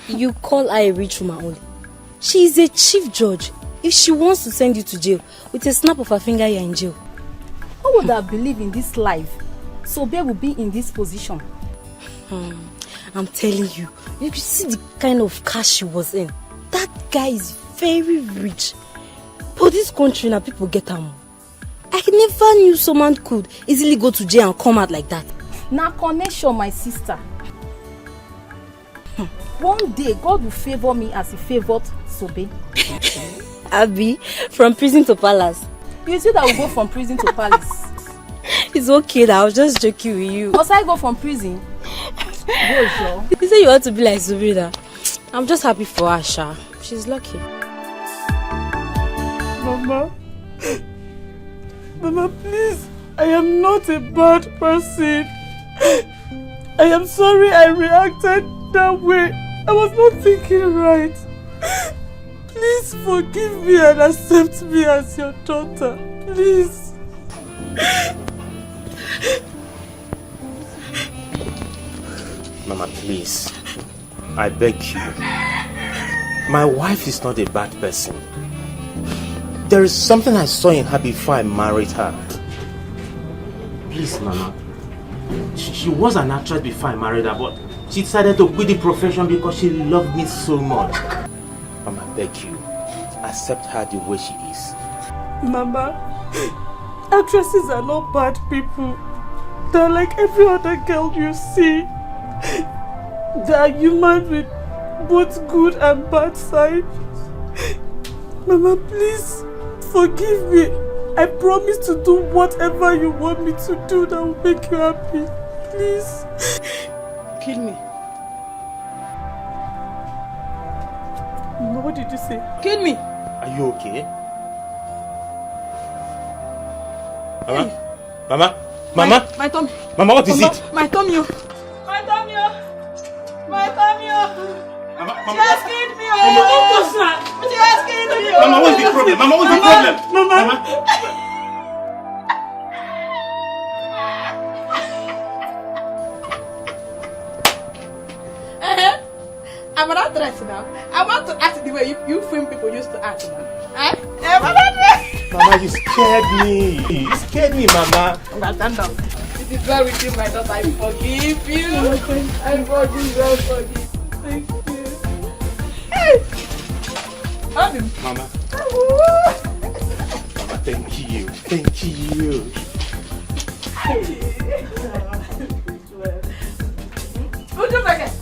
You call her a rich woman only. She is a chief judge. If she wants to send you to jail, with a snap of her finger you're in jail. Who would have believed in this life Sobe will be in this position? I'm telling you, you could see the kind of cash she was in. That guy is very rich. But this country now people get am. I never knew someone could easily go to jail and come out like that. Now connection, my sister. One day God will favor me as he favored Sobe. Abby, from prison to palace. You see that we go from prison to palace. It's okay, I was just joking with you. Must I go from prison? Go, Joe. You say you want to be like Subida. I'm just happy for her, Sha. She's lucky. Mama. Mama, please. I am not a bad person. I am sorry I reacted that way. I was not thinking right. Please forgive me and accept me as your daughter. Please. Mama, please. I beg you. My wife is not a bad person. There is something I saw in her before I married her. Please, Mama. She was an actress before I married her, but she decided to quit the profession because she loved me so much. Mama, I beg you. accept her the way she is. Mama, actresses are not bad people. They're like every other girl you see. They are human with both good and bad sides. Mama, please forgive me. I promise to do whatever you want me to do that will make you happy. Please. Kill me. Mama, what did you say? Kill me. Are you okay? Mama? Mama? Mama? My tummy. Mama, what is it? My tummy. My tummy. My tummy. She has killed me. Mama, don't touch her. She has killed me. Mama, what's the problem? Mama, what's the problem? Mama. I'm an actress now. I want to act the way you film people used to act now. Mama, you scared me. You scared me, Mama. Stand up. It is well with you, my daughter. I forgive you. I forgive. Thank you. Hey! Mama. Mama, thank you. Thank you. Who's your back?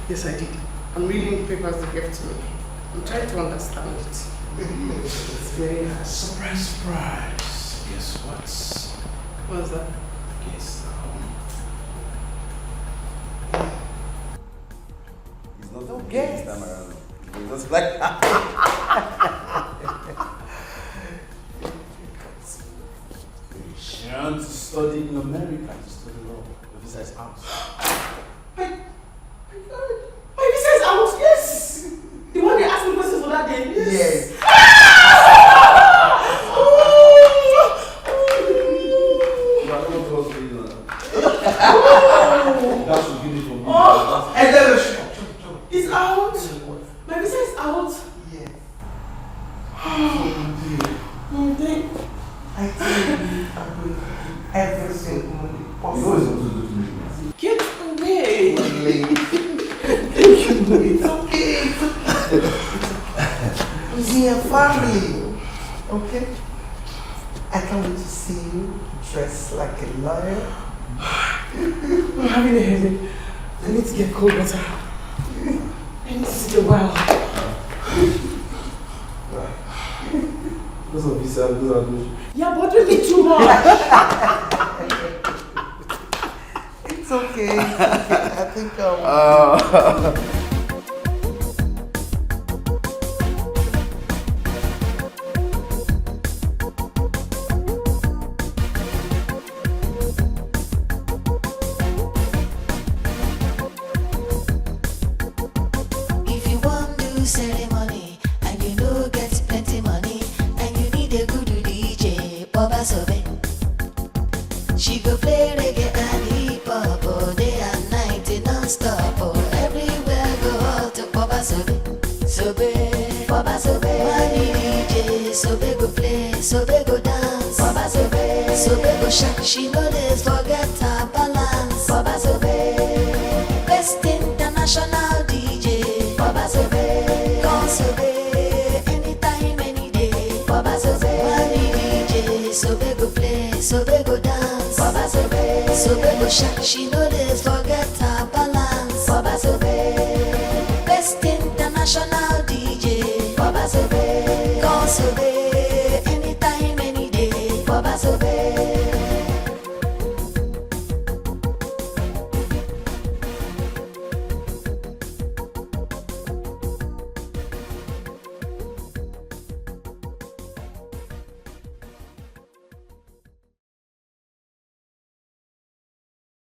Yes, I did. I'm reading the papers they gave to me. I'm trying to understand it. It's very hard. Surprise, surprise. Guess what? What's that? Guess It's not the guess. this time around. It's just like you want to study in America, to study law. The visa is out. My visa is out, yes! The one they asked me questions for that day? Yes. It's out! My visa is out! Yes. I tell you, I'm going to do every single money possible. Get away! It's okay. We are family. Okay? I can't wait to see you dressed like a lawyer. I'm having a headache. I need to get cold water. I need to sit a while. Those are visa, those are those. You're bothering me too much. It's okay. I think If you want do ceremony and you know get plenty money and you need a good DJ, Baba Sobe. She go play reggae and hip hop all day and night non-stop. Oh, everywhere go hot to Baba Sobe. Sobe, Baba Sobe. Money DJ, Sobe go play, Sobe go dance. Baba Sobe, Sobe go shine. She know this forget her balance. Baba Sobe, best international DJ. Baba Sobe, come Sobe, anytime, any day. Baba Sobe, money DJ, Sobe go play, Sobe go dance. Baba Sobe, Sobe go shine. She know this forget her balance. Baba Sobe, best international DJ. Baba Sobe, come Sobe.